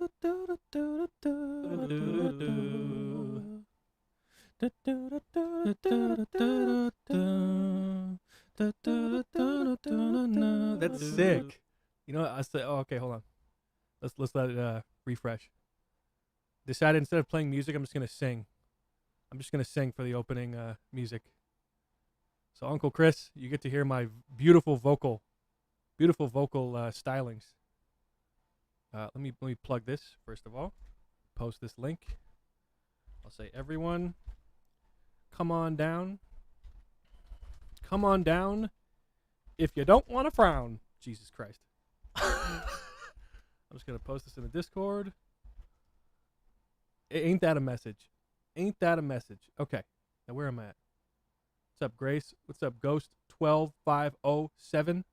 That's sick. You know what? I said, oh, okay, hold on. Let's let it refresh. Decided instead of playing music, I'm just gonna sing. I'm just gonna sing for the opening music. So Uncle Chris, you get to hear my beautiful vocal stylings. Let me plug this first of all. Post this link. I'll say, everyone, come on down. Come on down. If you don't want to frown, Jesus Christ. I'm just gonna post this in the Discord. Ain't that a message? Ain't that a message? Okay, now where am I at? What's up, Grace? What's up, Ghost 12507?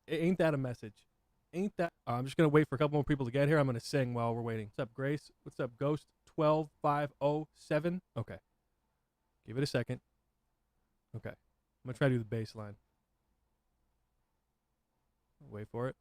Ain't that a message? Ain't that? I'm just gonna wait for a couple more people to get here. I'm gonna sing while we're waiting. What's up, Grace? What's up, Ghost 12507? Okay, give it a second. Okay, I'm gonna try to do the bass line. Wait for it.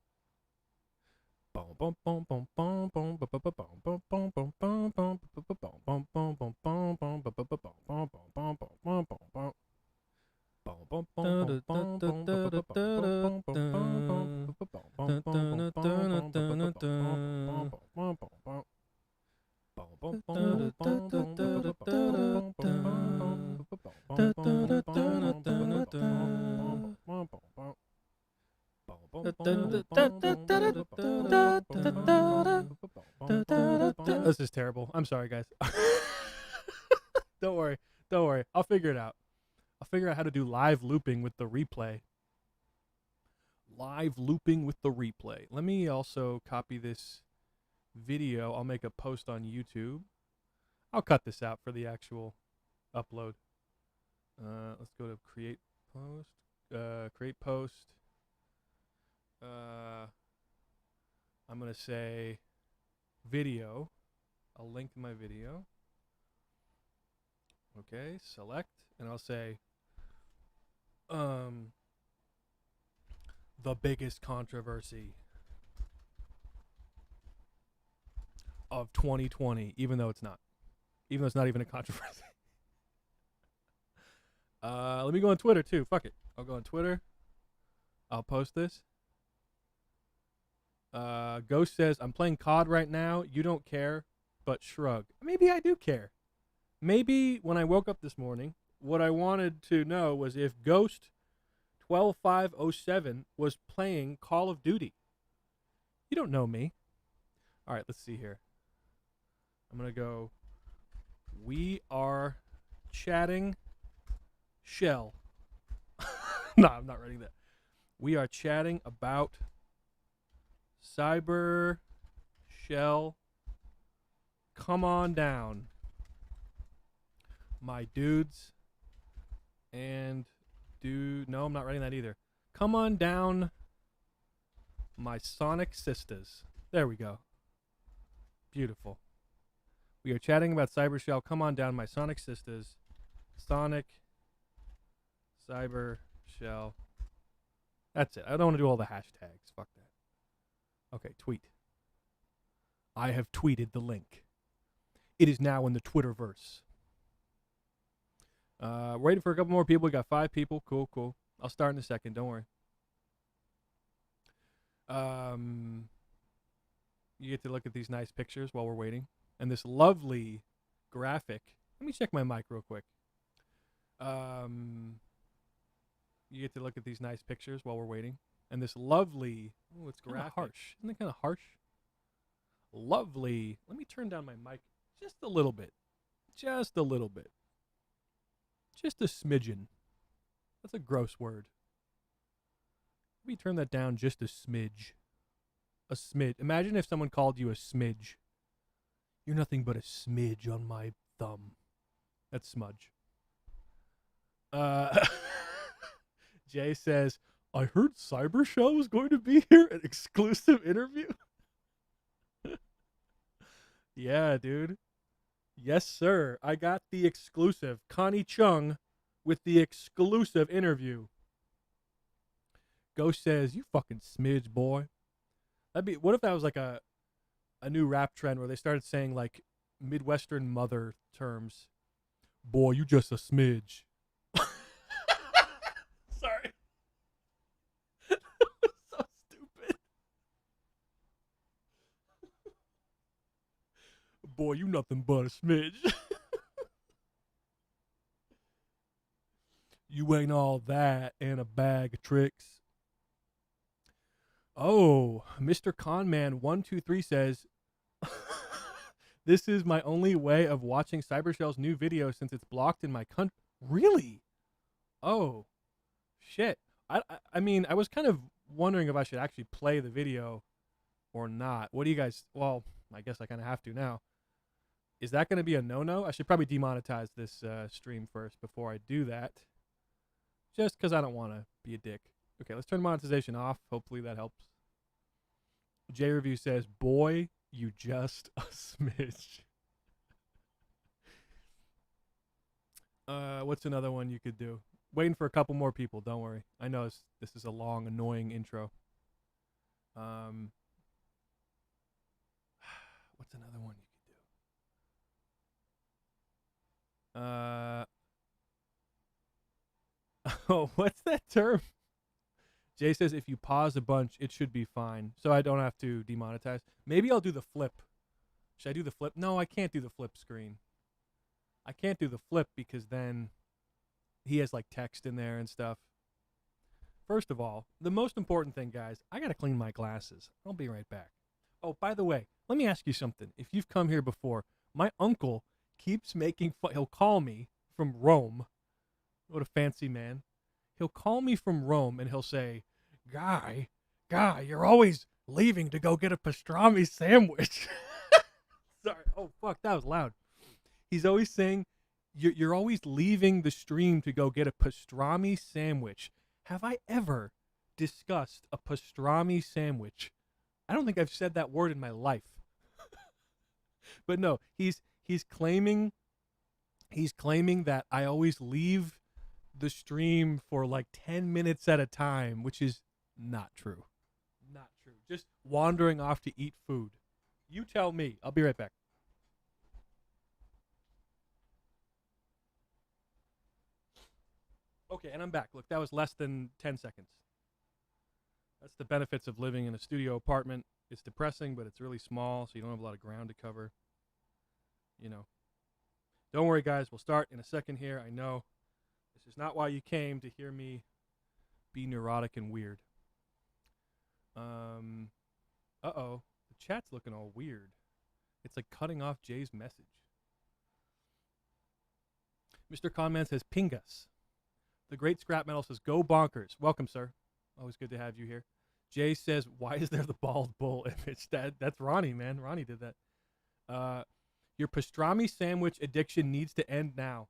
This is terrible. I'm sorry, guys. Don't worry. Don't worry. I'll figure it out. I'll figure out how to do live looping with the replay. Live looping with the replay. Let me also copy this video. I'll make a post on YouTube. I'll cut this out for the actual upload. Let's go to create post. Create post. I'm going to say video. I'll link my video. Okay, select, and I'll say the biggest controversy of 2020, even though it's not. Even though it's not even a controversy. Let me go on Twitter too. Fuck it. I'll go on Twitter. I'll post this. Ghost says, I'm playing COD right now. You don't care, but shrug. Maybe I do care. Maybe when I woke up this morning, what I wanted to know was if Ghost 12507 was playing Call of Duty. You don't know me. All right, let's see here. I'm going to go, we are chatting shell. No, I'm not writing that. We are chatting about cybershell. Come on down, my dudes. And no, I'm not writing that either. Come on down, my Sonic sisters. There we go. Beautiful. We are chatting about cybershell. Come on down, my Sonic sisters. Sonic cybershell. That's it. I don't want to do all the hashtags. Fuck that. Okay, tweet. I have tweeted the link. It is now in the Twitterverse. Waiting for a couple more people. We got 5 people. Cool, cool. I'll start in a second. Don't worry. You get to look at these nice pictures while we're waiting. And this lovely graphic. Let me check my mic real quick. You get to look at these nice pictures while we're waiting. And this lovely... Oh, it's graphic. Harsh. Isn't it kind of harsh? Lovely. Let me turn down my mic just a little bit. Just a little bit. Just a smidgen. That's a gross word. Let me turn that down just a smidge. A smidge. Imagine if someone called you a smidge. You're nothing but a smidge on my thumb. That's smudge. Jay says, I heard CyberShell was going to be here, an exclusive interview. Yeah, dude. Yes, sir. I got the exclusive. Connie Chung with the exclusive interview. Ghost says, you fucking smidge boy. That'd be, what if that was like a a new rap trend where they started saying like Midwestern mother terms. Boy, you just a smidge. Sorry. So stupid. Boy, you nothing but a smidge. You ain't all that and a bag of tricks. Oh, Mr. Conman123 says, this is my only way of watching CyberShell's new video since it's blocked in my country. Really? Oh, shit. I mean, I was kind of wondering if I should actually play the video or not. What do you guys, well, I guess I kind of have to now. Is that going to be a no-no? I should probably demonetize this stream first before I do that. Just because I don't want to be a dick. Okay, let's turn monetization off. Hopefully that helps. J Review says, boy, you just a smidge. What's another one you could do? Waiting for a couple more people. Don't worry. I know this is a long, annoying intro. What's another one you could do? Oh, what's that term? Jay says if you pause a bunch, it should be fine. So I don't have to demonetize. Maybe I'll do the flip. Should I do the flip? No, I can't do the flip screen. I can't do the flip because then he has like text in there and stuff. First of all, the most important thing, guys, I got to clean my glasses. I'll be right back. Oh, by the way, let me ask you something. If you've come here before, my uncle keeps making fun. He'll call me from Rome. What a fancy man. He'll call me from Rome and he'll say, Guy, you're always leaving to go get a pastrami sandwich. Sorry. Oh, fuck, that was loud. He's always saying, you're always leaving the stream to go get a pastrami sandwich. Have I ever discussed a pastrami sandwich? I don't think I've said that word in my life. But no, he's claiming that I always leave the stream for like 10 minutes at a time, which is not true. Not true. Just wandering off to eat food. You tell me. I'll be right back. Okay, and I'm back. Look, that was less than 10 seconds. That's the benefits of living in a studio apartment. It's depressing, but it's really small, so you don't have a lot of ground to cover. You know. Don't worry, guys. We'll start in a second here. I know this is not why you came to hear me be neurotic and weird. Uh-oh. The chat's looking all weird. It's like cutting off Jay's message. Mr. Conman says, ping us. The Great Scrap Metal says, go bonkers. Welcome, sir. Always good to have you here. Jay says, why is there the bald bull image? That's Ronnie, man. Ronnie did that. Your pastrami sandwich addiction needs to end now.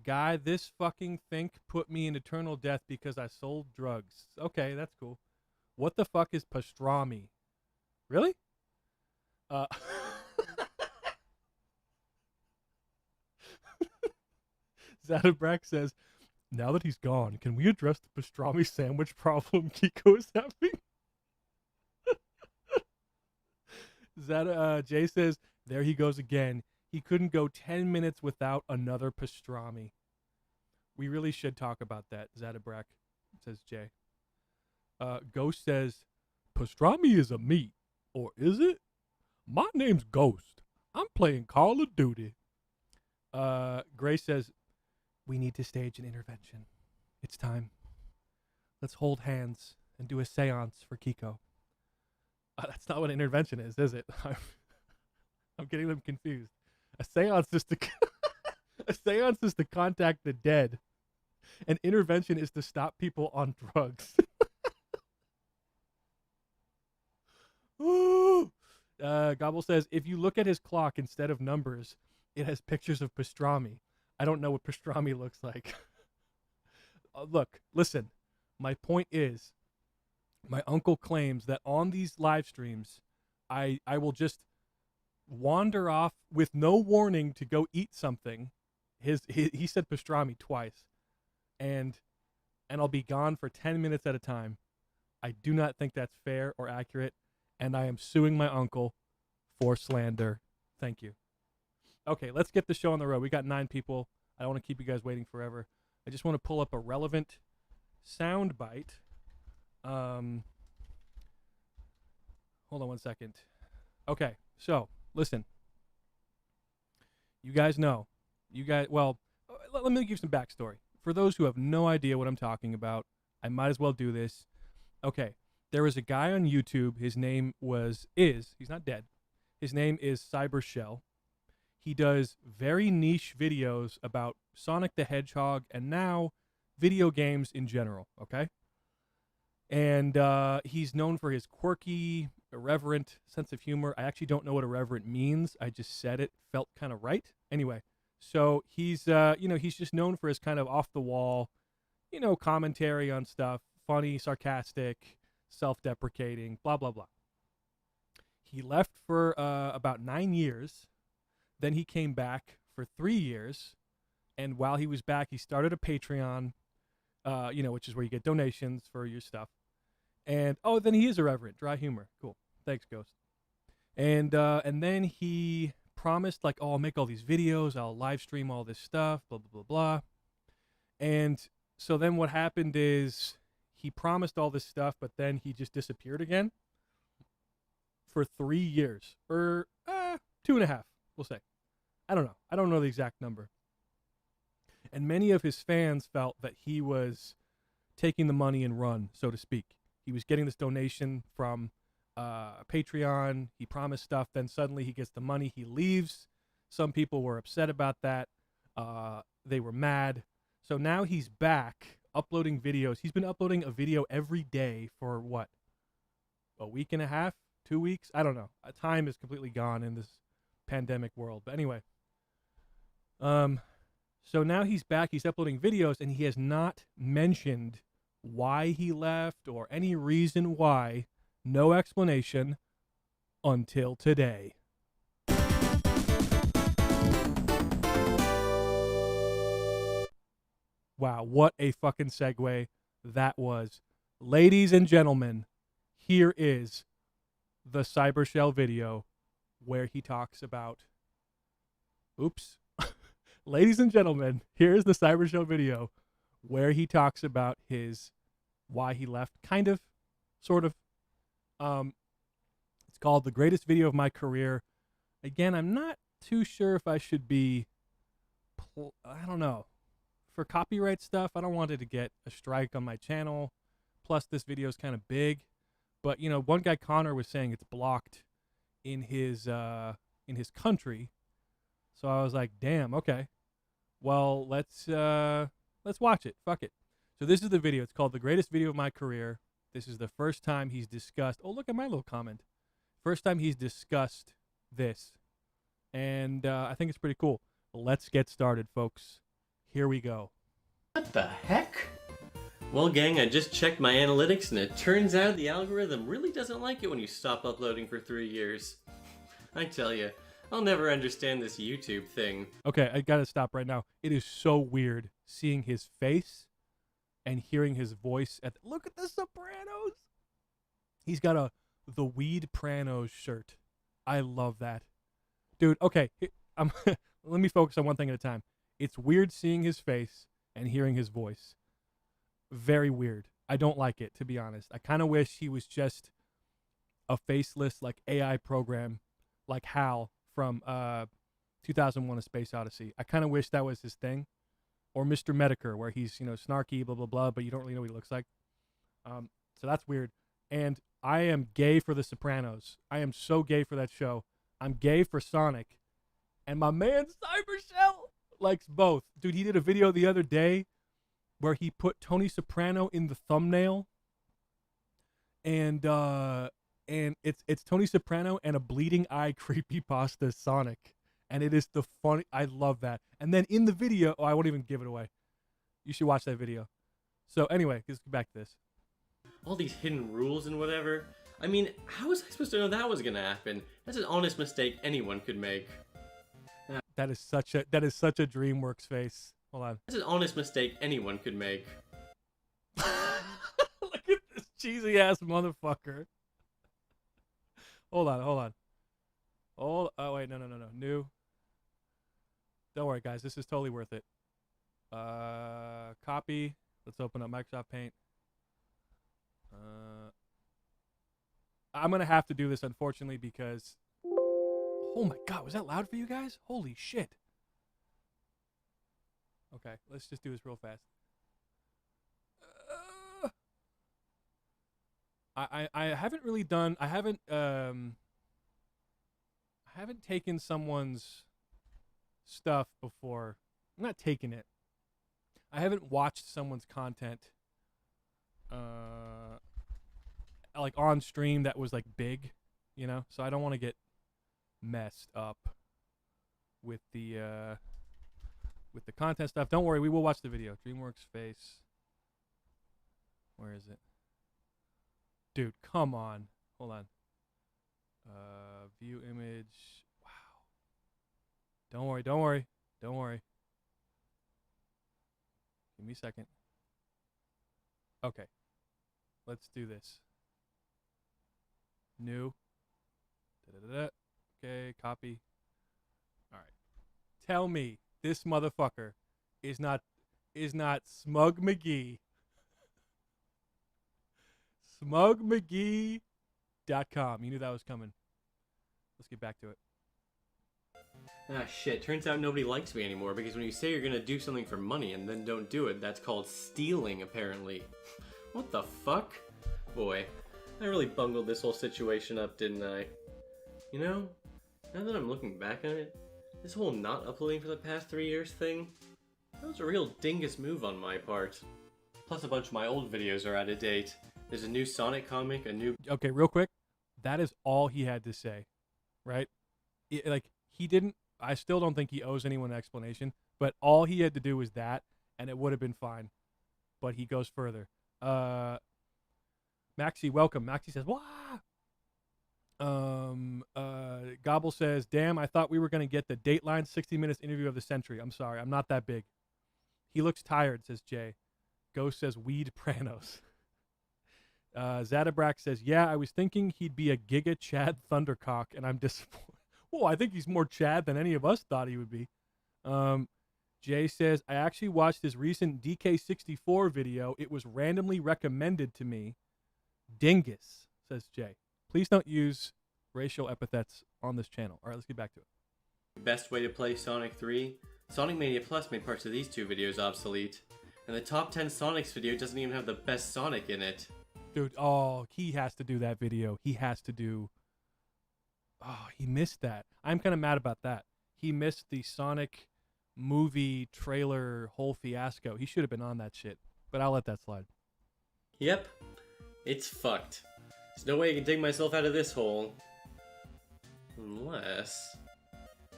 Guy, this fucking think put me in eternal death because I sold drugs. Okay, that's cool. What the fuck is pastrami? Really? Zadabrak says, now that he's gone, can we address the pastrami sandwich problem Kiko is having? Jay says, there he goes again. He couldn't go 10 minutes without another pastrami. We really should talk about that, Zadabrak, says Jay. Ghost says, pastrami is a meat, or is it? My name's Ghost. I'm playing Call of Duty. Gray says, we need to stage an intervention. It's time. Let's hold hands and do a seance for Kiko. That's not what an intervention is it? I'm getting them confused. A seance is to a seance is to contact the dead. An intervention is to stop people on drugs. Ooh. Gobble says, if you look at his clock instead of numbers, it has pictures of pastrami. I don't know what pastrami looks like. Look, listen. My point is, my uncle claims that on these live streams, I will just wander off with no warning to go eat something. He said pastrami twice, and I'll be gone for 10 minutes at a time. I do not think that's fair or accurate, and I am suing my uncle for slander. Thank you. Okay, let's get the show on the road. We got 9 people. I don't want to keep you guys waiting forever. I just want to pull up a relevant sound bite. Hold on one second. Okay, so listen. You guys know. Well, let me give some backstory. For those who have no idea what I'm talking about, I might as well do this. Okay, there was a guy on YouTube. His name he's not dead. His name is CYBERHSELL. He does very niche videos about Sonic the Hedgehog and now video games in general, okay? And he's known for his quirky, irreverent sense of humor. I actually don't know what irreverent means. I just said it. Felt kind of right. Anyway, so he's just known for his kind of off-the-wall, commentary on stuff, funny, sarcastic, self-deprecating, blah, blah, blah. He left for about 9 years. Then he came back for 3 years. And while he was back, he started a Patreon, which is where you get donations for your stuff. And, then he is irreverent, dry humor. Cool. Thanks, Ghost. And then he promised, like, I'll make all these videos, I'll live stream all this stuff, blah, blah, blah, blah. And so then what happened is he promised all this stuff, but then he just disappeared again for 3 years. Or 2.5, we'll say. I don't know. I don't know the exact number. And many of his fans felt that he was taking the money and run, so to speak. He was getting this donation from Patreon. He promised stuff. Then suddenly he gets the money. He leaves. Some people were upset about that. They were mad. So now he's back uploading videos. He's been uploading a video every day for what? A week and a half? 2 weeks? I don't know. Time is completely gone in this pandemic world. But anyway. So now he's back. He's uploading videos, and he has not mentioned why he left or any reason why. No explanation until today. Wow, what a fucking segue that was. Ladies and gentlemen, here is the CYBERHSELL video where he talks about... Oops. Ladies and gentlemen, here's the CYBERHSELL video where he talks about why he left, kind of, sort of. It's called The Greatest Video of My Career. Again, I'm not too sure if I should be, I don't know, for copyright stuff. I don't want it to get a strike on my channel. Plus, this video is kind of big. But, one guy, Connor, was saying it's blocked in his country. So I was like, damn, okay. Well, let's watch it. Fuck it. So this is the video. It's called The Greatest Video of My Career. This is the first time he's discussed... Oh, look at my little comment. First time he's discussed this. And I think it's pretty cool. Let's get started, folks. Here we go. What the heck? Well, gang, I just checked my analytics, and it turns out the algorithm really doesn't like it when you stop uploading for 3 years. I tell you, I'll never understand this YouTube thing. Okay, I gotta stop right now. It is so weird seeing his face and hearing his voice. Look at the Sopranos! He's got the Weed Pranos shirt. I love that. Dude, okay, let me focus on one thing at a time. It's weird seeing his face and hearing his voice. Very weird. I don't like it, to be honest. I kind of wish he was just a faceless, like, AI program, like HAL from 2001: A Space Odyssey. I kind of wish that was his thing. Or Mr. Medicare, where he's, snarky, blah, blah, blah, but you don't really know what he looks like. So that's weird. And I am gay for The Sopranos. I am so gay for that show. I'm gay for Sonic. And my man CYBERHSELL likes both. Dude, he did a video the other day where he put Tony Soprano in the thumbnail. And it's Tony Soprano and a bleeding eye creepypasta Sonic. And it is the funny... I love that. And then in the video... Oh, I won't even give it away. You should watch that video. So anyway, let's get back to this. All these hidden rules and whatever. I mean, how was I supposed to know that was gonna happen? That's an honest mistake anyone could make. That is such a DreamWorks face. Hold on. That's an honest mistake anyone could make. Look at this cheesy ass motherfucker. Hold on. Oh, wait, no. New. Don't worry, guys. This is totally worth it. Copy. Let's open up Microsoft Paint. I'm gonna have to do this, unfortunately, because... Oh my god, was that loud for you guys? Holy shit. Okay, let's just do this real fast. I haven't really done... I haven't taken someone's stuff before. I'm not taking it. I haven't watched someone's content like on stream that was like big, you know? So I don't want to get messed up with the content stuff. Don't worry, we will watch the video. DreamWorks face. Where is it? Dude, come on. Hold on. View image. Wow. Don't worry. Give me a second. Okay. Let's do this. New. Da-da-da-da. Okay, copy. All right. Tell me this motherfucker is not Smug McGee. SmugMcGee.com. You knew that was coming. Let's get back to it. Ah, shit. Turns out nobody likes me anymore because when you say you're gonna do something for money and then don't do it, that's called stealing, apparently. What the fuck? Boy, I really bungled this whole situation up, didn't I? You know, now that I'm looking back on it, this whole not uploading for the past 3 years thing, that was a real dingus move on my part. Plus a bunch of my old videos are out of date. There's a new Sonic comic, a new... Okay, real quick. That is all he had to say, right? He didn't... I still don't think he owes anyone an explanation, but all he had to do was that, and it would have been fine. But he goes further. Maxie, welcome. Maxie says, "Wah!" Gobble says, "Damn, I thought we were going to get the Dateline 60 Minutes interview of the century. I'm sorry, I'm not that big." He looks tired, says Jay. Ghost says, "Weed Pranos." Zadabrak says, "Yeah, I was thinking he'd be a Giga Chad Thundercock, and I'm disappointed." Well, I think he's more Chad than any of us thought he would be. Jay says, "I actually watched his recent DK64 video. It was randomly recommended to me." Dingus, says Jay. Please don't use racial epithets on this channel. All right, let's get back to it. Best way to play Sonic 3? Sonic Mania Plus made parts of these two videos obsolete. And the top 10 Sonics video doesn't even have the best Sonic in it. Dude, oh, he has to do that video. He has to do... Oh, he missed that. I'm kind of mad about that. He missed the Sonic movie trailer whole fiasco. He should have been on that shit. But I'll let that slide. Yep. It's fucked. There's no way I can dig myself out of this hole. Unless...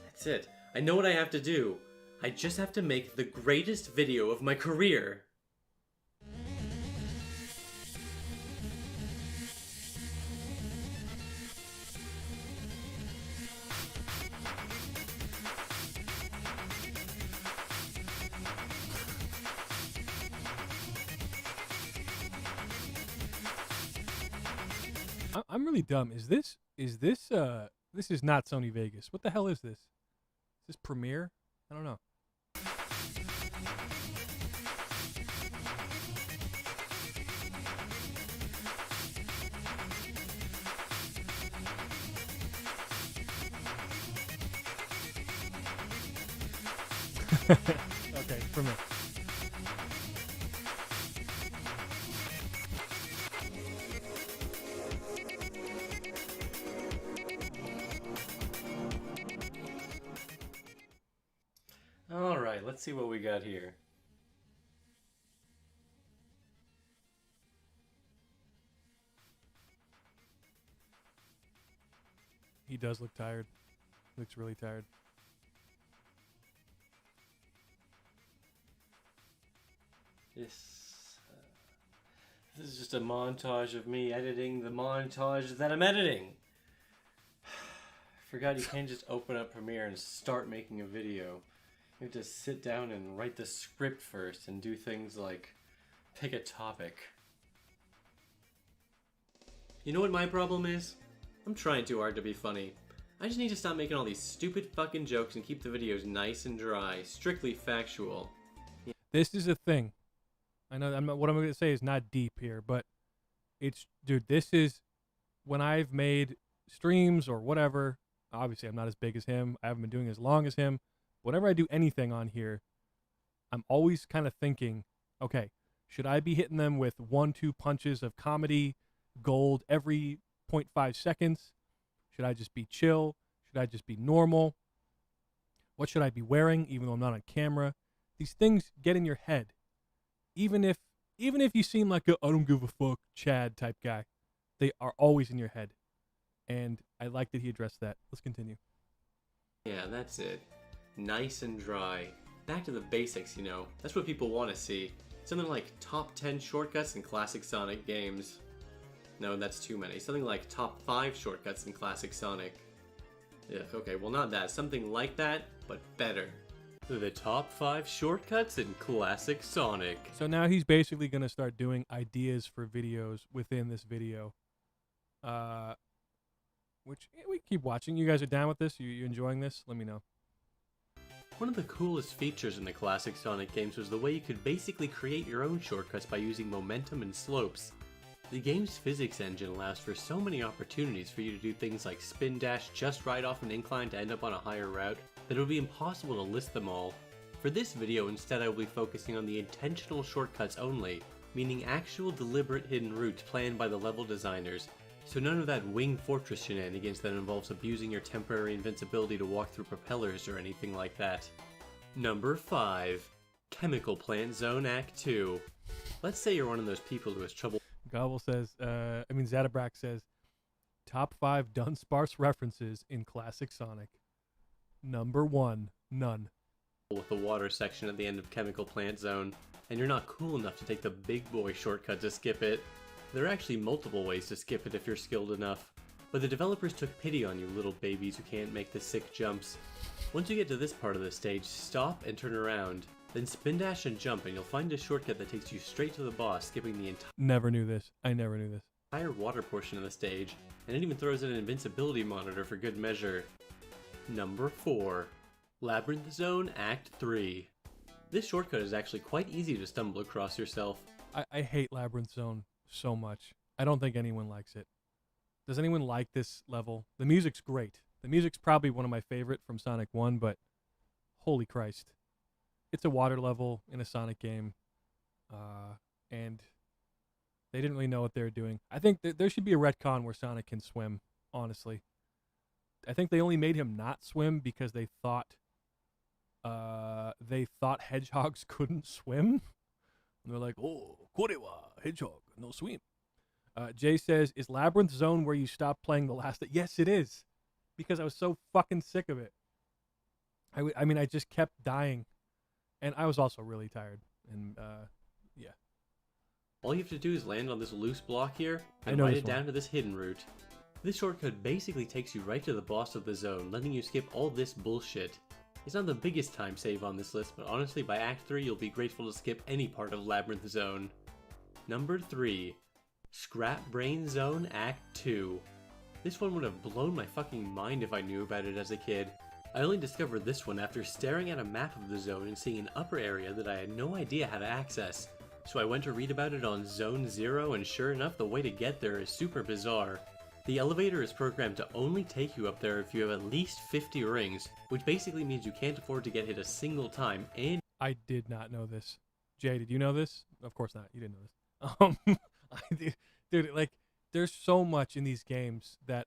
That's it. I know what I have to do. I just have to make the greatest video of my career. I'm really dumb. This is not Sony Vegas. What the hell is this? Is this Premiere? I don't know. Okay, Premiere. Alright, let's see what we got here. He does look tired. He looks really tired. This is just a montage of me editing the montage that I'm editing. Forgot you can't just open up Premiere and start making a video. You have to sit down and write the script first and do things like pick a topic. You know what my problem is? I'm trying too hard to be funny. I just need to stop making all these stupid fucking jokes and keep the videos nice and dry, strictly factual. This is a thing. I know what I'm going to say is not deep here, but it's, dude, this is when I've made streams or whatever. Obviously, I'm not as big as him. I haven't been doing as long as him. Whenever I do anything on here, I'm always kind of thinking, okay, should I be hitting them with 1-2 punches of comedy gold every 0.5 seconds? Should I just be chill? Should I just be normal? What should I be wearing, even though I'm not on camera? These things get in your head. Even if you seem like a I don't give a fuck Chad type guy, they are always in your head. And I like that he addressed that. Let's continue. Yeah, that's it. Nice and dry. Back to the basics, you know. That's what people want to see. Something like top 10 shortcuts in classic Sonic games. No, that's too many. Something like top 5 shortcuts in classic Sonic. Ugh, okay, well not that. Something like that, but better. The top 5 shortcuts in classic Sonic. So now he's basically going to start doing ideas for videos within this video. Which we keep watching. You guys are down with this? You enjoying this? Let me know. One of the coolest features in the classic Sonic games was the way you could basically create your own shortcuts by using momentum and slopes. The game's physics engine allows for so many opportunities for you to do things like spin dash just right off an incline to end up on a higher route that it would be impossible to list them all. For this video, instead I will be focusing on the intentional shortcuts only, meaning actual deliberate hidden routes planned by the level designers, so none of that Wing Fortress shenanigans that involves abusing your temporary invincibility to walk through propellers or anything like that. Number 5. Chemical Plant Zone Act 2. Let's say you're one of those people who has trouble. Gobble says, Zadabrak says, top 5 Dunsparce references in classic Sonic. Number 1, none. With the water section at the end of Chemical Plant Zone, and you're not cool enough to take the big boy shortcut to skip it. There are actually multiple ways to skip it if you're skilled enough, but the developers took pity on you little babies who can't make the sick jumps. Once you get to this part of the stage, stop and turn around, then spin dash and jump and you'll find a shortcut that takes you straight to the boss, skipping the Never knew this. I never knew this. entire water portion of the stage, and it even throws in an invincibility monitor for good measure. Number 4. Labyrinth Zone Act 3. This shortcut is actually quite easy to stumble across yourself. I hate Labyrinth Zone so much. I don't think anyone likes it. Does anyone like this level? The music's great. The music's probably one of my favorite from Sonic 1, but holy Christ. It's a water level in a Sonic game, and they didn't really know what they were doing. I think there should be a retcon where Sonic can swim, honestly. I think they only made him not swim because they thought hedgehogs couldn't swim. And they're like, oh, korewa, hedgehog, no swim. Jay says, is Labyrinth Zone where you stop playing the last... Yes, it is. Because I was so fucking sick of it. I mean, I just kept dying. And I was also really tired. And, yeah. All you have to do is land on this loose block here, and know write this it down to this hidden route. This shortcut basically takes you right to the boss of the zone, letting you skip all this bullshit. It's not the biggest time save on this list, but honestly by Act 3 you'll be grateful to skip any part of Labyrinth Zone. Number 3. Scrap Brain Zone Act 2. This one would have blown my fucking mind if I knew about it as a kid. I only discovered this one after staring at a map of the zone and seeing an upper area that I had no idea how to access. So I went to read about it on Zone 0, and sure enough the way to get there is super bizarre. The elevator is programmed to only take you up there if you have at least 50 rings, which basically means you can't afford to get hit a single time, and... I did not know this. Jay, did you know this? Of course not. You didn't know this. I did, dude, like, there's so much in these games that,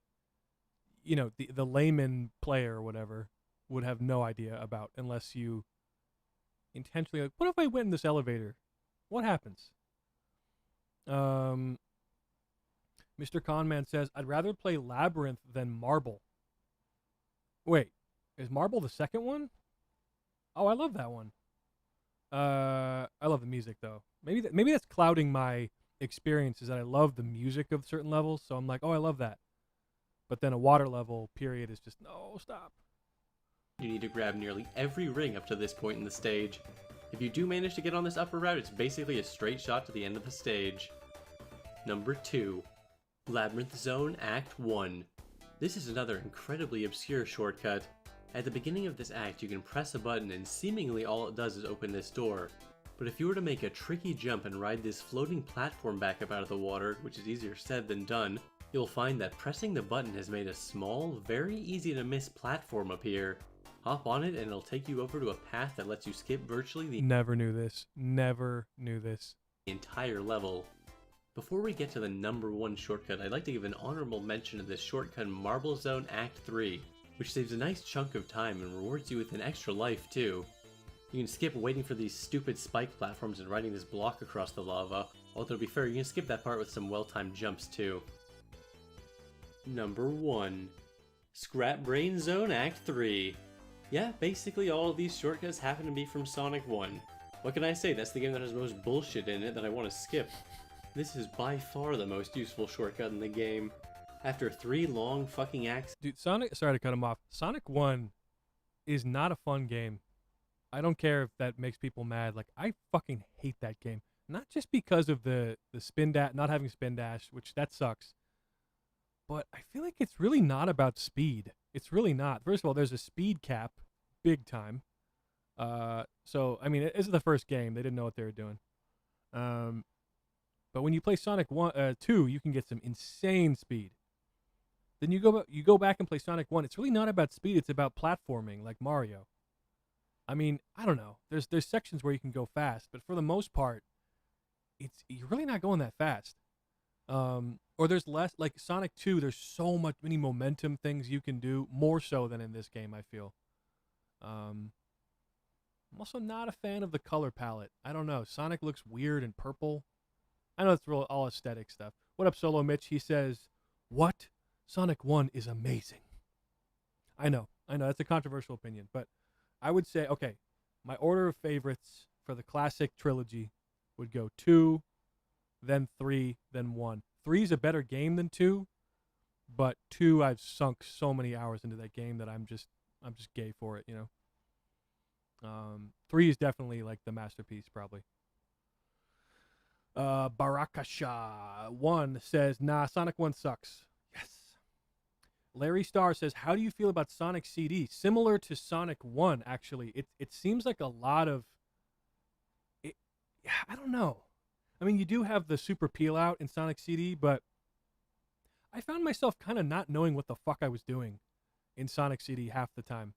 you know, the layman player or whatever would have no idea about unless you intentionally, like, what if I went in this elevator? What happens? Mr. Conman says, I'd rather play Labyrinth than Marble. Wait, is Marble the second one? Oh, I love that one. I love the music, though. Maybe that's clouding my experience, is that I love the music of certain levels, so I'm like, oh, I love that. But then a water level, period, is just, no, stop. You need to grab nearly every ring up to this point in the stage. If you do manage to get on this upper route, it's basically a straight shot to the end of the stage. Number 2. Labyrinth Zone Act 1. This is another incredibly obscure shortcut. At the beginning of this act, you can press a button and seemingly all it does is open this door. But if you were to make a tricky jump and ride this floating platform back up out of the water, which is easier said than done, you'll find that pressing the button has made a small, very easy to miss platform appear. Hop on it and it'll take you over to a path that lets you skip virtually the Never knew this. Never knew this. entire level. Before we get to the number one shortcut, I'd like to give an honorable mention to this shortcut Marble Zone Act 3, which saves a nice chunk of time and rewards you with an extra life too. You can skip waiting for these stupid spike platforms and riding this block across the lava, although to be fair, you can skip that part with some well-timed jumps too. Number 1. Scrap Brain Zone Act 3. Yeah, basically all of these shortcuts happen to be from Sonic 1. What can I say, that's the game that has most bullshit in it that I want to skip. This is by far the most useful shortcut in the game. After 3 long fucking acts... Dude, sorry to cut him off. Sonic 1 is not a fun game. I don't care if that makes people mad. Like, I fucking hate that game. Not just because of the spin dash, not having spin dash, which that sucks. But I feel like it's really not about speed. It's really not. First of all, there's a speed cap, big time. So, I mean, it is the first game. They didn't know what they were doing. But when you play Sonic 2, you can get some insane speed. Then you go back and play Sonic 1. It's really not about speed. It's about platforming, like Mario. I mean, I don't know. There's sections where you can go fast, but for the most part, you're really not going that fast. Or there's less, like Sonic 2, there's so many momentum things you can do, more so than in this game, I feel. I'm also not a fan of the color palette. I don't know. Sonic looks weird and purple. I know it's all aesthetic stuff. What up, Solo Mitch? He says, what? Sonic 1 is amazing. I know. That's a controversial opinion, but I would say, okay, my order of favorites for the classic trilogy would go 2, then 3, then 1. 3 is a better game than 2, but 2, I've sunk so many hours into that game that I'm just gay for it, you know. 3 is definitely like the masterpiece, probably. Barakasha 1 says, nah, Sonic 1 sucks. Yes. Larry Starr says, how do you feel about Sonic CD? Similar to Sonic 1, actually. It seems like a lot of... I don't know. I mean, you do have the super peel out in Sonic CD, but I found myself kind of not knowing what the fuck I was doing in Sonic CD half the time.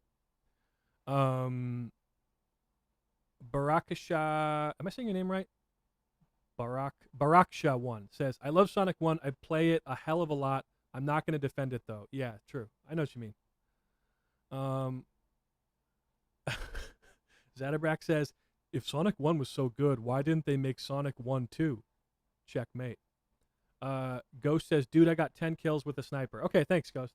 Barakasha... Am I saying your name right? Baraksha 1 says, I love Sonic 1. I play it a hell of a lot. I'm not going to defend it, though. Yeah, true. I know what you mean. Zadabrak says, if Sonic 1 was so good, why didn't they make Sonic 1 too? Checkmate. Ghost says, dude, I got 10 kills with a sniper. Okay, thanks, Ghost.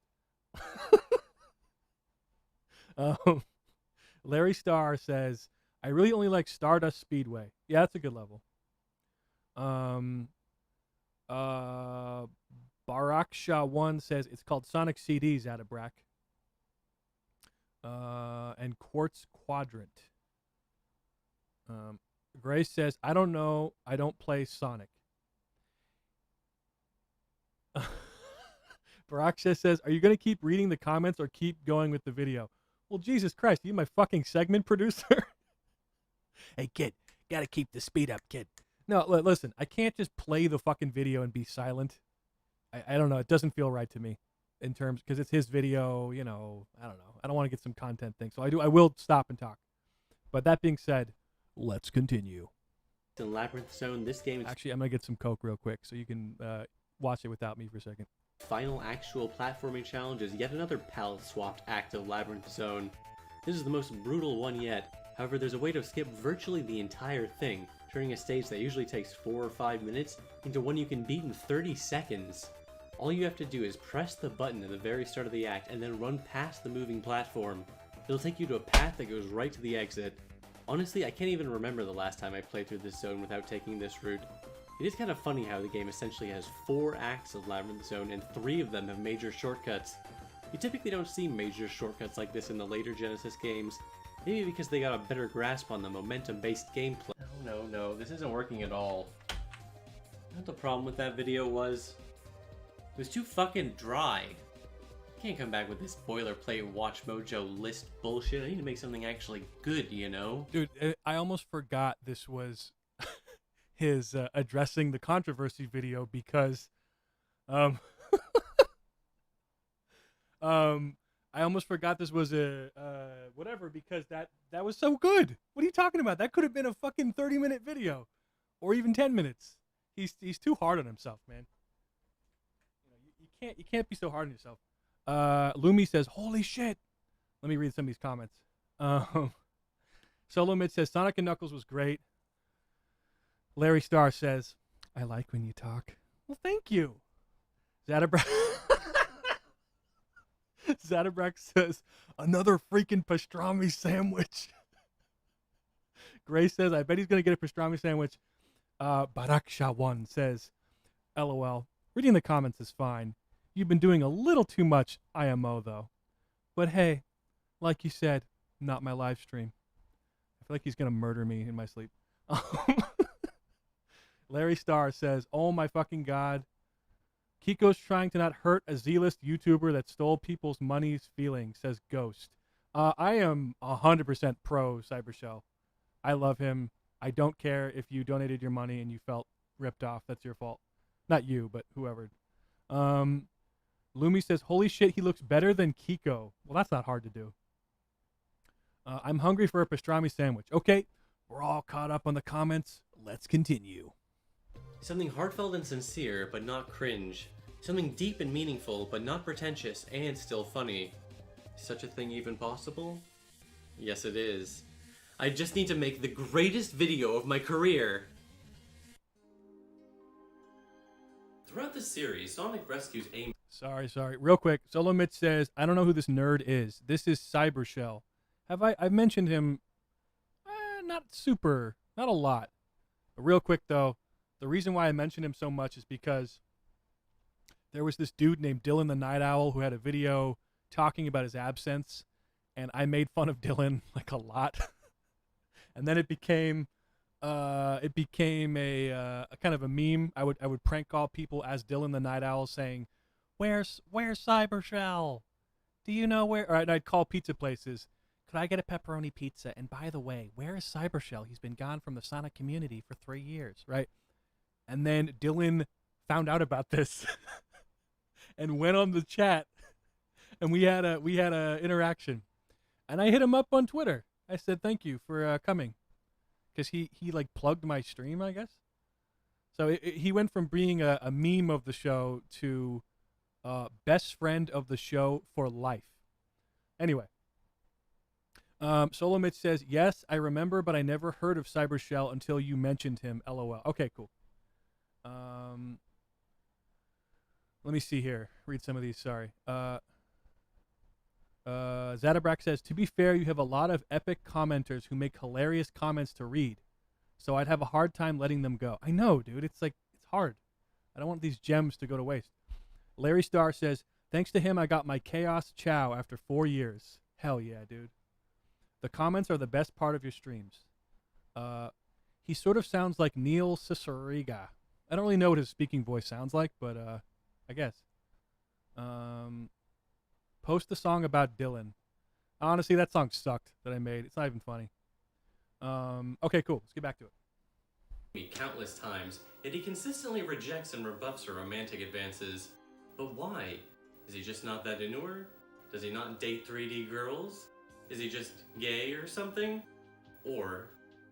Larry Starr says, I really only like Stardust Speedway. Yeah, that's a good level. Baraksha 1 says it's called Sonic CDs, Adabrak. And Quartz Quadrant. Grace says, I don't know. I don't play Sonic. Baraksha says, are you going to keep reading the comments or keep going with the video? Well, Jesus Christ, are you my fucking segment producer? Hey, kid, gotta keep the speed up, kid. No, listen, I can't just play the fucking video and be silent. I don't know. It doesn't feel right to me in terms, because it's his video, you know, I don't know. I don't want to get some content thing. So I will stop and talk. But that being said, let's continue. In Labyrinth Zone, this game is... Actually, I'm going to get some Coke real quick so you can watch it without me for a second. Final actual platforming challenge is yet another palette-swapped act of Labyrinth Zone. This is the most brutal one yet. However, there's a way to skip virtually the entire thing, turning a stage that usually takes 4 or 5 minutes into one you can beat in 30 seconds. All you have to do is press the button at the very start of the act and then run past the moving platform. It'll take you to a path that goes right to the exit. Honestly, I can't even remember the last time I played through this zone without taking this route. It is kind of funny how the game essentially has 4 acts of Labyrinth Zone and 3 of them have major shortcuts. You typically don't see major shortcuts like this in the later Genesis games, maybe because they got a better grasp on the momentum-based gameplay. No, this isn't working at all. You know what the problem with that video was? It was too fucking dry. can't come back with this boilerplate Watch Mojo list bullshit. I need to make something actually good, you know? Dude, I almost forgot this was his addressing the controversy video because um I almost forgot this was a whatever because that was so good. What are you talking about? That could have been a fucking 30-minute video or even 10 minutes. He's too hard on himself, man. You can't be so hard on yourself. Lumi says, "Holy shit." Let me read some of these comments. Solo Mid says, "Sonic and Knuckles was great." Larry Starr says, "I like when you talk." Well, thank you. Zadabrak says, "Another freaking pastrami sandwich." Gray says, "I bet he's going to get a pastrami sandwich." Baraksha1 says, "LOL. Reading the comments is fine. You've been doing a little too much IMO, though. But hey, like you said, not my live stream." I feel like he's going to murder me in my sleep. Larry Starr says, "Oh my fucking God. Kiko's trying to not hurt a Z-list YouTuber that stole people's money's feelings," says Ghost. I am 100% pro Cybershell. I love him. I don't care if you donated your money and you felt ripped off. That's your fault. Not you, but whoever. Lumi says, "Holy shit, he looks better than Kiko." Well, that's not hard to do. I'm hungry for a pastrami sandwich. Okay, we're all caught up on the comments. Let's continue. Something heartfelt and sincere, but not cringe. Something deep and meaningful, but not pretentious and still funny. Is such a thing even possible? Yes, it is. I just need to make the greatest video of my career. Throughout this series, Sonic rescues a... Sorry. Real quick, Solo Mitch says, "I don't know who this nerd is. This is CyberShell." I've mentioned him, not a lot. But real quick, though, the reason why I mentioned him so much is because there was this dude named Dylan the Night Owl who had a video talking about his absence, and I made fun of Dylan, like, a lot. And then it became a kind of a meme. I would prank call people as Dylan the Night Owl saying, Where's Cybershell? Do you know where?" Or I'd call pizza places. "Could I get a pepperoni pizza? And by the way, where is Cybershell? He's been gone from the Sonic community for 3 years," right? And then Dylan found out about this and went on the chat, and we had a interaction. And I hit him up on Twitter. I said, "Thank you for coming," because he like plugged my stream, I guess. So he went from being a meme of the show to best friend of the show for life. Anyway, Solo Mitch says, "Yes, I remember, but I never heard of Cybershell until you mentioned him. LOL." Okay, cool. Let me see here. Read some of these. Sorry. Zadabrak says, "To be fair, you have a lot of epic commenters who make hilarious comments to read, so I'd have a hard time letting them go." I know, dude. It's hard. I don't want these gems to go to waste. Larry Starr says, "Thanks to him, I got my Chaos Chow after 4 years." Hell yeah, dude. "The comments are the best part of your streams." He sort of sounds like Neil Ciceriga. I don't really know what his speaking voice sounds like, but I guess. Post the song about Dylan. Honestly, that song sucked that I made. It's not even funny. Okay, cool. Let's get back to it. Me countless times, yet he consistently rejects and rebuffs her romantic advances. But why? Is he just not that into her? Does he not date 3D girls? Is he just gay or something? Or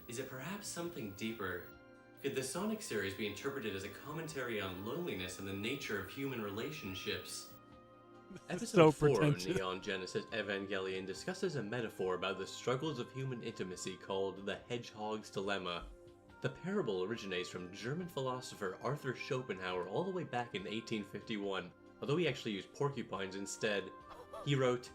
is it perhaps something deeper? Could the Sonic series be interpreted as a commentary on loneliness and the nature of human relationships? Episode 4 of Neon Genesis Evangelion discusses a metaphor about the struggles of human intimacy called the Hedgehog's Dilemma. The parable originates from German philosopher Arthur Schopenhauer all the way back in 1851, although he actually used porcupines instead. He wrote,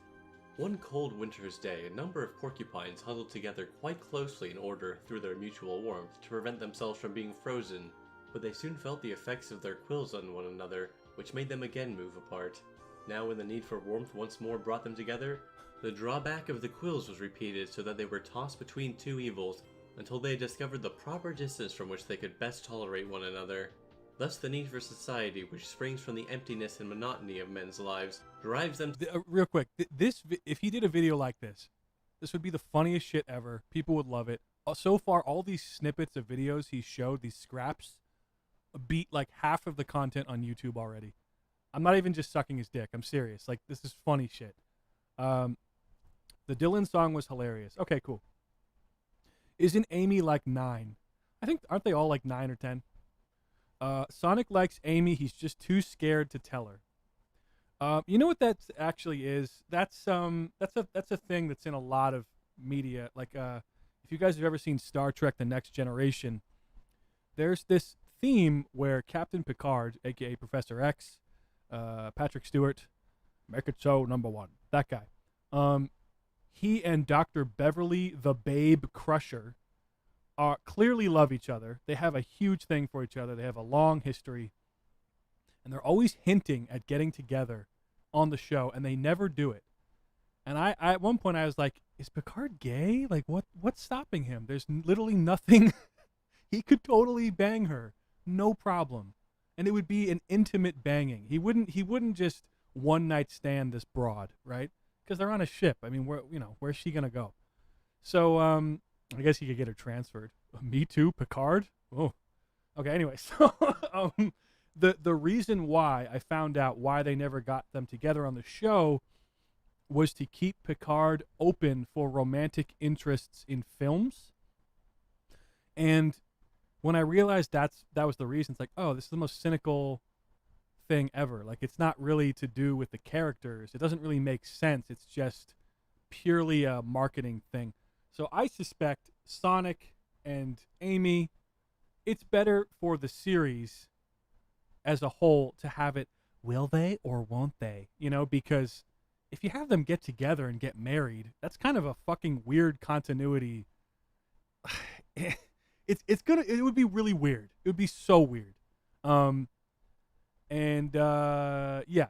"One cold winter's day, a number of porcupines huddled together quite closely in order, through their mutual warmth, to prevent themselves from being frozen, but they soon felt the effects of their quills on one another, which made them again move apart. Now when the need for warmth once more brought them together, the drawback of the quills was repeated so that they were tossed between two evils, until they discovered the proper distance from which they could best tolerate one another. Thus the need for society, which springs from the emptiness and monotony of men's lives, drives them to... Real quick, if he did a video like this would be the funniest shit ever. People would love it. So far, all these snippets of videos he showed, these scraps, beat like half of the content on YouTube already. I'm not even just sucking his dick. I'm serious. Like, this is funny shit. The Dylan song was hilarious. Okay, cool. Isn't Amy like 9? I think, aren't they all like 9 or 10? Sonic likes Amy. He's just too scared to tell her. You know what that actually is? That's a thing that's in a lot of media. Like, if you guys have ever seen Star Trek: The Next Generation, there's this theme where Captain Picard, aka Professor X, Patrick Stewart, make it so #1, that guy. He and Dr. Beverly the Babe Crusher clearly love each other. They have a huge thing for each other. They have a long history. And they're always hinting at getting together on the show, and they never do it. And I at one point I was like, is Picard gay? Like, what's stopping him? There's literally nothing. He could totally bang her. No problem. And it would be an intimate banging. He wouldn't just one night stand this broad, right? Because they're on a ship. I mean, where's she gonna go? So I guess he could get her transferred. Me too, Picard? Oh. Okay, anyway, so the reason why I found out why they never got them together on the show was to keep Picard open for romantic interests in films. And when I realized that was the reason, it's like, oh, this is the most cynical thing ever. Like, it's not really to do with the characters. It doesn't really make sense. It's just purely a marketing thing. So I suspect Sonic and Amy, it's better for the series as a whole to have it, will they or won't they? You know, because if you have them get together and get married, that's kind of a fucking weird continuity. It would be really weird. It would be so weird. Yeah,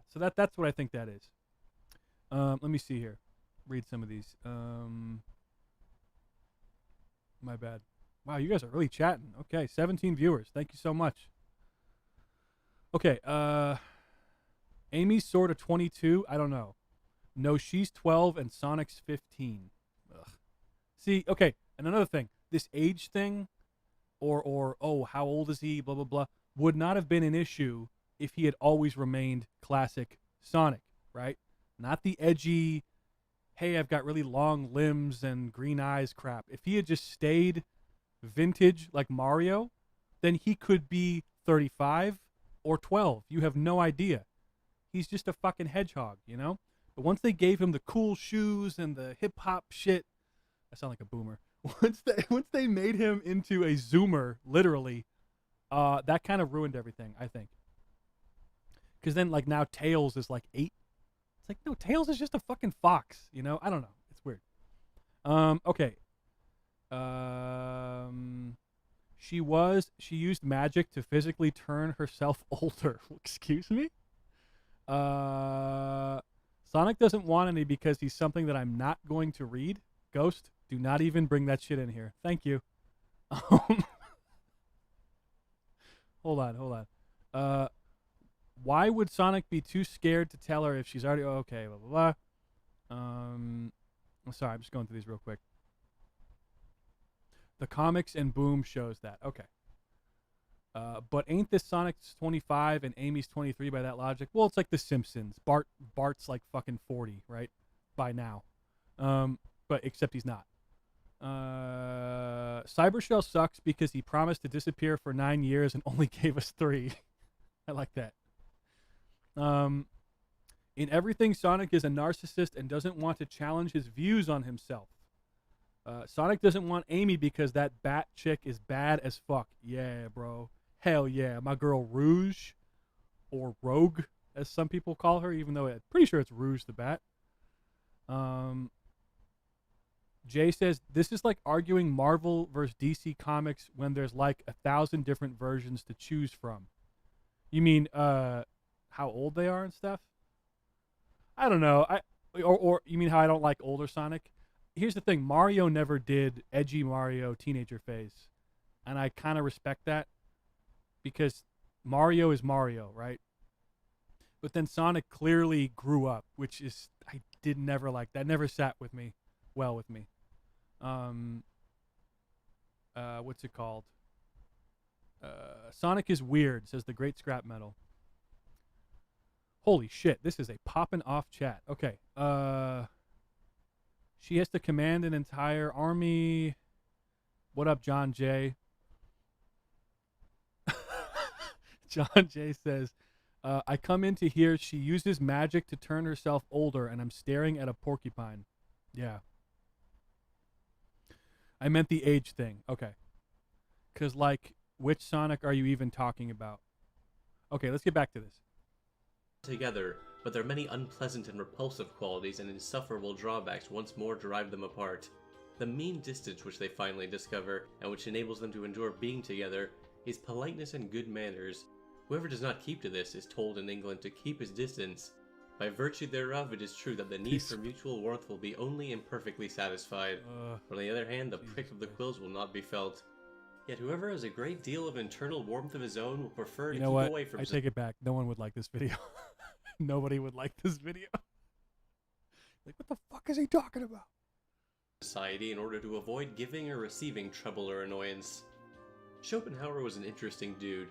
so that's what I think that is. Let me see here. Read some of these. My bad. Wow, you guys are really chatting. Okay, 17 viewers. Thank you so much. Okay, Amy's sort of 22. I don't know. No, she's 12 and Sonic's 15. Ugh. See, okay, and another thing. This age thing, or oh, how old is he, blah, blah, blah, would not have been an issue if he had always remained classic Sonic, right? Not the edgy, hey, I've got really long limbs and green eyes crap. If he had just stayed vintage like Mario, then he could be 35 or 12. You have no idea. He's just a fucking hedgehog, you know? But once they gave him the cool shoes and the hip-hop shit, I sound like a boomer. Once they made him into a zoomer, literally, that kind of ruined everything, I think. Because then, like, now Tails is like 8. It's like, no, Tails is just a fucking fox, you know? I don't know. It's weird. Okay. She used magic to physically turn herself older. Excuse me? Sonic doesn't want any because he's something that I'm not going to read. Ghost, do not even bring that shit in here. Thank you. Hold on. Why would Sonic be too scared to tell her if she's already... okay, blah, blah, blah. I'm sorry, I'm just going through these real quick. The comics and Boom shows that. Okay. But ain't this Sonic's 25 and Amy's 23 by that logic? Well, it's like The Simpsons. Bart's like fucking 40, right? By now. But except he's not. CyberShell sucks because he promised to disappear for 9 years and only gave us 3. I like that. In everything, Sonic is a narcissist and doesn't want to challenge his views on himself. Sonic doesn't want Amy because that bat chick is bad as fuck. Yeah, bro. Hell yeah. My girl Rouge, or Rogue, as some people call her, even though I'm pretty sure it's Rouge the Bat. Jay says, this is like arguing Marvel versus DC Comics when there's like 1,000 different versions to choose from. You mean, how old they are and stuff? I don't know. Or you mean how I don't like older Sonic? Here's the thing. Mario never did edgy Mario teenager phase. And I kind of respect that. Because Mario is Mario, right? But then Sonic clearly grew up, which is I did never like that. Never sat with me, well with me. What's it called? Sonic is weird, says the Great Scrap Metal. Holy shit, this is a poppin' off chat. Okay. She has to command an entire army. What up, John J? John J says, I come in to hear she uses magic to turn herself older, and I'm staring at a porcupine. Yeah. I meant the age thing. Okay. Because, like, which Sonic are you even talking about? Okay, let's get back to this. Together, but their many unpleasant and repulsive qualities and insufferable drawbacks once more drive them apart. The mean distance which they finally discover, and which enables them to endure being together, is politeness and good manners. Whoever does not keep to this is told in England to keep his distance. By virtue thereof, it is true that the need for mutual warmth will be only imperfectly satisfied. But on the other hand, the prick of the quills will not be felt. Yet whoever has a great deal of internal warmth of his own will prefer to keep away from... I take it back. No one would like this video. Nobody would like this video. Like, what the fuck is he talking about? Society in order to avoid giving or receiving trouble or annoyance. Schopenhauer was an interesting dude.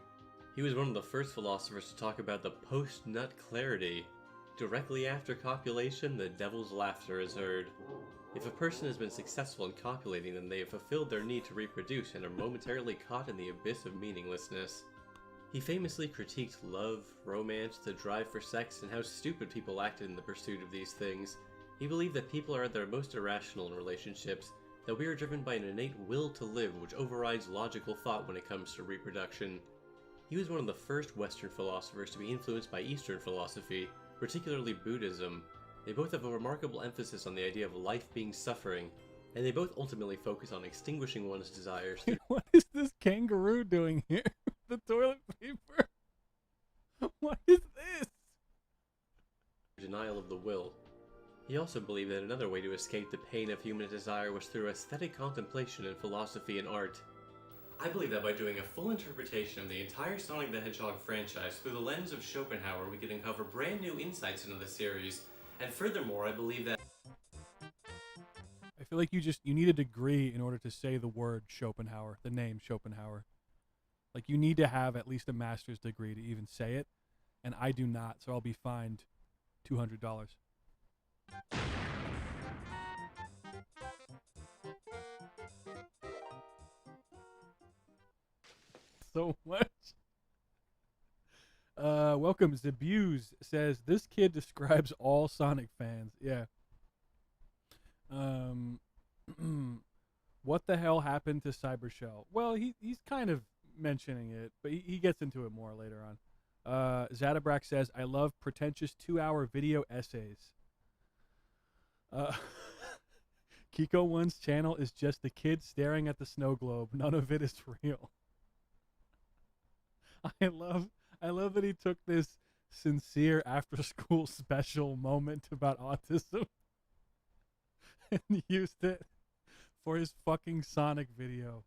He was one of the first philosophers to talk about the post-nut clarity. Directly after copulation, the devil's laughter is heard. If a person has been successful in copulating, then they have fulfilled their need to reproduce and are momentarily caught in the abyss of meaninglessness. He famously critiqued love, romance, the drive for sex, and how stupid people acted in the pursuit of these things. He believed that people are at their most irrational in relationships, that we are driven by an innate will to live which overrides logical thought when it comes to reproduction. He was one of the first Western philosophers to be influenced by Eastern philosophy, particularly Buddhism. They both have a remarkable emphasis on the idea of life being suffering, and they both ultimately focus on extinguishing one's desires. What is this kangaroo doing here with the toilet paper? What is this? Denial of the will. He also believed that another way to escape the pain of human desire was through aesthetic contemplation in philosophy and art. I believe that by doing a full interpretation of the entire Sonic the Hedgehog franchise through the lens of Schopenhauer, we could uncover brand new insights into the series. And furthermore, I believe that... I feel like you need a degree in order to say the word Schopenhauer, the name Schopenhauer. Like, you need to have at least a master's degree to even say it, and I do not, so I'll be fined $200. So much. Welcome. Zabuse says, this kid describes all Sonic fans. Yeah. What the hell happened to CyberShell? Well, he's kind of mentioning it, but he gets into it more later on. Zadabrak says, I love pretentious 2-hour video essays. Kiko One's channel is just the kid staring at the snow globe. None of it is real. I love that he took this sincere after school special moment about autism and used it for his fucking Sonic video.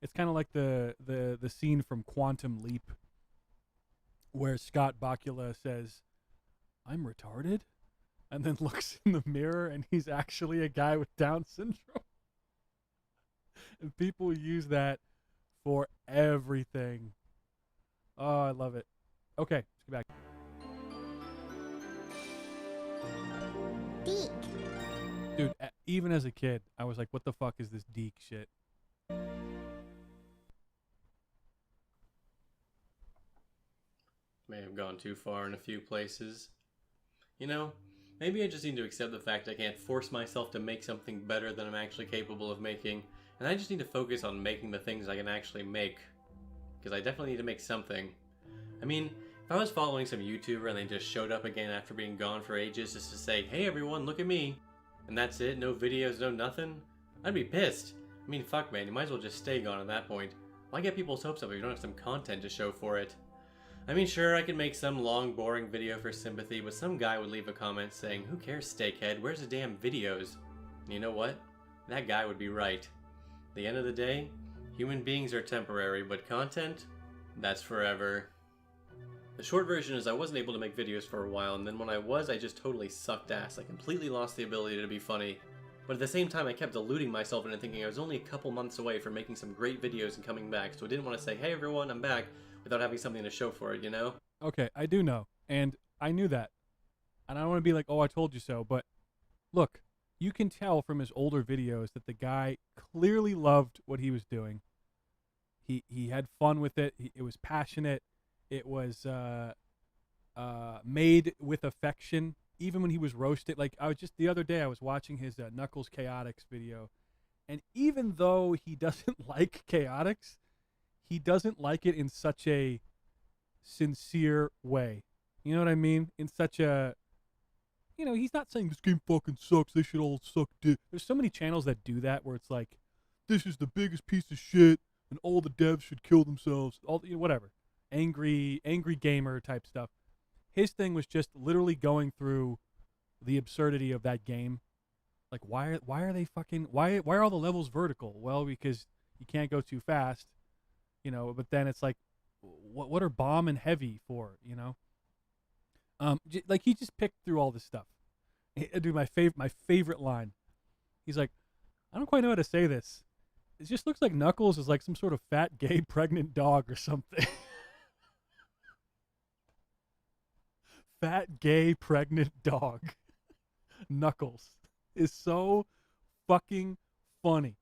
It's kind of like the scene from Quantum Leap where Scott Bakula says, I'm retarded, and then looks in the mirror and he's actually a guy with Down syndrome. And people use that for everything. Oh, I love it. Okay, let's get back. Deek. Dude, even as a kid, I was like, what the fuck is this Deke shit? May have gone too far in a few places. You know, maybe I just need to accept the fact I can't force myself to make something better than I'm actually capable of making, and I just need to focus on making the things I can actually make. Because I definitely need to make something. I mean, if I was following some YouTuber and they just showed up again after being gone for ages just to say, hey everyone, look at me, and that's it, no videos, no nothing, I'd be pissed. I mean, fuck man, you might as well just stay gone at that point. Why get people's hopes up if you don't have some content to show for it? I mean, sure, I could make some long, boring video for sympathy, but some guy would leave a comment saying, who cares, Steakhead, where's the damn videos? And you know what? That guy would be right. At the end of the day, human beings are temporary, but content, that's forever. The short version is I wasn't able to make videos for a while, and then when I was, I just totally sucked ass. I completely lost the ability to be funny. But at the same time, I kept deluding myself into thinking I was only a couple months away from making some great videos and coming back, so I didn't want to say, hey everyone, I'm back, without having something to show for it, you know? Okay, I do know, and I knew that, and I don't want to be like, oh, I told you so, but look, you can tell from his older videos that the guy clearly loved what he was doing. He had fun with it. It was passionate. It was made with affection. Even when he was roasted, like I was just the other day, I was watching his Knuckles Chaotix video, and even though he doesn't like Chaotix, he doesn't like it in such a sincere way. You know what I mean? In such a, he's not saying this game fucking sucks. They should all suck dick. There's so many channels that do that where it's like, this is the biggest piece of shit, and all the devs should kill themselves. All whatever, angry gamer type stuff. His thing was just literally going through the absurdity of that game. Like, why are they fucking why are all the levels vertical? Well, because you can't go too fast, But then it's like, what are bomb and heavy for? Like he just picked through all this stuff. Dude, my favorite line. He's like, I don't quite know how to say this. It just looks like Knuckles is like some sort of fat, gay, pregnant dog or something. Fat, gay, pregnant dog. Knuckles is so fucking funny.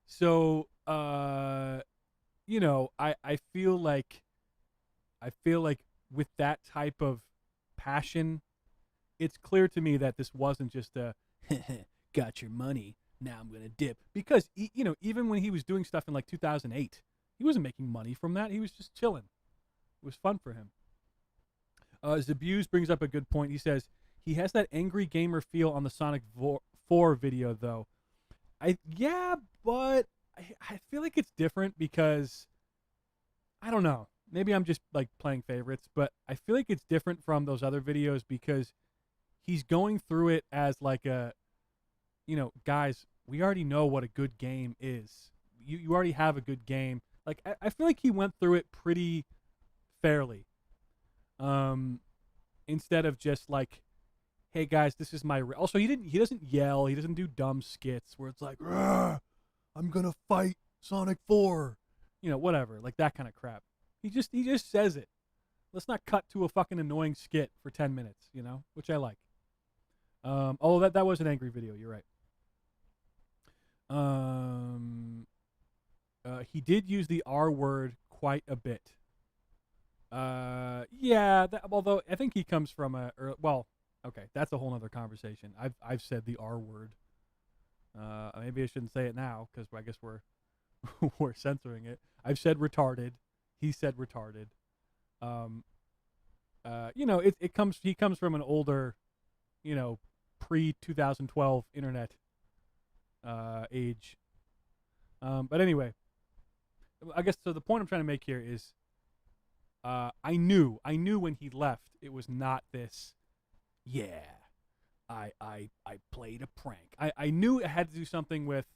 So, I feel like with that type of passion, it's clear to me that this wasn't just a got your money, now I'm gonna dip. Because even when he was doing stuff in like 2008, he wasn't making money from that. He was just chilling. It was fun for him. Zabuse brings up a good point. He says he has that angry gamer feel on the Sonic 4 video, though. But I feel like it's different because I don't know. Maybe I'm just like playing favorites, but I feel like it's different from those other videos because he's going through it as like a, guys, we already know what a good game is. You already have a good game. Like I feel like he went through it pretty fairly. Instead of just like, hey guys, this is my. Also, he doesn't yell. He doesn't do dumb skits where it's like, I'm gonna fight Sonic 4, whatever, like that kind of crap. He just says it. Let's not cut to a fucking annoying skit for 10 minutes, which I like. That was an angry video. You're right. He did use the R word quite a bit. Although I think he comes from okay, that's a whole other conversation. I've said the R word. Maybe I shouldn't say it now because I guess we're we're censoring it. I've said retarded. He said retarded. He comes from an older, pre-2012 internet age. But anyway, I guess so. The point I'm trying to make here is, I knew when he left, it was not this. Yeah, I played a prank. I knew it had to do something with,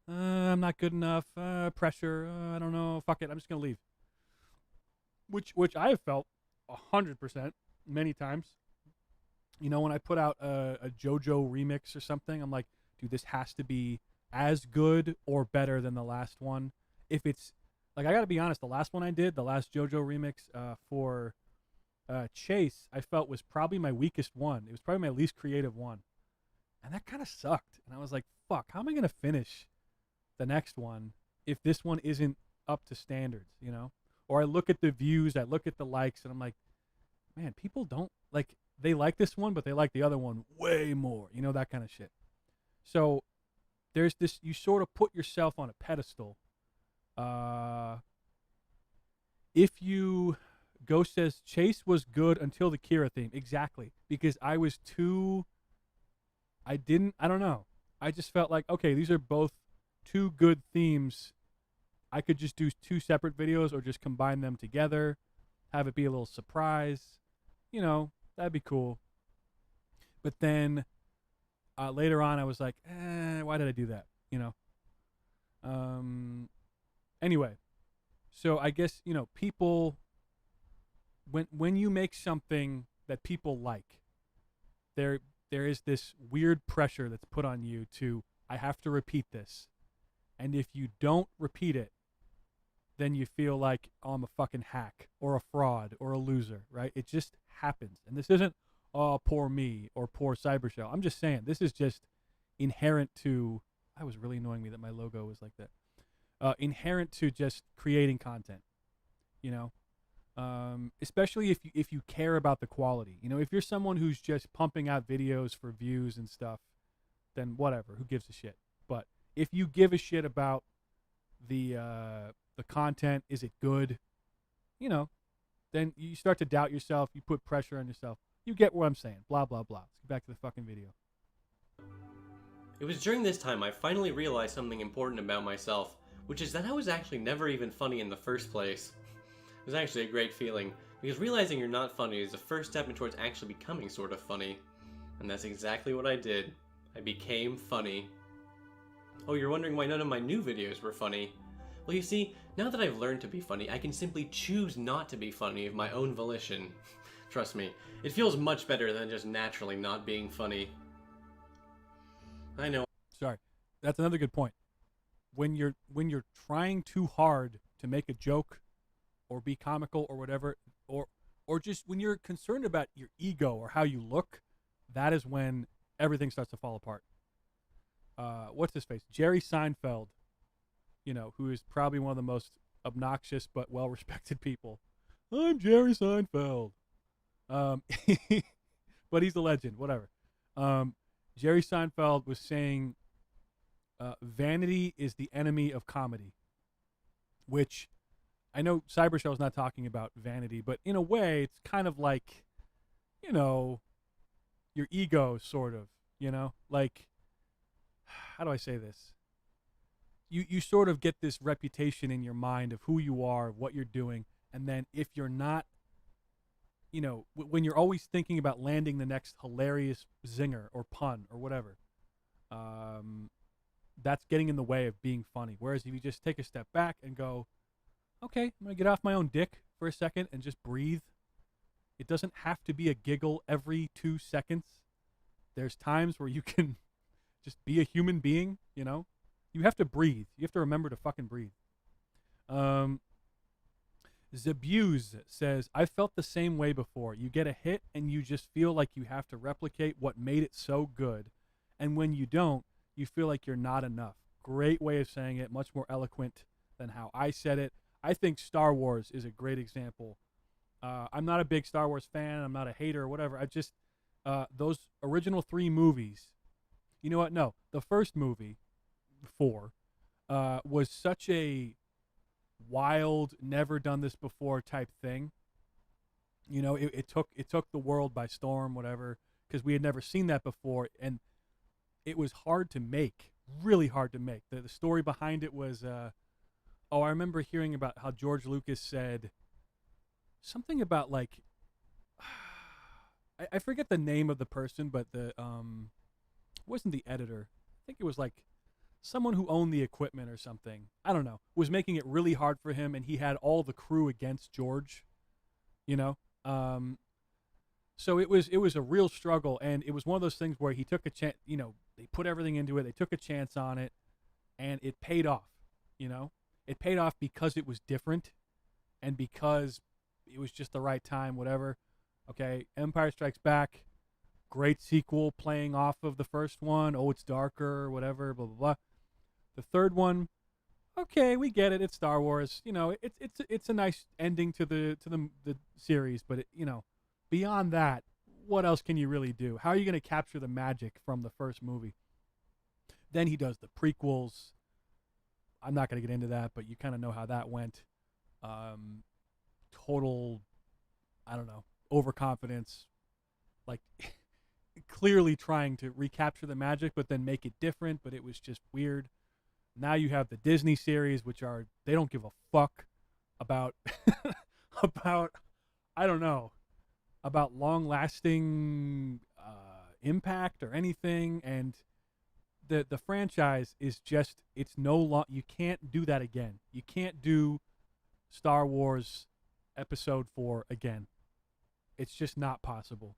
I'm not good enough, pressure. I don't know. Fuck it. I'm just gonna leave. Which I have felt 100% many times. When I put out a JoJo remix or something, I'm like, dude, this has to be as good or better than the last one. If it's like, I gotta be honest, the last one I did, the last JoJo remix for Chase, I felt was probably my weakest one. It was probably my least creative one, and that kind of sucked. And I was like, fuck, how am I gonna finish the next one if this one isn't up to standards? Or I look at the views, I look at the likes, and I'm like, man, people don't like. They like this one, but they like the other one way more. That kind of shit. So there's this. You sort of put yourself on a pedestal. If you Ghost says Chase was good until the Kira theme. Exactly, because I was too. I don't know. I just felt like, okay, these are both two good themes. I could just do two separate videos or just combine them together, have it be a little surprise. That'd be cool. But then later on, I was like, why did I do that? Anyway, so I guess, people when you make something that people like, there there is this weird pressure that's put on you to, I have to repeat this. And if you don't repeat it, then you feel like, oh, I'm a fucking hack or a fraud or a loser, right? It just happens. And this isn't, oh, poor me or poor CyberShell. I'm just saying, this is just inherent to, that was really annoying me that my logo was like that. Inherent to just creating content, you know? Especially if you care about the quality. You know, if you're someone who's just pumping out videos for views and stuff, then whatever, who gives a shit? But if you give a shit about the content, is it good? You know, then you start to doubt yourself. You put pressure on yourself. You get what I'm saying. Blah blah blah. Let's get back to the fucking video. It was during this time I finally realized something important about myself, which is that I was actually never even funny in the first place. It was actually a great feeling, because realizing you're not funny is the first step towards actually becoming sort of funny. And that's exactly what I did. I became funny. Oh, you're wondering why none of my new videos were funny? Well, you see, now that I've learned to be funny, I can simply choose not to be funny of my own volition. Trust me, it feels much better than just naturally not being funny. I know. Sorry, that's another good point. When you're trying too hard to make a joke, or be comical, or whatever, or just when you're concerned about your ego or how you look, that is when everything starts to fall apart. What's his face? Jerry Seinfeld, you know, who is probably one of the most obnoxious but well-respected people. I'm Jerry Seinfeld. But he's a legend, whatever. Jerry Seinfeld was saying, vanity is the enemy of comedy, which I know CyberShell is not talking about vanity, but in a way, it's kind of like, you know, your ego, sort of, you know? Like, how do I say this? You sort of get this reputation in your mind of who you are, what you're doing, and then if you're not, you know, when you're always thinking about landing the next hilarious zinger or pun or whatever, that's getting in the way of being funny. Whereas if you just take a step back and go, okay, I'm going to get off my own dick for a second and just breathe. It doesn't have to be a giggle every 2 seconds. There's times where you can just be a human being, you know? You have to breathe. You have to remember to fucking breathe. Zabuse says, I felt the same way before. You get a hit and you just feel like you have to replicate what made it so good. And when you don't, you feel like you're not enough. Great way of saying it. Much more eloquent than how I said it. I think Star Wars is a great example. I'm not a big Star Wars fan. I'm not a hater or whatever. I just, those original 3 movies, you know what? No, the first movie, 4, was such a wild, never done this before type thing. You know, it took the world by storm, whatever, because we had never seen that before, and it was hard to make, really hard to make. The story behind it was, I remember hearing about how George Lucas said something about, like, I forget the name of the person, but it wasn't the editor. I think it was like someone who owned the equipment or something. I don't know. Was making it really hard for him, and he had all the crew against George. You know, so it was a real struggle, and it was one of those things where he took a chance. You know, they put everything into it. They took a chance on it, and it paid off. You know, it paid off because it was different, and because it was just the right time. Whatever. Okay, Empire Strikes Back. Great sequel playing off of the first one. Oh, it's darker, whatever, blah, blah, blah. The third one, okay, we get it. It's Star Wars. You know, it's a nice ending to the series, but you know, beyond that, what else can you really do? How are you going to capture the magic from the first movie? Then he does the prequels. I'm not going to get into that, but you kind of know how that went. Total, I don't know, overconfidence, like clearly trying to recapture the magic, but then make it different, but it was just weird. Now you have the Disney series, which are, they don't give a fuck about, about, I don't know, about long-lasting impact or anything, and the franchise is just, it's no long, you can't do that again. You can't do Star Wars Episode 4 again. It's just not possible.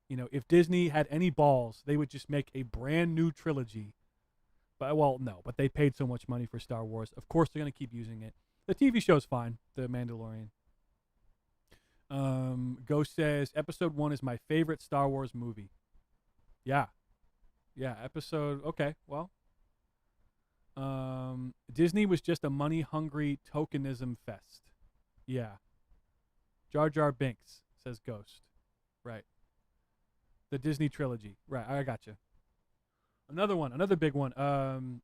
You know, if Disney had any balls, they would just make a brand new trilogy. But well, no, but they paid so much money for Star Wars. Of course, they're gonna keep using it. The TV show's fine. The Mandalorian. Ghost says Episode 1 is my favorite Star Wars movie. Yeah, Episode. Okay, well, Disney was just a money-hungry tokenism fest. Yeah. Jar Jar Binks, says Ghost. Right. The Disney trilogy. Right, I gotcha. Another big one.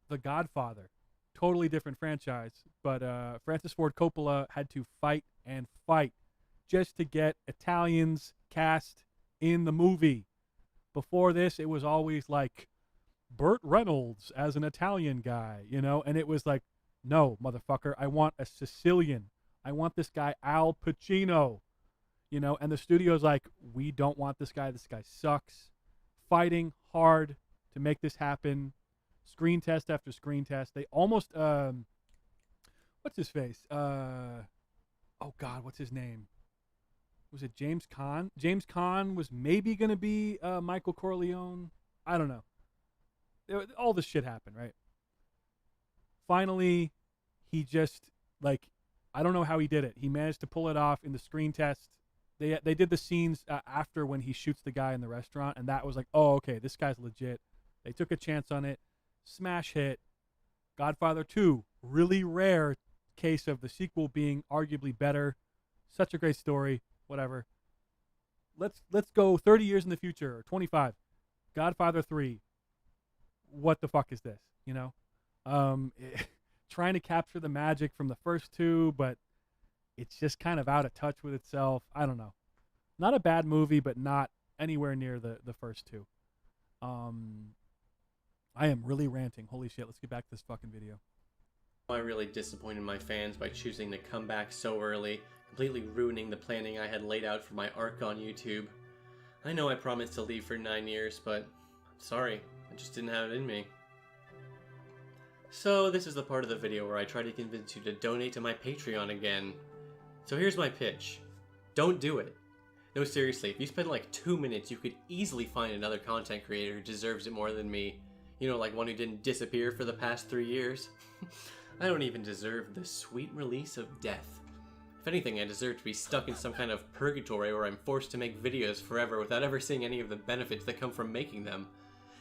The Godfather. Totally different franchise, but Francis Ford Coppola had to fight and fight just to get Italians cast in the movie. Before this, it was always like Burt Reynolds as an Italian guy, you know, and it was like, no, motherfucker, I want a Sicilian. I want this guy Al Pacino, you know, and the studio's like, we don't want this guy. This guy sucks. Fighting hard to make this happen. Screen test after screen test. They almost, what's his face? Oh God, what's his name? Was it James Caan? James Caan was maybe going to be Michael Corleone. I don't know. All this shit happened, right? Finally, he just, like, I don't know how he did it. He managed to pull it off in the screen test. They did the scenes after when he shoots the guy in the restaurant, and that was like, oh, okay, this guy's legit. They took a chance on it. Smash hit. Godfather 2, really rare case of the sequel being arguably better. Such a great story. Whatever. Let's go 30 years in the future, or 25. Godfather 3. What the fuck is this? You know, trying to capture the magic from the first two, but it's just kind of out of touch with itself. I don't know. Not a bad movie, but not anywhere near the first two. I am really ranting. Holy shit! Let's get back to this fucking video. I really disappointed my fans by choosing to come back so early, completely ruining the planning I had laid out for my arc on YouTube. I know I promised to leave for 9 years, but I'm sorry, I just didn't have it in me. So this is the part of the video where I try to convince you to donate to my Patreon again. So here's my pitch. Don't do it. No, seriously, if you spend like 2 minutes, you could easily find another content creator who deserves it more than me. You know, like one who didn't disappear for the past 3 years. I don't even deserve the sweet release of death. If anything, I deserve to be stuck in some kind of purgatory where I'm forced to make videos forever without ever seeing any of the benefits that come from making them.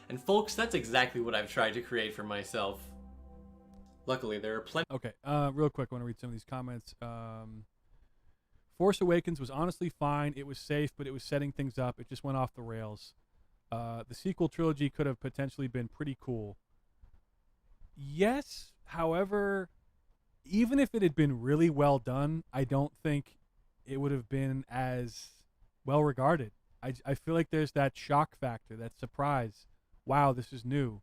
And folks, that's exactly what I've tried to create for myself. Luckily, there are plenty. Okay, real quick, I want to read some of these comments. Force Awakens was honestly fine. It was safe, but it was setting things up. It just went off the rails. The sequel trilogy could have potentially been pretty cool. Yes, however, even if it had been really well done, I don't think it would have been as well regarded. I feel like there's that shock factor, that surprise. Wow, this is new.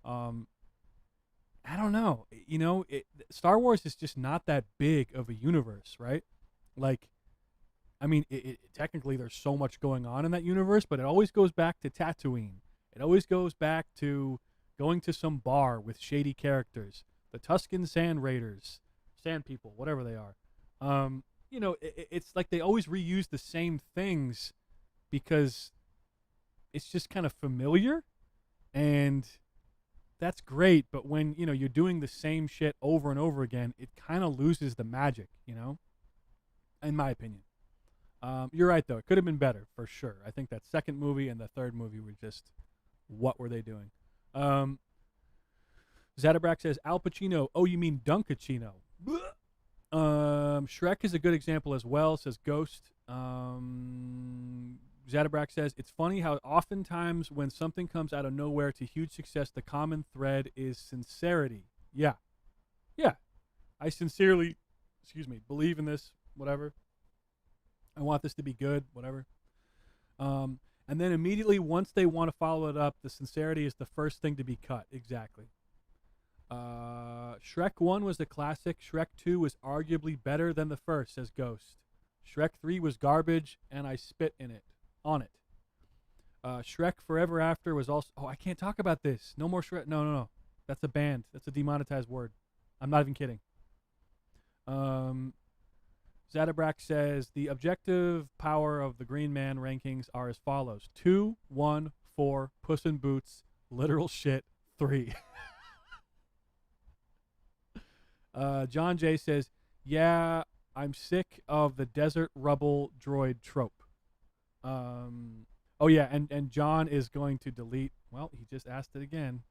I don't know. You know, Star Wars is just not that big of a universe, right? Like, I mean, technically there's so much going on in that universe, but it always goes back to Tatooine. It always goes back to going to some bar with shady characters. The Tusken Sand Raiders, Sand People, whatever they are. You know, it's like they always reuse the same things because it's just kind of familiar, and that's great. But when, you know, you're doing the same shit over and over again, it kind of loses the magic, you know, in my opinion. You're right, though. It could have been better, for sure. I think that second movie and the third movie were just, what were they doing? Zadabrack says, Al Pacino. Oh, you mean Dunkachino. Shrek is a good example as well, says Ghost. Zadabrack says, it's funny how oftentimes when something comes out of nowhere to huge success, the common thread is sincerity. Yeah. Yeah. I sincerely, believe in this, whatever. I want this to be good, whatever. And then immediately, once they want to follow it up, the sincerity is the first thing to be cut. Exactly. Shrek 1 was the classic. Shrek 2 was arguably better than the first, says Ghost. Shrek 3 was garbage, and I spit on it. Shrek Forever After was also... Oh, I can't talk about this. No more Shrek. No. That's a banned. That's a demonetized word. I'm not even kidding. Zadabrak says the objective power of the Green Man rankings are as follows: 2, 1, 4, Puss in Boots, literal shit, 3. John J says, yeah, I'm sick of the desert rubble droid trope. Oh yeah, and John is going to delete. Well, he just asked it again.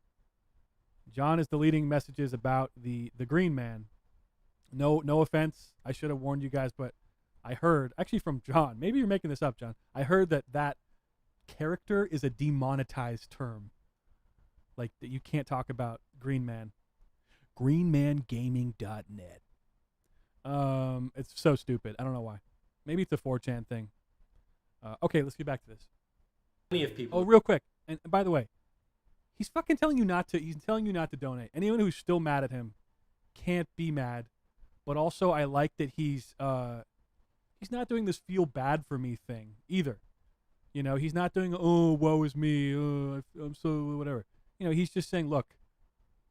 John is deleting messages about the Green Man. No offense. I should have warned you guys, but I heard actually from John. Maybe you're making this up, John. I heard that character is a demonetized term. Like that you can't talk about Green Man. GreenManGaming.net. It's so stupid. I don't know why. Maybe it's a 4chan thing. Okay, let's get back to this. Plenty of people. Oh, real quick. And by the way, he's fucking telling you not to. He's telling you not to donate. Anyone who's still mad at him can't be mad. But also, I like that he's not doing this feel bad for me thing either. You know, he's not doing woe is me. I'm so whatever. You know, he's just saying, look,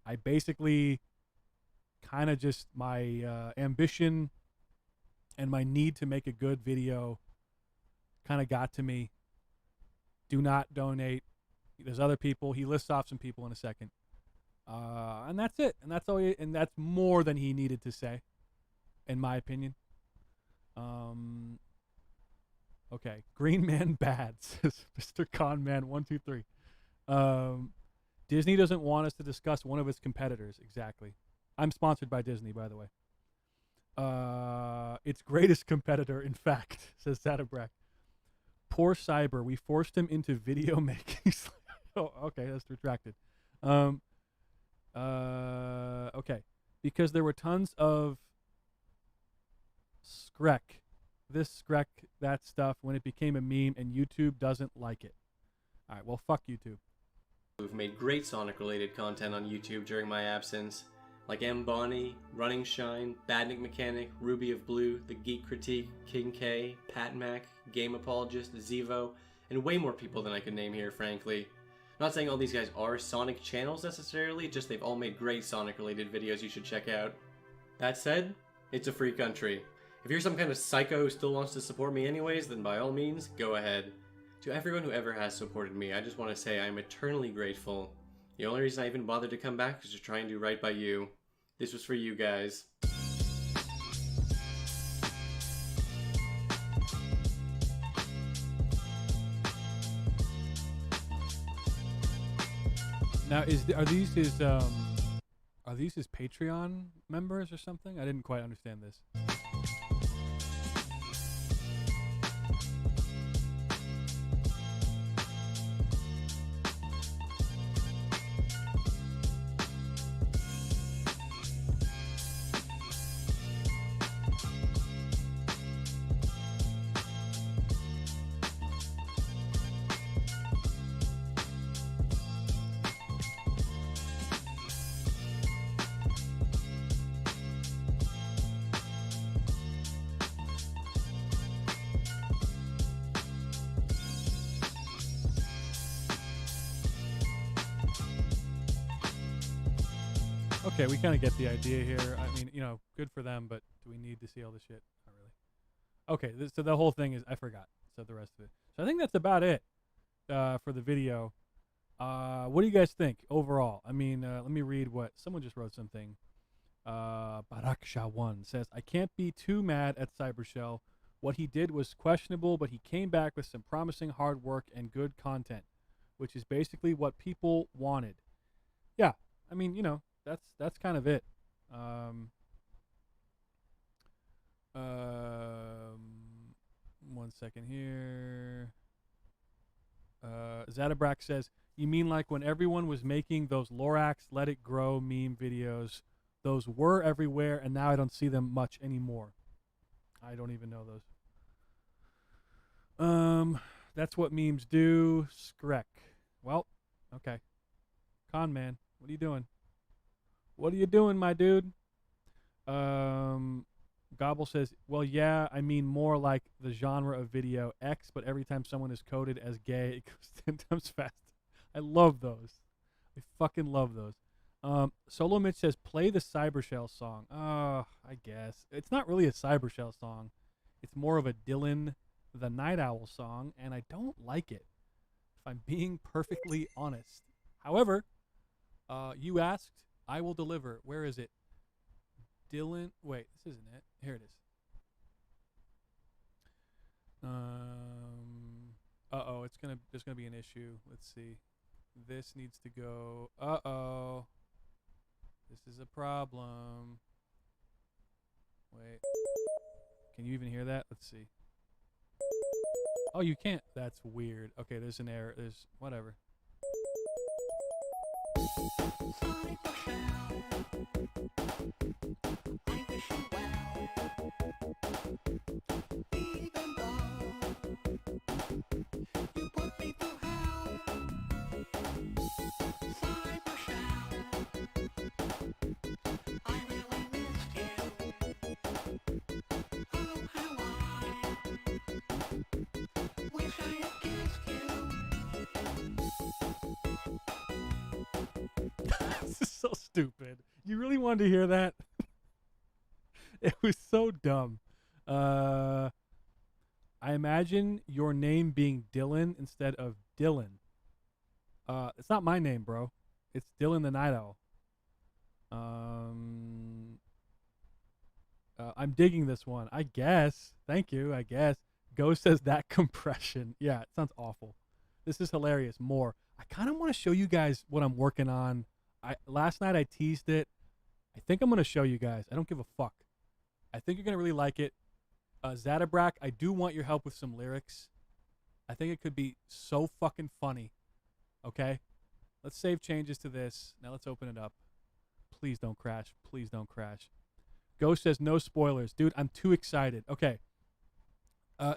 I basically kind of just my ambition and my need to make a good video kind of got to me. Do not donate. There's other people. He lists off some people in a second. And that's it. And that's all. And that's more than he needed to say, in my opinion. Okay. Green Man bad, says Mr. Conman 123. Disney doesn't want us to discuss one of its competitors. Exactly. I'm sponsored by Disney, by the way. Its greatest competitor, in fact, says Zadabrak. Poor Cyber. We forced him into video making. Oh, okay, that's retracted. Okay. Because there were tons of Skrek. This Skrek, that stuff, when it became a meme, and YouTube doesn't like it. All right, well, fuck YouTube. Who've made great Sonic-related content on YouTube during my absence, like M. Bonnie, Running Shine, Badnik Mechanic, Ruby of Blue, The Geek Critique, King K, Pat Mac, Game Apologist, Zevo, and way more people than I could name here, frankly. Not saying all these guys are Sonic channels necessarily, just they've all made great Sonic-related videos you should check out. That said, it's a free country. If you're some kind of psycho who still wants to support me anyways, then by all means, go ahead. To everyone who ever has supported me, I just want to say I'm eternally grateful. The only reason I even bothered to come back is to try and do right by you. This was for you guys. Now, are these his Patreon members or something? I didn't quite understand this. Okay, we kind of get the idea here. I mean, you know, good for them, but do we need to see all this shit? Not really. Okay, so the whole thing is, I forgot. So the rest of it. So I think that's about it for the video. What do you guys think overall? I mean, let me read what someone just wrote something. Baraksha1 says, I can't be too mad at CyberShell. What he did was questionable, but he came back with some promising hard work and good content, which is basically what people wanted. Yeah, I mean, you know, that's kind of it. 1 second here. Zadabrak says, you mean like when everyone was making those Lorax Let It Grow meme videos? Those were everywhere, and now I don't see them much anymore. I don't even know those. That's what memes do. Skrek. Well, okay. Con man, what are you doing? What are you doing, my dude? Gobble says, well, yeah, I mean more like the genre of video X, but every time someone is coded as gay, it goes 10 times faster. I love those. I fucking love those. Solo Mitch says, play the CyberShell song. I guess. It's not really a CyberShell song. It's more of a Dylan the Night Owl song, and I don't like it, if I'm being perfectly honest. However, you asked, I will deliver. Where is it? Dylan. Wait, this isn't it. Here it is. Uh-oh, there's gonna be an issue. Let's see. This needs to go. Uh-oh. This is a problem. Wait. Can you even hear that? Let's see. Oh, you can't. That's weird. Okay, there's an error. There's whatever. This is so stupid. You really wanted to hear that? It was so dumb. I imagine your name being Dylan instead of Dylan. It's not my name, bro. It's Dylan the Night Owl. I'm digging this one. I guess. Thank you, I guess. Ghost says that compression. Yeah, it sounds awful. This is hilarious. More. I kind of want to show you guys what I'm working on. Last night I teased it. I think I'm going to show you guys. I don't give a fuck. I think you're going to really like it. Zadabrak, I do want your help with some lyrics. I think it could be so fucking funny. Okay? Let's save changes to this. Now let's open it up. Please don't crash. Please don't crash. Ghost says no spoilers. Dude, I'm too excited. Okay.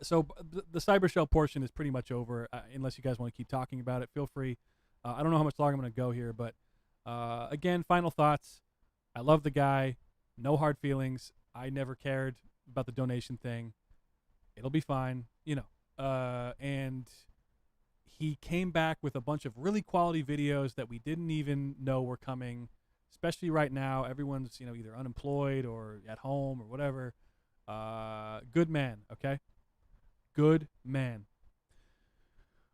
So the cybershell portion is pretty much over. Unless you guys want to keep talking about it, feel free. I don't know how much longer I'm going to go here, but again, final thoughts. I love the guy. No hard feelings. I never cared about the donation thing. It'll be fine, you know. And he came back with a bunch of really quality videos that we didn't even know were coming. Especially right now, everyone's, you know, either unemployed or at home or whatever. Good man, okay? Good man.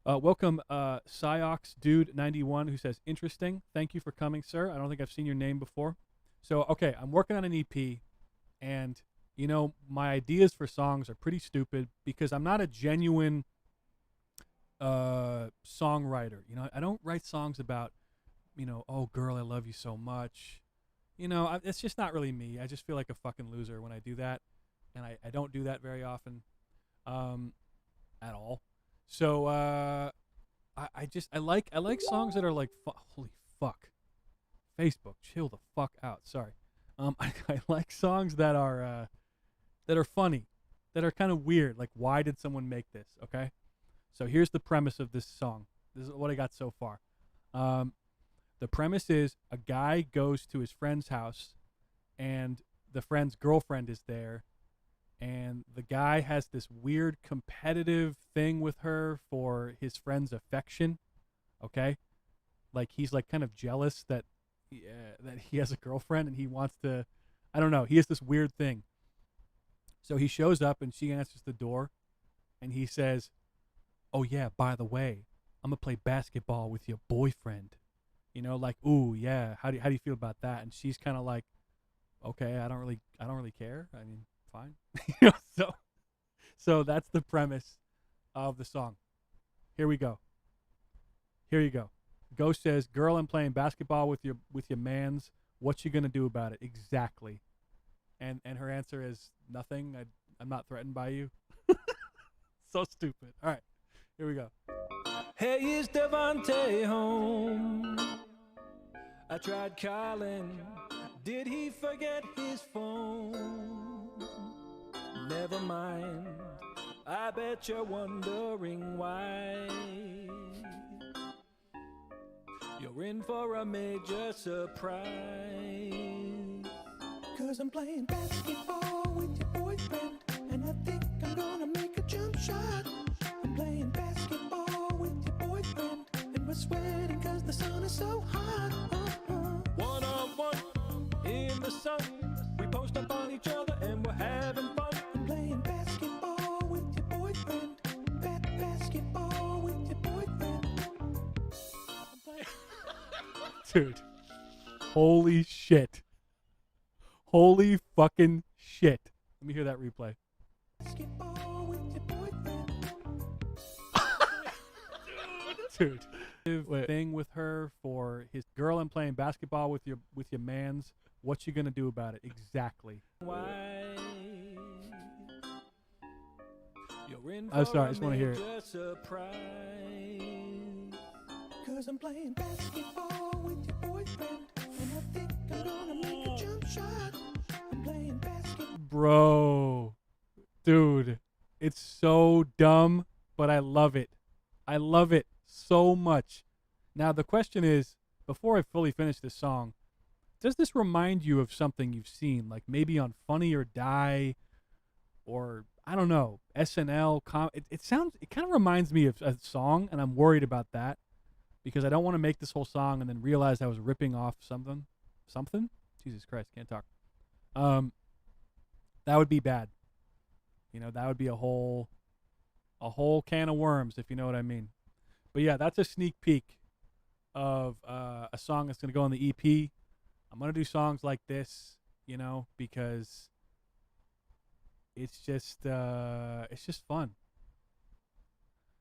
Welcome, Cyox Dude 91, who says, interesting. Thank you for coming, sir. I don't think I've seen your name before. So, okay, I'm working on an EP, and, you know, my ideas for songs are pretty stupid because I'm not a genuine songwriter. You know, I don't write songs about, you know, oh, girl, I love you so much. You know, it's just not really me. I just feel like a fucking loser when I do that, and I don't do that very often at all. So I like songs that are like, holy fuck, Facebook, chill the fuck out. Sorry. I like songs that are funny, that are kind of weird. Like, why did someone make this? Okay. So here's the premise of this song. This is what I got so far. The premise is a guy goes to his friend's house, and the friend's girlfriend is there, and the guy has this weird competitive thing with her for his friend's affection. Okay, like he's like kind of jealous that he has a girlfriend, and he wants to, I don't know, he has this weird thing. So he shows up, and she answers the door, and he says, oh yeah, by the way, I'm gonna play basketball with your boyfriend. You know, like, ooh, yeah, how do you feel about that? And she's kind of like, okay, I don't really care. I mean, fine. You know, so that's the premise of the song. Here we go. Here you go. Ghost says, girl, I'm playing basketball with your mans. What you gonna do about it? Exactly. And her answer is nothing. I'm not threatened by you. So stupid. All right, here we go. Hey, is Devontae home? I tried calling. Did he forget his phone? Never mind. I bet you're wondering why. You're in for a major surprise. 'Cause I'm playing basketball with your boyfriend, and I think I'm gonna make a jump shot. I'm playing basketball with your boyfriend, and we're sweating 'cause the sun is so hot. One-on-one in the sun, we post up on each other and we're having fun. I'm playing basketball Dude. Holy shit. Holy fucking shit. Let me hear that replay. Dude. Thing with her for his girl and playing basketball with your mans. What you gonna do about it? Exactly. I'm sorry, I just want to hear it. Cause I'm playing basketball with your boyfriend, and I think I'm gonna make a jump shot. I'm playing basketball. Bro, dude, it's so dumb, but I love it. I love it so much. Now the question is, before I fully finish this song, does this remind you of something you've seen, like maybe on Funny or Die, or I don't know, SNL? It kind of reminds me of a song, and I'm worried about that. Because I don't want to make this whole song and then realize I was ripping off something. Jesus Christ, can't talk. That would be bad. You know, that would be a whole can of worms, if you know what I mean. But yeah, that's a sneak peek of a song that's gonna go on the EP. I'm gonna do songs like this, you know, because it's just fun.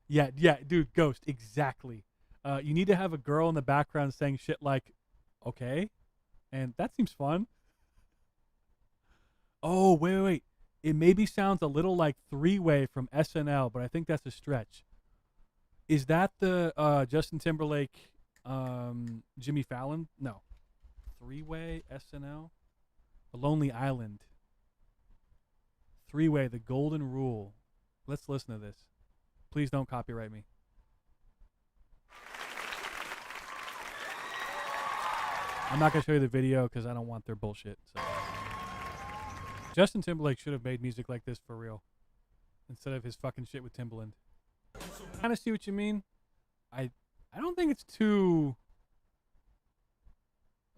Yeah, dude, Ghost, exactly. You need to have a girl in the background saying shit like, okay, and that seems fun. Oh, wait. It maybe sounds a little like Three-Way from SNL, but I think that's a stretch. Is that the Justin Timberlake, Jimmy Fallon? No. Three-Way, SNL? The Lonely Island. Three-Way, The Golden Rule. Let's listen to this. Please don't copyright me. I'm not going to show you the video because I don't want their bullshit. So. Justin Timberlake should have made music like this for real instead of his fucking shit with Timbaland. I kind of see what you mean. I don't think it's too...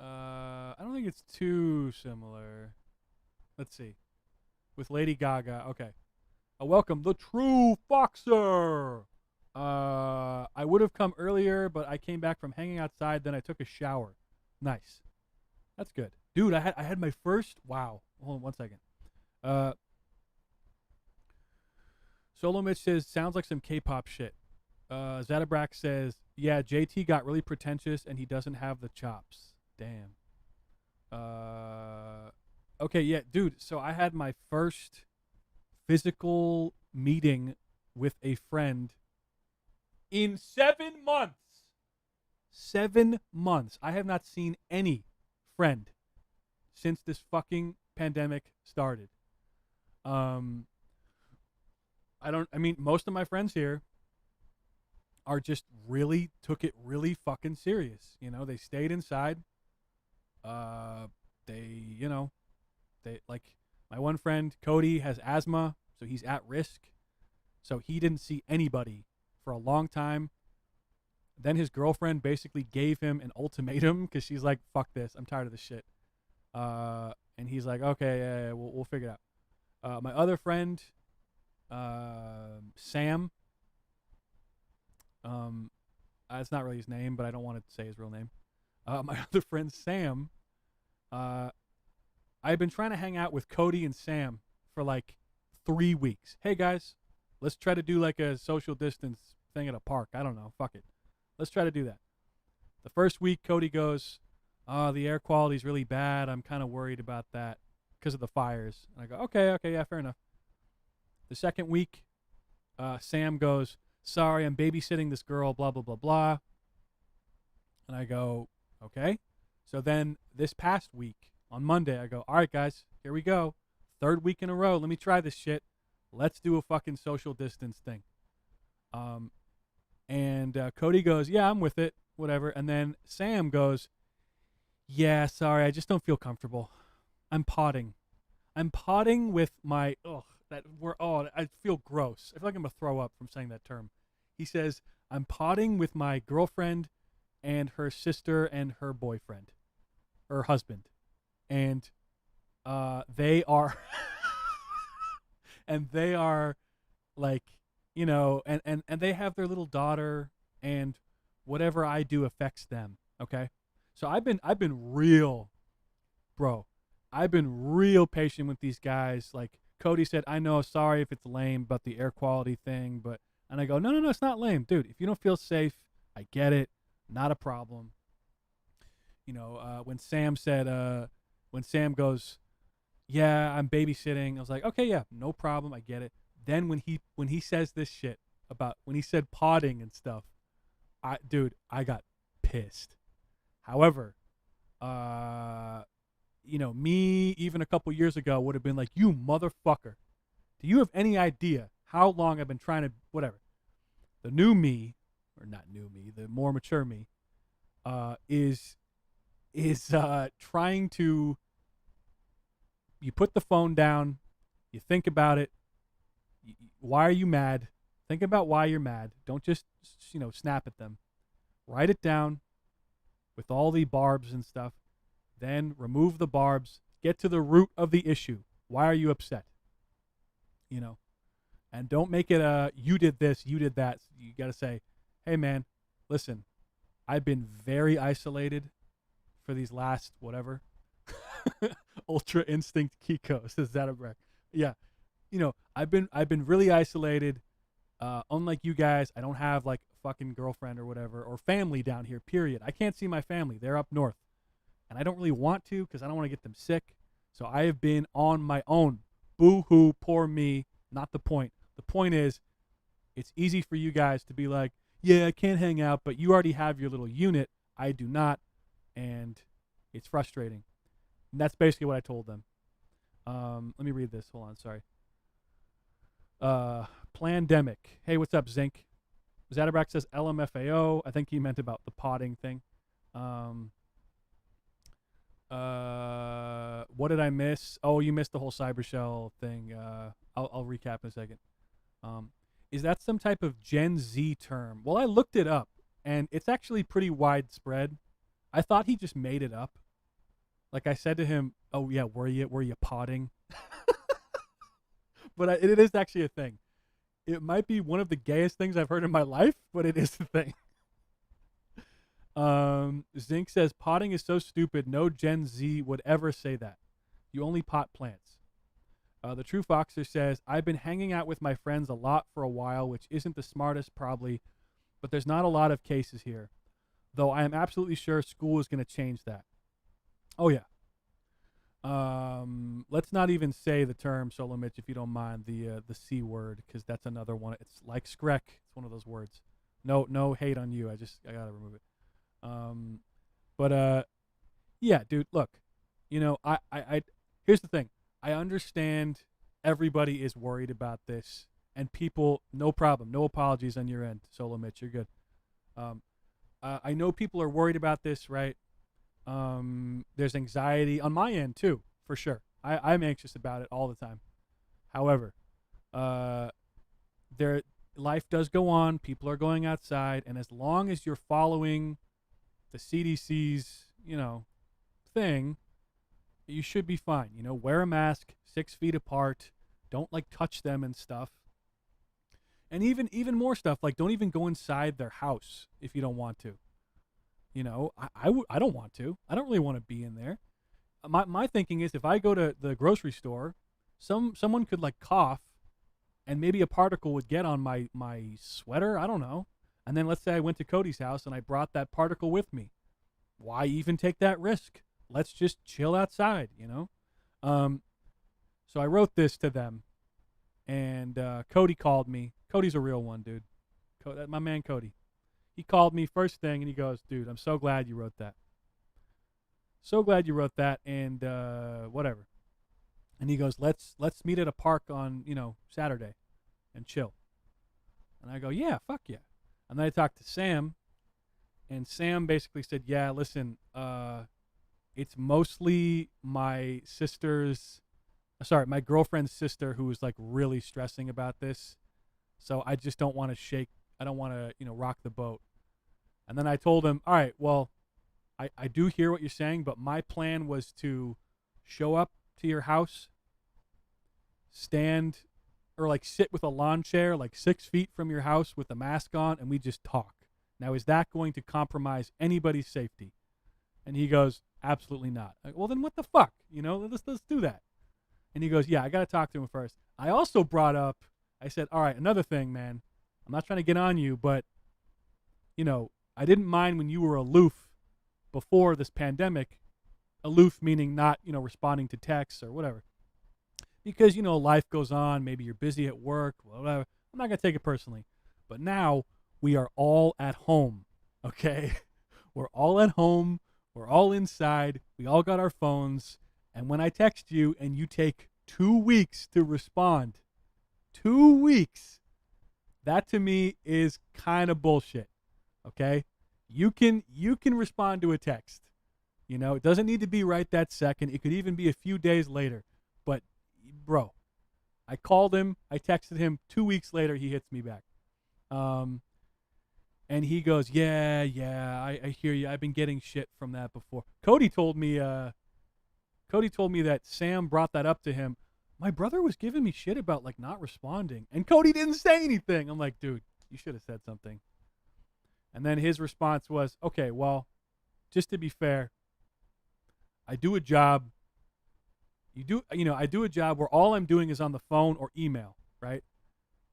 I don't think it's too similar. Let's see. With Lady Gaga. Okay. Welcome, the True Foxer. I would have come earlier, but I came back from hanging outside, then I took a shower. Nice. That's good. Dude, I had my first... Wow. Hold on 1 second. Solo Mitch says, sounds like some K-pop shit. Zadabrak says, yeah, JT got really pretentious and he doesn't have the chops. Damn. Okay, yeah, dude, so I had my first physical meeting with a friend in 7 months. 7 months. I have not seen any friend since this fucking pandemic started. Most of my friends here are just took it really fucking serious. You know, they stayed inside. My one friend, Cody, has asthma, so he's at risk. So he didn't see anybody for a long time. Then his girlfriend basically gave him an ultimatum because she's like, fuck this, I'm tired of this shit. And he's like, okay, yeah, we'll figure it out. My other friend, Sam, it's not really his name, but I don't want to say his real name. My other friend, Sam, I've been trying to hang out with Cody and Sam for like 3 weeks. Hey, guys, let's try to do like a social distance thing at a park. I don't know. Fuck it. Let's try to do that. The first week, Cody goes, the air quality is really bad. I'm kind of worried about that because of the fires. And I go, okay, yeah, fair enough. The second week, Sam goes, sorry, I'm babysitting this girl, blah, blah, blah, blah. And I go, okay. So then this past week, on Monday, I go, all right, guys, here we go. 3rd week in a row. Let me try this shit. Let's do a fucking social distance thing. And Cody goes, yeah, I'm with it, whatever. And then Sam goes, yeah, sorry, I just don't feel comfortable. I'm potting with my, I feel gross. I feel like I'm going to throw up from saying that term. He says, I'm potting with my girlfriend and her sister and her boyfriend, her husband. And they are, and they are like, you know, and they have their little daughter, and whatever I do affects them, okay? So I've been real, bro. I've been real patient with these guys. Like Cody said, I know, sorry if it's lame, but the air quality thing, but and I go, no, it's not lame, dude. If you don't feel safe, I get it, not a problem. When Sam said, when Sam goes, yeah, I'm babysitting. I was like, okay, yeah, no problem, I get it. Then when he says this shit about when he said potting and stuff, I got pissed. However, me even a couple years ago would have been like, you motherfucker. Do you have any idea how long I've been trying to, whatever. The new me, or not new me, the more mature me, is trying to, you put the phone down, you think about it. Why are you mad? Think about why you're mad. Don't just, snap at them. Write it down with all the barbs and stuff. Then remove the barbs. Get to the root of the issue. Why are you upset? And don't make it you did this, you did that. You got to say, hey, man, listen, I've been very isolated for these last, whatever, Ultra Instinct Kiko, says Zatabrek. Yeah. I've been really isolated. Unlike you guys, I don't have like a fucking girlfriend or whatever, or family down here, period. I can't see my family. They're up north. And I don't really want to because I don't want to get them sick. So I have been on my own. Boo-hoo, poor me. Not the point. The point is, it's easy for you guys to be like, yeah, I can't hang out, but you already have your little unit. I do not. And it's frustrating. And that's basically what I told them. Let me read this. Hold on, sorry. Plandemic. Hey, what's up, Zinc? Zatabrack says LMFAO. I think he meant about the potting thing. What did I miss? Oh, you missed the whole cybershell thing. I'll recap in a second. Is that some type of Gen Z term? Well, I looked it up, and it's actually pretty widespread. I thought he just made it up. Like I said to him, "Oh yeah, were you potting?" But it is actually a thing. It might be one of the gayest things I've heard in my life, but it is a thing. Zink says potting is so stupid. No Gen Z would ever say that. You only pot plants. The True Foxer says I've been hanging out with my friends a lot for a while, which isn't the smartest probably, but there's not a lot of cases here. Though I am absolutely sure school is going to change that. Oh yeah. Let's not even say the term Solo Mitch if you don't mind, the C word, because that's another one. It's like Skrek. It's one of those words. No hate on you. I gotta remove it. Yeah, dude, look, I here's the thing. I understand everybody is worried about this, and people, no problem, no apologies on your end, Solo Mitch, you're good. I know people are worried about this, right? There's anxiety on my end too, for sure. I'm anxious about it all the time. However, life does go on. People are going outside, and as long as you're following the CDC's, thing, you should be fine. Wear a mask 6 feet apart. Don't touch them and stuff. And even more stuff, don't even go inside their house if you don't want to. I don't want to. I don't really want to be in there. My thinking is if I go to the grocery store, someone could cough, and maybe a particle would get on my sweater. I don't know. And then let's say I went to Cody's house and I brought that particle with me. Why even take that risk? Let's just chill outside, So I wrote this to them, and Cody called me. Cody's a real one, dude. My man Cody. He called me first thing, and he goes, dude, I'm so glad you wrote that. So glad you wrote that, and whatever. And he goes, let's meet at a park on, Saturday and chill. And I go, yeah, fuck yeah. And then I talked to Sam, and Sam basically said, yeah, listen, it's mostly my girlfriend's sister who is really stressing about this. So I just don't want to I don't want to, rock the boat. And then I told him, all right, well, I do hear what you're saying, but my plan was to show up to your house, stand or sit with a lawn chair 6 feet from your house with a mask on, and we just talk. Now, is that going to compromise anybody's safety? And he goes, absolutely not. Like, well, then what the fuck? Let's do that. And he goes, yeah, I got to talk to him first. I also brought up, I said, all right, another thing, man. I'm not trying to get on you, but, I didn't mind when you were aloof before this pandemic. Aloof meaning not, responding to texts or whatever. Because, life goes on. Maybe you're busy at work, whatever. I'm not going to take it personally. But now we are all at home, okay? We're all at home. We're all inside. We all got our phones. And when I text you and you take 2 weeks to respond, 2 weeks, that to me is kind of bullshit, okay? You can respond to a text. It doesn't need to be right that second. It could even be a few days later. But, bro, I called him. I texted him. 2 weeks later, he hits me back. And he goes, yeah, I hear you. I've been getting shit from that before. Cody told me that Sam brought that up to him. My brother was giving me shit about, like, not responding. And Cody didn't say anything. I'm like, dude, you should have said something. And then his response was, okay, well, just to be fair, I do a job. I do a job where all I'm doing is on the phone or email, right?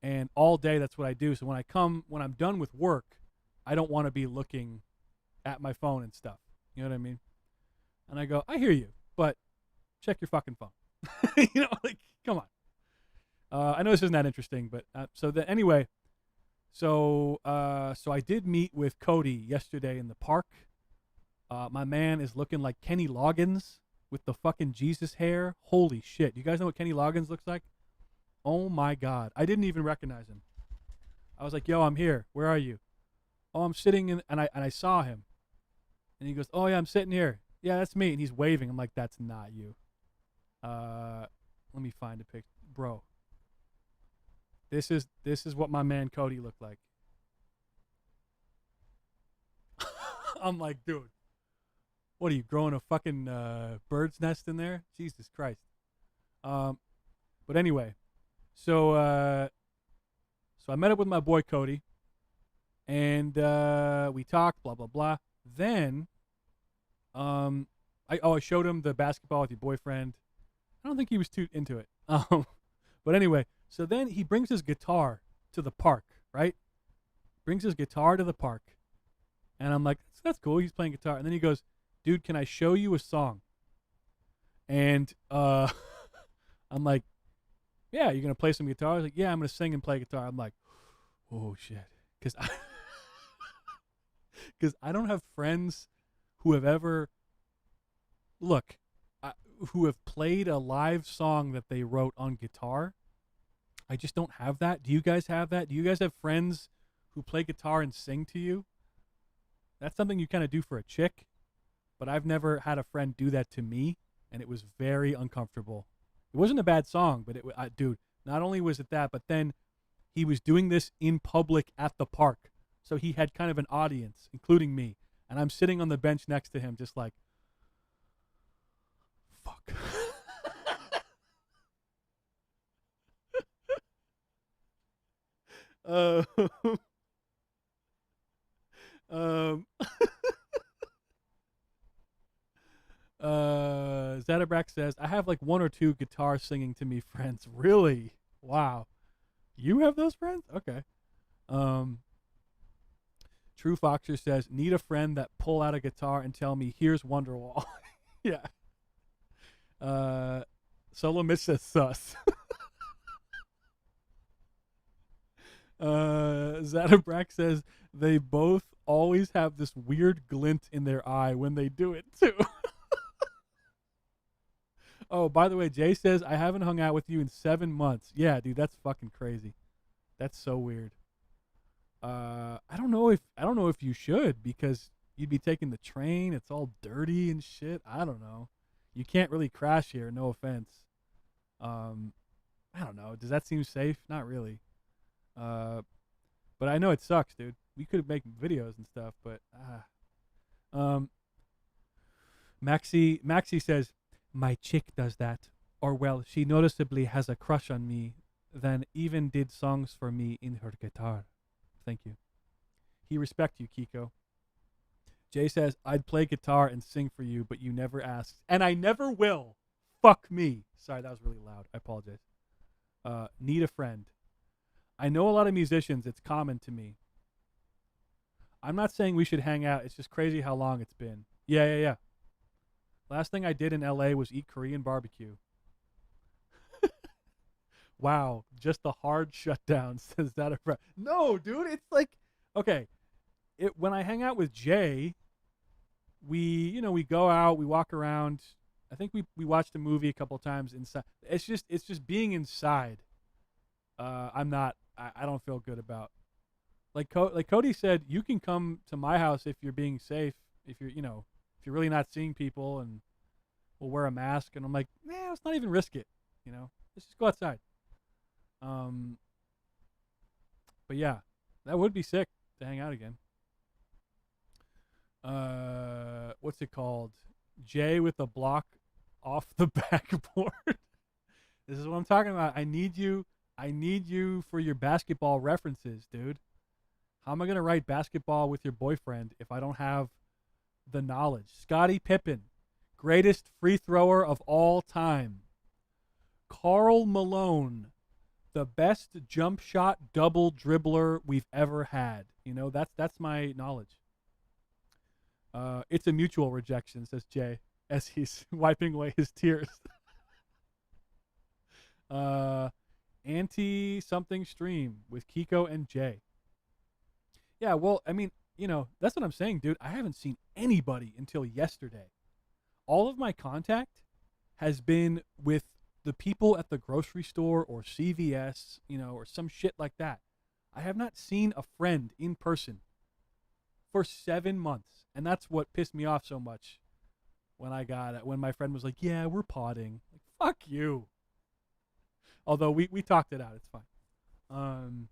And all day, that's what I do. So when I'm done with work, I don't want to be looking at my phone and stuff. You know what I mean? And I go, I hear you, but check your fucking phone. Come on. I know this isn't that interesting, but anyway, so I did meet with Cody yesterday in the park. My man is looking like Kenny Loggins with the fucking Jesus hair. Holy shit. You guys know what Kenny Loggins looks like? Oh my God. I didn't even recognize him. I was like, yo, I'm here. Where are you? Oh, I'm sitting in, and I saw him. And he goes, oh yeah, I'm sitting here. Yeah, that's me. And he's waving. I'm like, that's not you. Let me find a picture. Bro. This is what my man Cody looked like. I'm like, dude, what are you, growing a fucking bird's nest in there? Jesus Christ. But anyway, so I met up with my boy Cody, and we talked, blah blah blah. Then, I showed him the basketball with your boyfriend. I don't think he was too into it. But anyway, so then he brings his guitar to the park, right? Brings his guitar to the park, and I'm like, that's cool. He's playing guitar, and then he goes, dude, can I show you a song? And I'm like, yeah, you're gonna play some guitar? I was like, yeah, I'm gonna sing and play guitar. I'm like, oh shit, because I don't have friends who have ever who have played a live song that they wrote on guitar. I just don't have that. Do you guys have that? Do you guys have friends who play guitar and sing to you? That's something you kind of do for a chick, but I've never had a friend do that to me, and it was very uncomfortable. It wasn't a bad song, but dude, not only was it that, but then he was doing this in public at the park. So he had kind of an audience, including me, and I'm sitting on the bench next to him just like, fuck. Zatabrax says, I have like one or two guitar singing to me friends. Really? Wow. You have those friends? Okay. True Foxer says, need a friend that pull out a guitar and tell me, here's Wonderwall. Yeah. Solo Mitch says sus. Zatabrax says, they both always have this weird glint in their eye when they do it too. Oh, by the way, Jay says, I haven't hung out with you in 7 months. Yeah, dude, that's fucking crazy. That's so weird. I don't know if you should, because you'd be taking the train. It's all dirty and shit. I don't know. You can't really crash here, no offense. I don't know. Does that seem safe? Not really. But I know it sucks, dude. We could make videos and stuff, but Maxi says, my chick does that, or well, she noticeably has a crush on me, then even did songs for me in her guitar. Thank you. He respect you, Kiko. Jay says, I'd play guitar and sing for you, but you never asked. And I never will. Fuck me. Sorry, that was really loud. I apologize. Need a friend. I know a lot of musicians. It's common to me. I'm not saying we should hang out. It's just crazy how long it's been. Yeah. Last thing I did in LA was eat Korean barbecue. Wow, just a hard shutdown, says that a friend. No, dude, it's like, okay, when I hang out with Jay, we go out, we walk around. I think we watched a movie a couple of times inside. It's just being inside. I don't feel good about. Like Cody said, you can come to my house if you're being safe. If you're really not seeing people, and we'll wear a mask. And I'm like, let's not even risk it. Let's just go outside. But yeah, that would be sick to hang out again. What's it called? Jay with a block off the backboard. This is what I'm talking about. I need you for your basketball references, dude. How am I going to write basketball with your boyfriend if I don't have the knowledge? Scottie Pippen, greatest free thrower of all time. Karl Malone, the best jump shot double dribbler we've ever had. That's my knowledge. It's a mutual rejection, says Jay, as he's wiping away his tears. Anti-something stream with Kiko and Jay. Yeah, well, I mean, that's what I'm saying, dude. I haven't seen anybody until yesterday. All of my contact has been with the people at the grocery store or CVS, or some shit like that. I have not seen a friend in person for 7 months. And that's what pissed me off so much when my friend was like, yeah, we're podding. Like, fuck you. Although we talked it out. It's fine.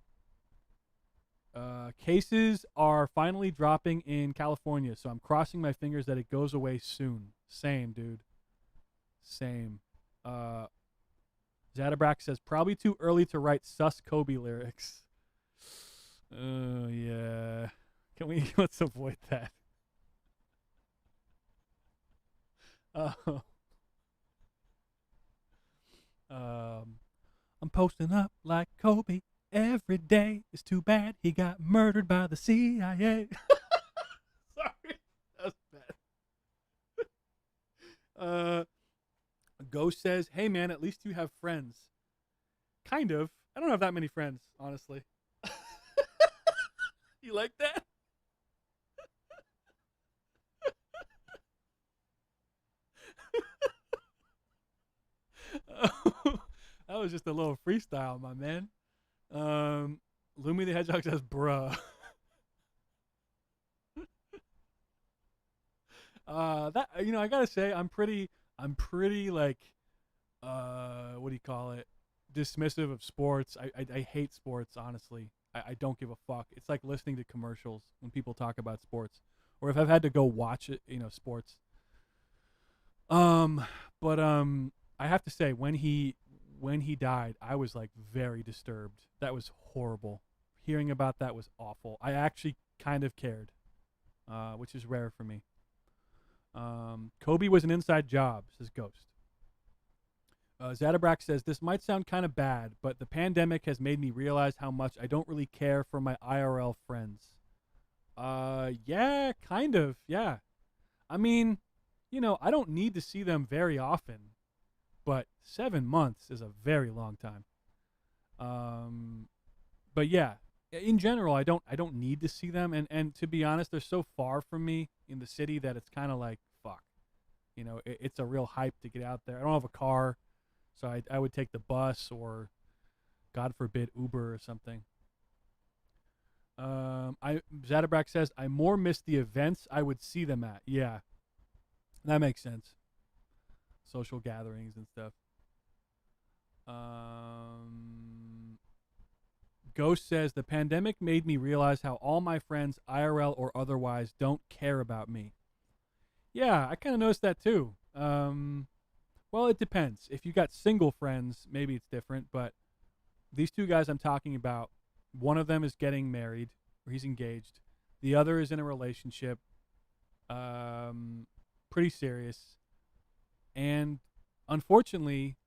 Cases are finally dropping in California, so I'm crossing my fingers that it goes away soon. Same, dude. Same. Zadabrack says, probably too early to write sus Kobe lyrics. Oh, yeah. Let's avoid that. I'm posting up like Kobe every day. It's too bad he got murdered by the CIA. Sorry. That was bad. Ghost says, hey, man, at least you have friends. Kind of. I don't have that many friends, honestly. You like that? That was just a little freestyle, my man. Lumi the Hedgehog says, bruh. That I gotta say, I'm pretty like, what do you call it? Dismissive of sports. I hate sports, honestly. I don't give a fuck. It's like listening to commercials when people talk about sports, or if I've had to go watch it, sports. But I have to say, when he died, I was like very disturbed. That was horrible. Hearing about that was awful. I actually kind of cared, which is rare for me. Kobe was an inside job, says Ghost. Zadabrack says, this might sound kind of bad, but the pandemic has made me realize how much I don't really care for my IRL friends. Yeah, kind of, yeah. I mean, I don't need to see them very often, but 7 months is a very long time. But yeah, in general, I don't need to see them, and to be honest, they're so far from me in the city that it's kind of like, fuck. It's a real hype to get out there. I don't have a car, so I would take the bus or, God forbid, Uber or something. Zadabrack says, I more miss the events I would see them at. Yeah, that makes sense. Social gatherings and stuff. Ghost says, the pandemic made me realize how all my friends, IRL or otherwise, don't care about me. Yeah, I kind of noticed that too. Well, it depends. If you got single friends, maybe it's different, but these two guys I'm talking about, one of them is getting married, or he's engaged. The other is in a relationship. Pretty serious. And unfortunately,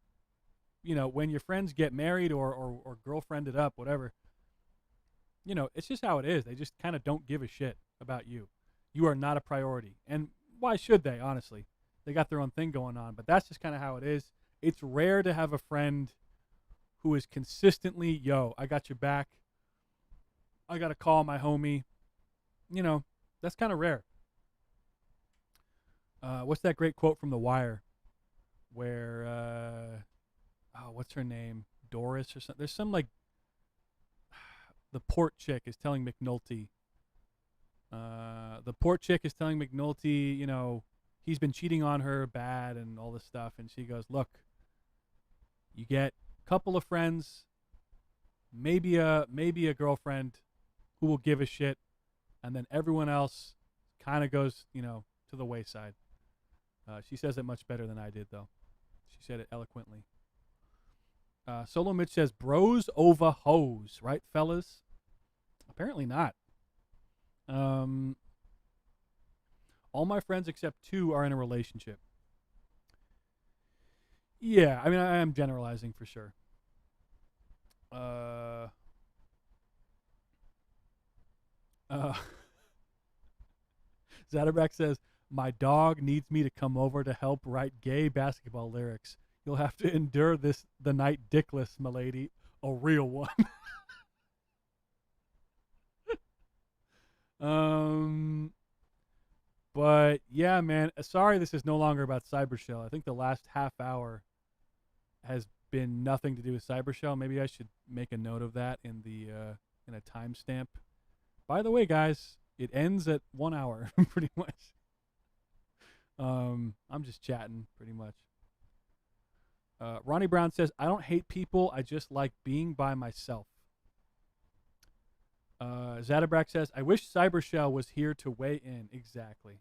when your friends get married or girlfriended up, whatever, it's just how it is. They just kind of don't give a shit about you. You are not a priority. And why should they, honestly? They got their own thing going on, but that's just kind of how it is. It's rare to have a friend who is consistently, yo, I got your back. I got to call my homie. That's kind of rare. What's that great quote from The Wire where, what's her name? Doris or something? There's some like, the port chick is telling McNulty. The port chick is telling McNulty, he's been cheating on her bad and all this stuff. And she goes, look, you get a couple of friends, maybe a girlfriend who will give a shit. And then everyone else kind of goes, to the wayside. She says it much better than I did, though. She said it eloquently. Solo Mitch says, bros over hoes, right, fellas? Apparently not. All my friends except 2 are in a relationship. Yeah, I mean, I am generalizing for sure. Zatterback says, my dog needs me to come over to help write gay basketball lyrics. You'll have to endure the night dickless, milady. A real one. But yeah, man. Sorry, this is no longer about CyberShell. I think the last half hour has been nothing to do with CyberShell. Maybe I should make a note of that in a timestamp. By the way, guys, it ends at 1 hour, pretty much. I'm just chatting, pretty much. Ronnie Brown says, I don't hate people. I just like being by myself. Zatterbrack says, I wish CyberShell was here to weigh in. Exactly.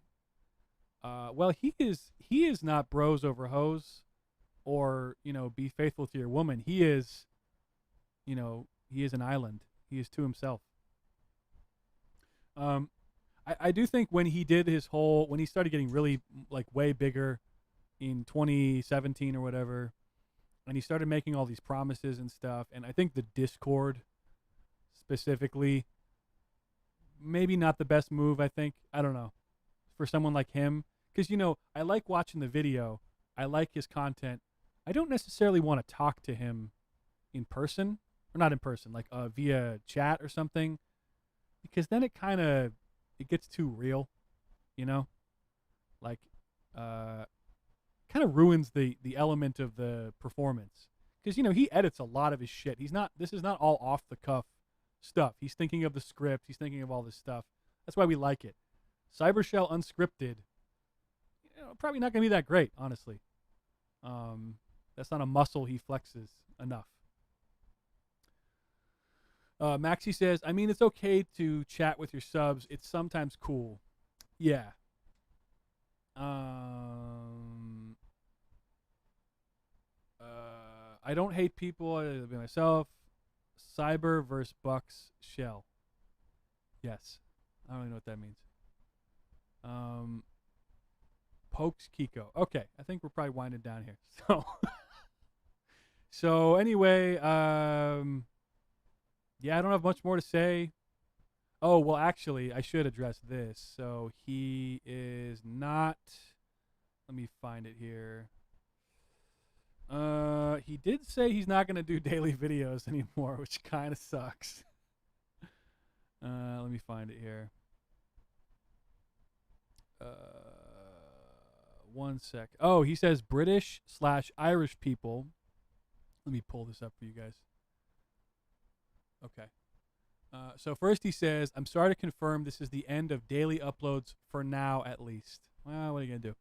Well, he is not bros over hoes or, be faithful to your woman. He is an island. He is to himself. I do think when he did when he started getting really like way bigger in 2017 or whatever, and he started making all these promises and stuff, and I think the Discord specifically, maybe not the best move, I think. I don't know. For someone like him. Because, I like watching the video. I like his content. I don't necessarily want to talk to him in person. Or not in person, like via chat or something. Because then it gets too real, Like, kind of ruins the element of the performance. Because, he edits a lot of his shit. This is not all off the cuff stuff. He's thinking of the script. He's thinking of all this stuff. That's why we like it. CyberShell unscripted, probably not going to be that great, honestly. That's not a muscle he flexes enough. Maxie says, I mean, it's okay to chat with your subs. It's sometimes cool. Yeah. I don't hate people. I be myself. Cyber versus Bucks Shell. Yes. I don't really know what that means. Pokes Kiko. Okay. I think we're probably winding down here. So anyway, yeah, I don't have much more to say. Oh, well, actually, I should address this. So he is not, let me find it here. He did say he's not going to do daily videos anymore, which kind of sucks. Let me find it here. One sec. Oh, he says British/Irish people. Let me pull this up for you guys. Okay. So first he says, I'm sorry to confirm this is the end of daily uploads for now, at least. Well, what are you going to do?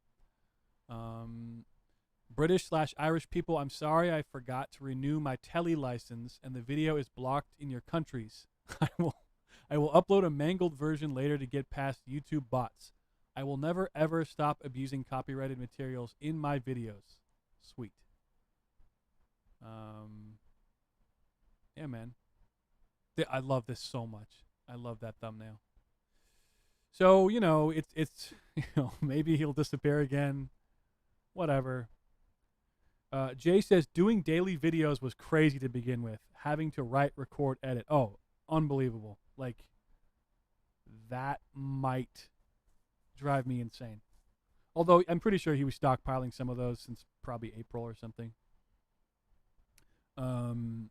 British/Irish people, I'm sorry I forgot to renew my telly license and the video is blocked in your countries. I will upload a mangled version later to get past YouTube bots. I will never ever stop abusing copyrighted materials in my videos. Sweet. Yeah, man. I love this so much. I love that thumbnail. So, it's maybe he'll disappear again. Whatever. Jay says doing daily videos was crazy to begin with. Having to write, record, edit. Oh, unbelievable. Like, that might drive me insane. Although I'm pretty sure he was stockpiling some of those since probably April or something. Zadabrak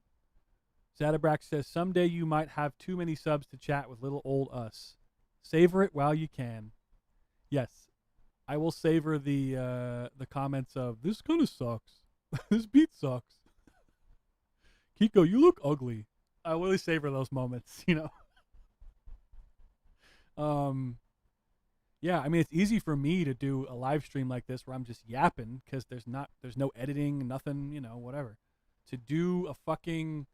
says, someday you might have too many subs to chat with little old us. Savor it while you can. Yes, I will savor the comments of, this kind of sucks. This beat sucks. Kiko, you look ugly. I will really savor those moments, Yeah, I mean, it's easy for me to do a live stream like this where I'm just yapping because there's no editing, nothing, whatever. To do a fucking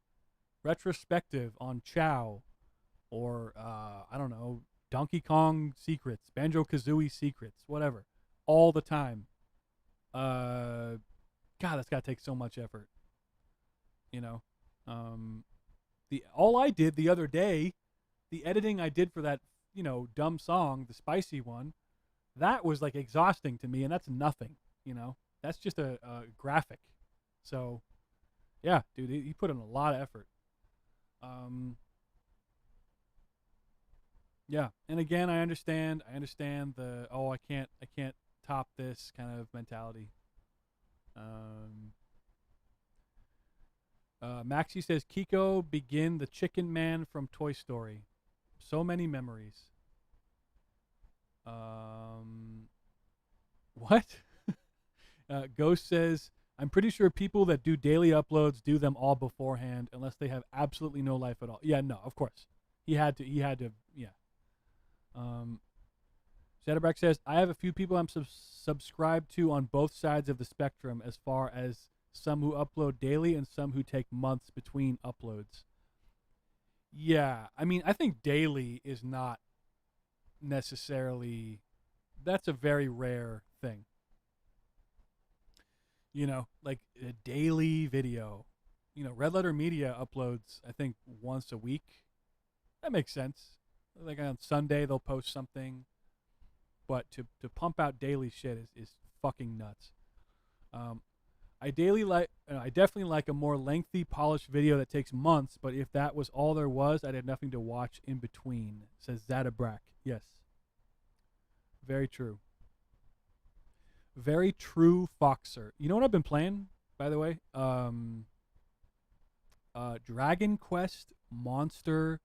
retrospective on Chow or, I don't know, Donkey Kong secrets, Banjo-Kazooie secrets, whatever, all the time. God, that's got to take so much effort, all I did the other day, the editing I did for that, dumb song, the spicy one, that was like exhausting to me, and that's nothing, that's just a graphic. So, yeah, dude, he put in a lot of effort. Yeah, and again, I understand the I can't top this kind of mentality. Maxie says, Kiko, begin the Chicken Man from Toy Story. So many memories. What? Ghost says, I'm pretty sure people that do daily uploads do them all beforehand unless they have absolutely no life at all. Yeah, no, of course. He had to, yeah. Shadowbrack says, I have a few people I'm subscribed to on both sides of the spectrum as far as some who upload daily and some who take months between uploads. Yeah, I mean, I think daily is not necessarily, that's a very rare thing. Like a daily video. Red Letter Media uploads, I think, once a week. That makes sense. Like on Sunday, they'll post something. But to pump out daily shit is fucking nuts. I definitely like a more lengthy, polished video that takes months, but if that was all there was, I'd have nothing to watch in between, says Zadabrak. Yes. Very true. Very true, Foxer. You know what I've been playing, by the way? Dragon Quest Monster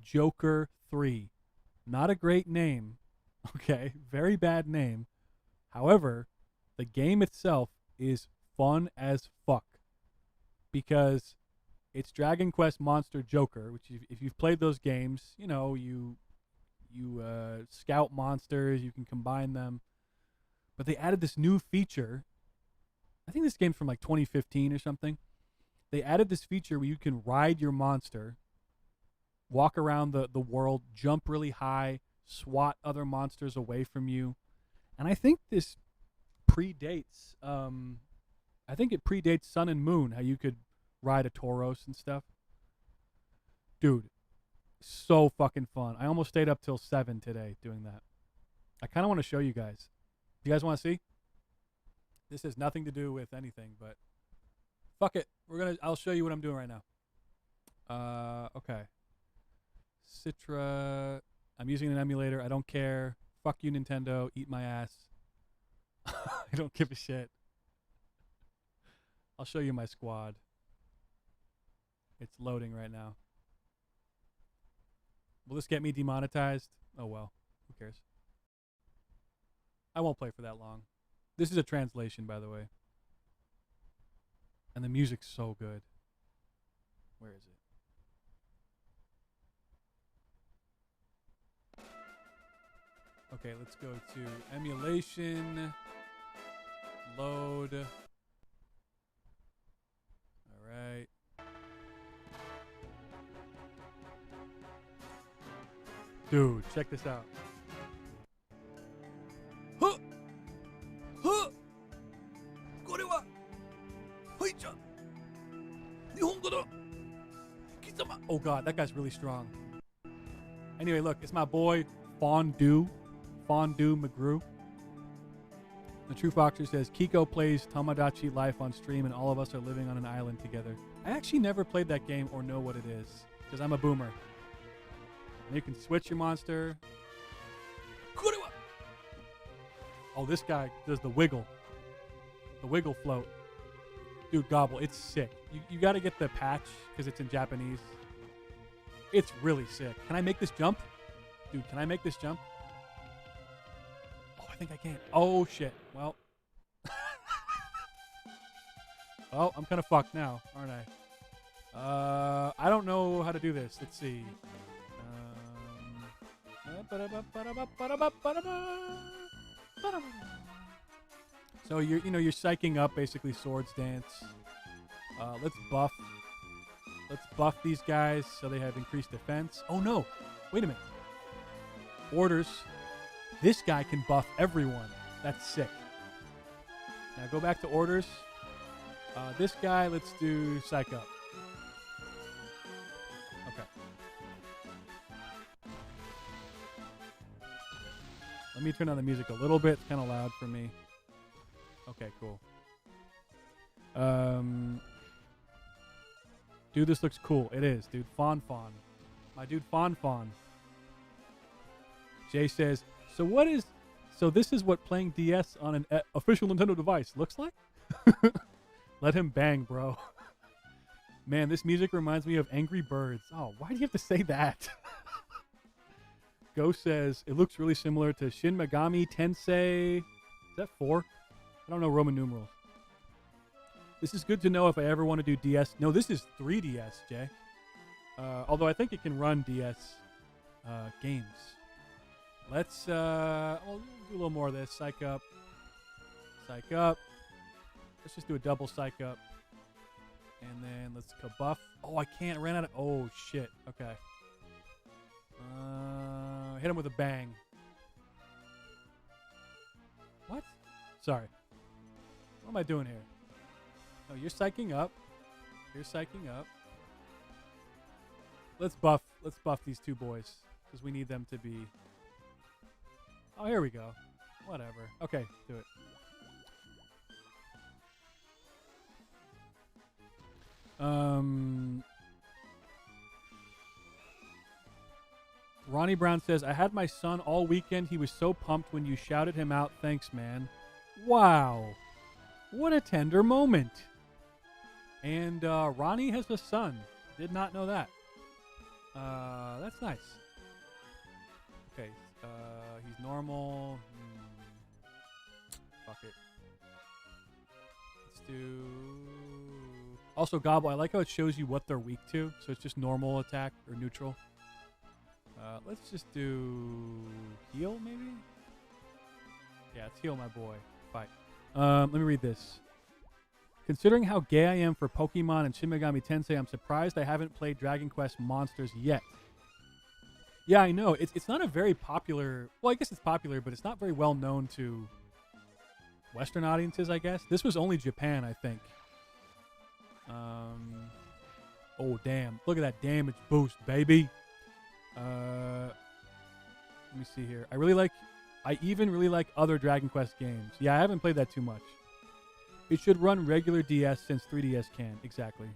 Joker 3. Not a great name. Okay, very bad name. However, the game itself is fun as fuck because it's Dragon Quest Monster Joker, which if you've played those games, you scout monsters, you can combine them. But they added this new feature. I think this game's from like 2015 or something. They added this feature where you can ride your monster, walk around the world, jump really high, swat other monsters away from you. And I think this predates, it predates Sun and Moon, how you could ride a Tauros and stuff. Dude, so fucking fun. I almost stayed up till 7 today doing that. I kind of want to show you guys. You guys want to see? This has nothing to do with anything, but fuck it. I'll show you what I'm doing right now. Okay. Citra. I'm using an emulator. I don't care. Fuck you, Nintendo. Eat my ass. I don't give a shit. I'll show you my squad. It's loading right now. Will this get me demonetized? Oh well. Who cares? I won't play for that long. This is a translation, by the way. And the music's so good. Where is it? Okay, let's go to emulation. Load. Alright. Dude, check this out. Huh! Huh! Oh god, that guy's really strong. Anyway, look, it's my boy, Fondue McGrew. The True Foxer says, Kiko plays Tomodachi Life on stream and all of us are living on an island together. I actually never played that game or know what it is, because I'm a boomer. And you can switch your monster. Oh, this guy does the wiggle. The wiggle float. Dude, Gobble, it's sick. You got to get the patch, because it's in Japanese. It's really sick. Can I make this jump? Dude, can I make this jump? I think I can. Oh, shit. Well. Oh, I'm kind of fucked now, aren't I? I don't know how to do this. Let's see. So you're psyching up basically Swords Dance. Let's buff these guys so they have increased defense. Oh no. Wait a minute. Orders. This guy can buff everyone. That's sick. Now go back to orders. This guy, let's do Psych Up. Okay. Let me turn on the music a little bit. It's kind of loud for me. Okay, cool. Dude, this looks cool. It is, dude. Fawn. My dude Fawn. Jay says, so this is what playing DS on an official Nintendo device looks like? Let him bang, bro. Man, this music reminds me of Angry Birds. Oh, why do you have to say that? Ghost says, it looks really similar to Shin Megami Tensei. Is that 4? I don't know Roman numerals. This is good to know if I ever want to do DS. No, this is 3DS, Jay. Although I think it can run DS games. Let's we'll do a little more of this. Psych up. Let's just do a double psych up. And then let's buff. Oh, I can't. I ran out of. Oh, shit. Okay. Hit him with a bang. What? Sorry. What am I doing here? Oh, you're psyching up. Let's buff these two boys because we need them to be. Oh, here we go. Whatever. Okay, do it. Ronnie Brown says, I had my son all weekend. He was so pumped when you shouted him out. Thanks, man. Wow. What a tender moment. And Ronnie has a son. Did not know that. That's nice. Okay. He's normal. Fuck it. Let's do... Also, Gobble, I like how it shows you what they're weak to. So it's just normal attack or neutral. Let's just do heal, maybe? Yeah, let's heal my boy. Fight. Let me read this. Considering how gay I am for Pokemon and Shin Megami Tensei, I'm surprised I haven't played Dragon Quest Monsters yet. Yeah, I know. It's not a very popular... Well, I guess it's popular, but it's not very well known to Western audiences, I guess. This was only Japan, I think. Oh, damn. Look at that damage boost, baby. Let me see here. I even really like other Dragon Quest games. Yeah, I haven't played that too much. It should run regular DS since 3DS can. Exactly.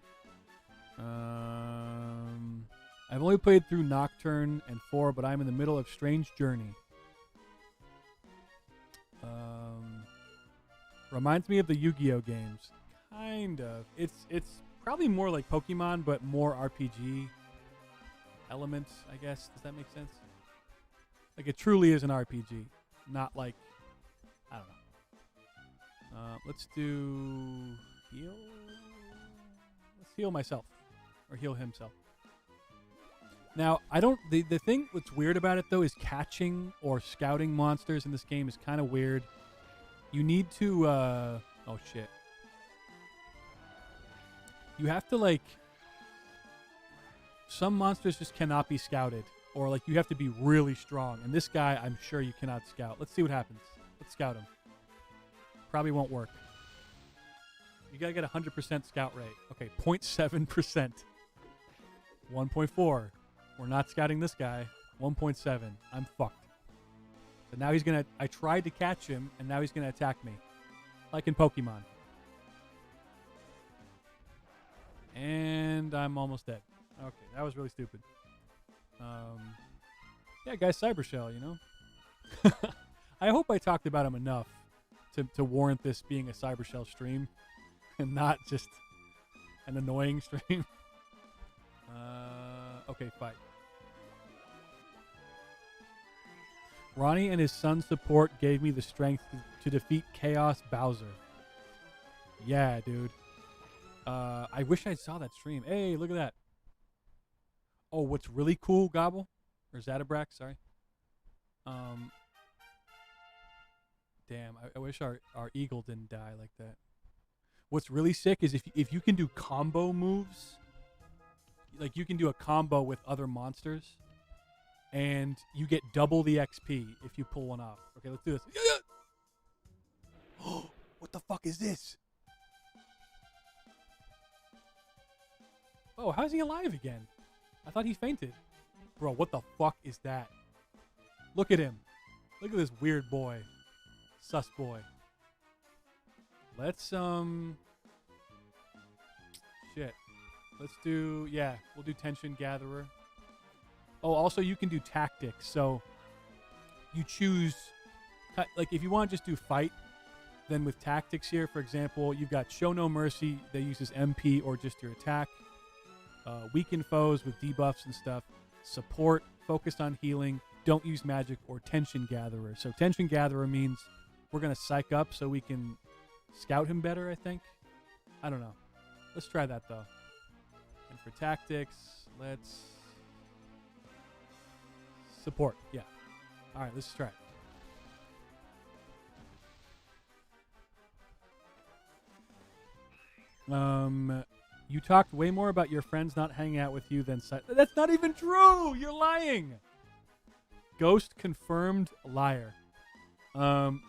I've only played through Nocturne and 4, but I'm in the middle of Strange Journey. Reminds me of the Yu-Gi-Oh games. Kind of. It's probably more like Pokemon, but more RPG elements, I guess. Does that make sense? Like, it truly is an RPG. Not like... I don't know. Let's do... Heal? Let's heal myself. Or heal himself. Now, I don't... The thing that's weird about it, though, is catching or scouting monsters in this game is kind of weird. You need to... oh, shit. You have to, like... Some monsters just cannot be scouted. Or, like, you have to be really strong. And this guy, I'm sure you cannot scout. Let's see what happens. Let's scout him. Probably won't work. You gotta get 100% scout rate. Okay, 0.7%. 1.4. We're not scouting this guy. 1.7. I'm fucked. So now he's gonna. I tried to catch him, and now he's gonna attack me, like in Pokemon. And I'm almost dead. Okay, that was really stupid. Yeah, guys, Cybershell, you know. I hope I talked about him enough to warrant this being a Cybershell stream, and not just an annoying stream. Okay, fight. Ronnie and his son's support gave me the strength to defeat Chaos Bowser. Yeah, dude. I wish I saw that stream. Hey, look at that. Oh, what's really cool, Gobble? Or Zatabrax, sorry. Damn, I wish our eagle didn't die like that. What's really sick is if you can do combo moves, like you can do a combo with other monsters, and you get double the XP if you pull one off. Okay, let's do this. Oh, what the fuck is this? Oh, how's he alive again? I thought he fainted. Bro, what the fuck is that? Look at him. Look at this weird boy. Sus boy. Let's, shit. Let's do, yeah, we'll do Tension Gatherer. Oh, also you can do tactics. So you choose, like if you want to just do fight, then with tactics here, for example, you've got Show No Mercy that uses MP or just your attack. Weaken foes with debuffs and stuff. Support, focused on healing, don't use magic, or Tension Gatherer. So Tension Gatherer means we're going to psych up so we can scout him better, I think. I don't know. Let's try that, though. And for tactics, let's... Support, yeah. All right, let's try it. You talked way more about your friends not hanging out with you than... That's not even true! You're lying! Ghost confirmed liar. Do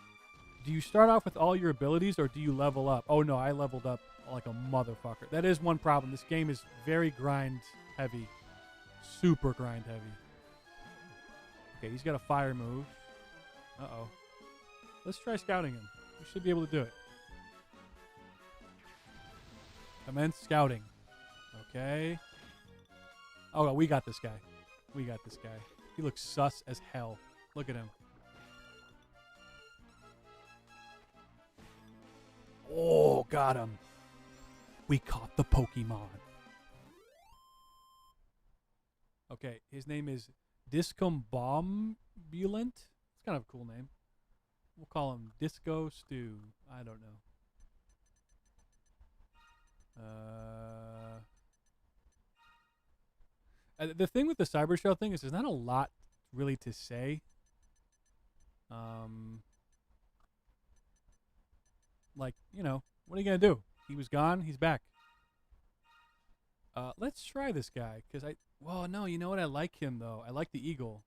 you start off with all your abilities, or do you level up? Oh, no, I leveled up like a motherfucker. That is one problem. This game is very grind heavy. Super grind heavy. Okay, he's got a fire move. Uh-oh. Let's try scouting him. We should be able to do it. Commence scouting. Okay. Oh, we got this guy. We got this guy. He looks sus as hell. Look at him. Oh, got him. We caught the Pokemon. Okay, his name is Discombobulent. It's kind of a cool name. We'll call him Disco Stew. I don't know. The thing with the cybershell thing is there's not a lot really to say. Like, you know, what are you gonna do? He was gone. He's back. Let's try this guy because well, no, you know what? I like him though. I like the eagle.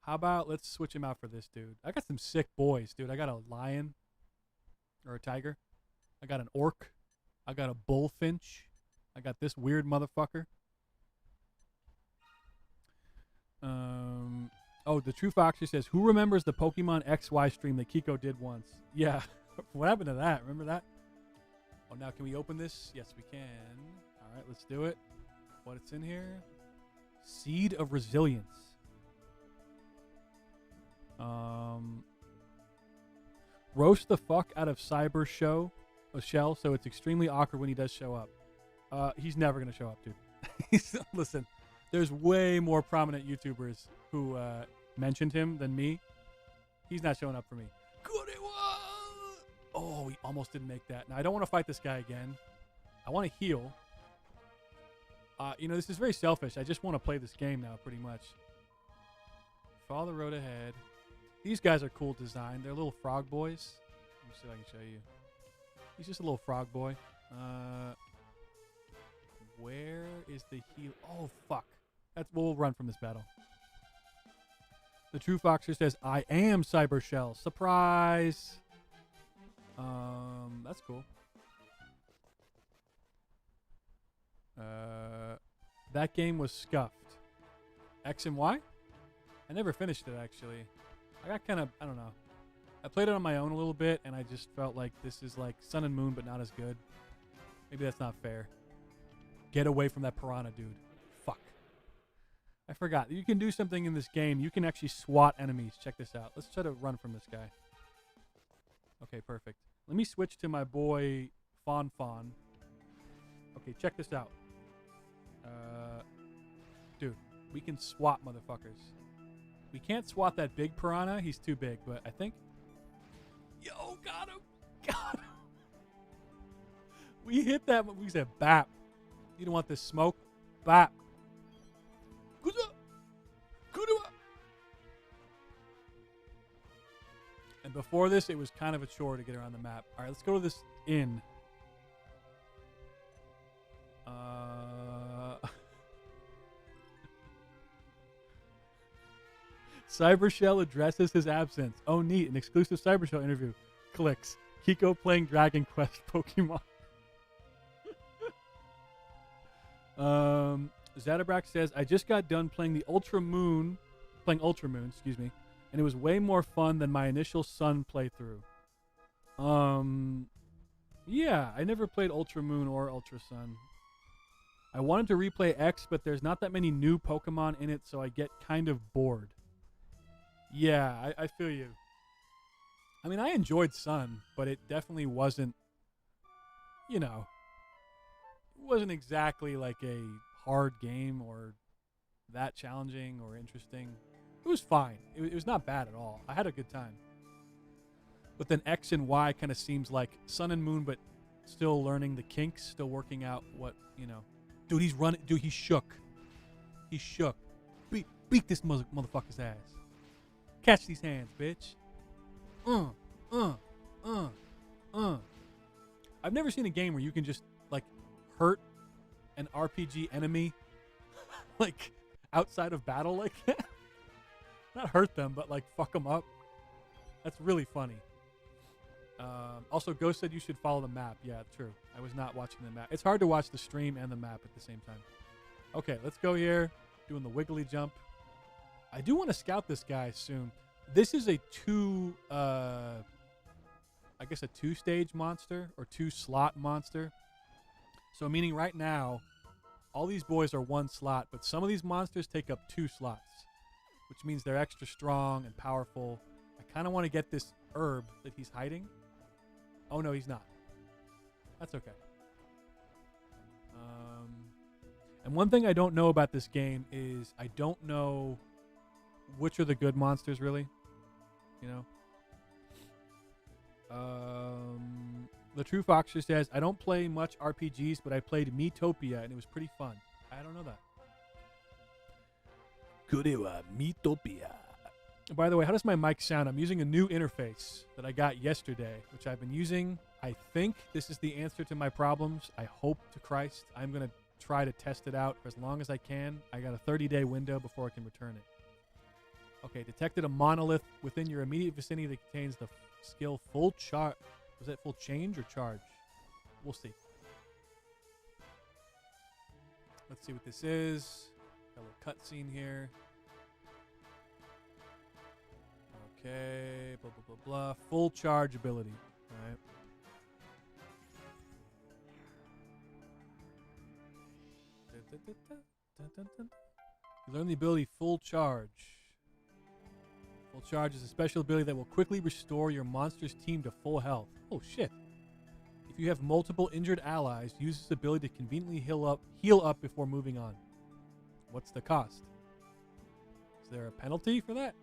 How about let's switch him out for this dude? I got some sick boys, dude. I got a lion or a tiger. I got an orc. I got a bullfinch. I got this weird motherfucker. Oh, the True Foxer says, who remembers the Pokemon XY stream that Kiko did once? Yeah. What happened to that? Remember that? Oh, now can we open this? Yes, we can. All right, let's do it. What's in here? Seed of Resilience. Roast the fuck out of CYBERHSELL, so it's extremely awkward when he does show up. He's never going to show up, dude. Listen, there's way more prominent YouTubers who mentioned him than me. He's not showing up for me. Oh, he almost didn't make that. Now, I don't want to fight this guy again. I want to heal. You know, this is very selfish. I just want to play this game now, pretty much. Follow the road ahead. These guys are cool design. They're little frog boys. Let me see if I can show you. He's just a little frog boy. Where is the heal? Oh, fuck. We'll run from this battle. The True Foxer says, I am CYBERHSELL. Surprise! That's cool. That game was scuffed. X and Y? I never finished it, actually. I got kind of, I don't know. I played it on my own a little bit, and I just felt like this is like Sun and Moon, but not as good. Maybe that's not fair. Get away from that piranha, dude. Fuck. I forgot. You can do something in this game. You can actually swat enemies. Check this out. Let's try to run from this guy. Okay, perfect. Let me switch to my boy Fawn Fawn. Okay, check this out. Dude, we can swat motherfuckers. We can't swat that big piranha. He's too big, but I think... Yo, got him. Got him. We hit that. We said, bap. You don't want this smoke? Bap. And before this, it was kind of a chore to get around the map. All right, let's go to this inn. CyberShell addresses his absence. Oh, neat. An exclusive CyberShell interview. Clicks. Kiko playing Dragon Quest Pokemon. Zadabrax says, I just got done playing Ultra Moon, excuse me, and it was way more fun than my initial Sun playthrough. Yeah, I never played Ultra Moon or Ultra Sun. I wanted to replay X, but there's not that many new Pokemon in it, so I get kind of bored. Yeah, I feel you. I mean, I enjoyed Sun, but it definitely wasn't, you know, it wasn't exactly like a hard game or that challenging or interesting. It was fine. It was not bad at all. I had a good time. But then X and Y kind of seems like Sun and Moon, but still learning the kinks, still working out what, you know. Dude, he's running. Dude, he's shook. He's shook. Beat this motherfucker's ass. Catch these hands, bitch. I've never seen a game where you can just, like, hurt an RPG enemy, like, outside of battle like that. Not hurt them, but, like, fuck them up. That's really funny. Also, Ghost said you should follow the map. Yeah, true. I was not watching the map. It's hard to watch the stream and the map at the same time. Okay, let's go here. Doing the wiggly jump. I do want to scout this guy soon. This is a I guess a 2-stage monster or 2-slot monster. So meaning right now, all these boys are 1 slot, but some of these monsters take up 2 slots, which means they're extra strong and powerful. I kind of want to get this herb that he's hiding. Oh, no, he's not. That's okay. And one thing I don't know about this game is I don't know which are the good monsters, really. You know? The True Foxer says, I don't play much RPGs, but I played Miitopia, and it was pretty fun. I don't know that. Miitopia. By the way, how does my mic sound? I'm using a new interface that I got yesterday, which I've been using. I think this is the answer to my problems. I hope to Christ. I'm going to try to test it out for as long as I can. I got a 30-day window before I can return it. Okay, detected a monolith within your immediate vicinity that contains the skill full charge. Was that full change or charge? We'll see. Let's see what this is. Got a little cutscene here. Okay, blah, blah, blah, blah. Full charge ability. All right. You learn the ability Full Charge. Full Charge is a special ability that will quickly restore your monster's team to full health. Oh, shit. If you have multiple injured allies, use this ability to conveniently heal up before moving on. What's the cost? Is there a penalty for that?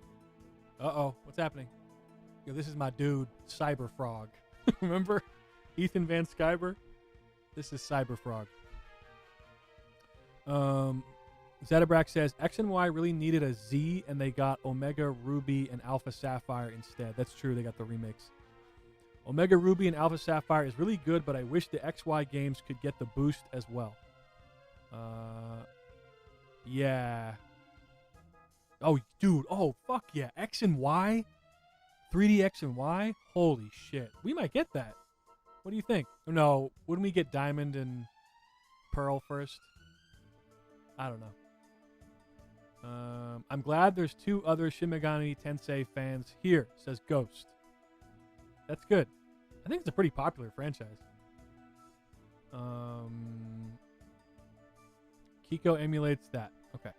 Uh-oh. What's happening? Yo, this is my dude, Cyberfrog. Remember? Ethan Van Sciver? This is Cyberfrog. Zadabrax says, X and Y really needed a Z, and they got Omega Ruby and Alpha Sapphire instead. That's true. They got the remix. Omega Ruby and Alpha Sapphire is really good, but I wish the XY games could get the boost as well. Yeah. Oh, dude. Oh, fuck yeah. X and Y? 3D X and Y? Holy shit. We might get that. What do you think? No, wouldn't we get Diamond and Pearl first? I don't know. I'm glad there's 2 other Shin Megami Tensei fans here, says Ghost. That's good. I think it's a pretty popular franchise. Kiko emulates that. Okay.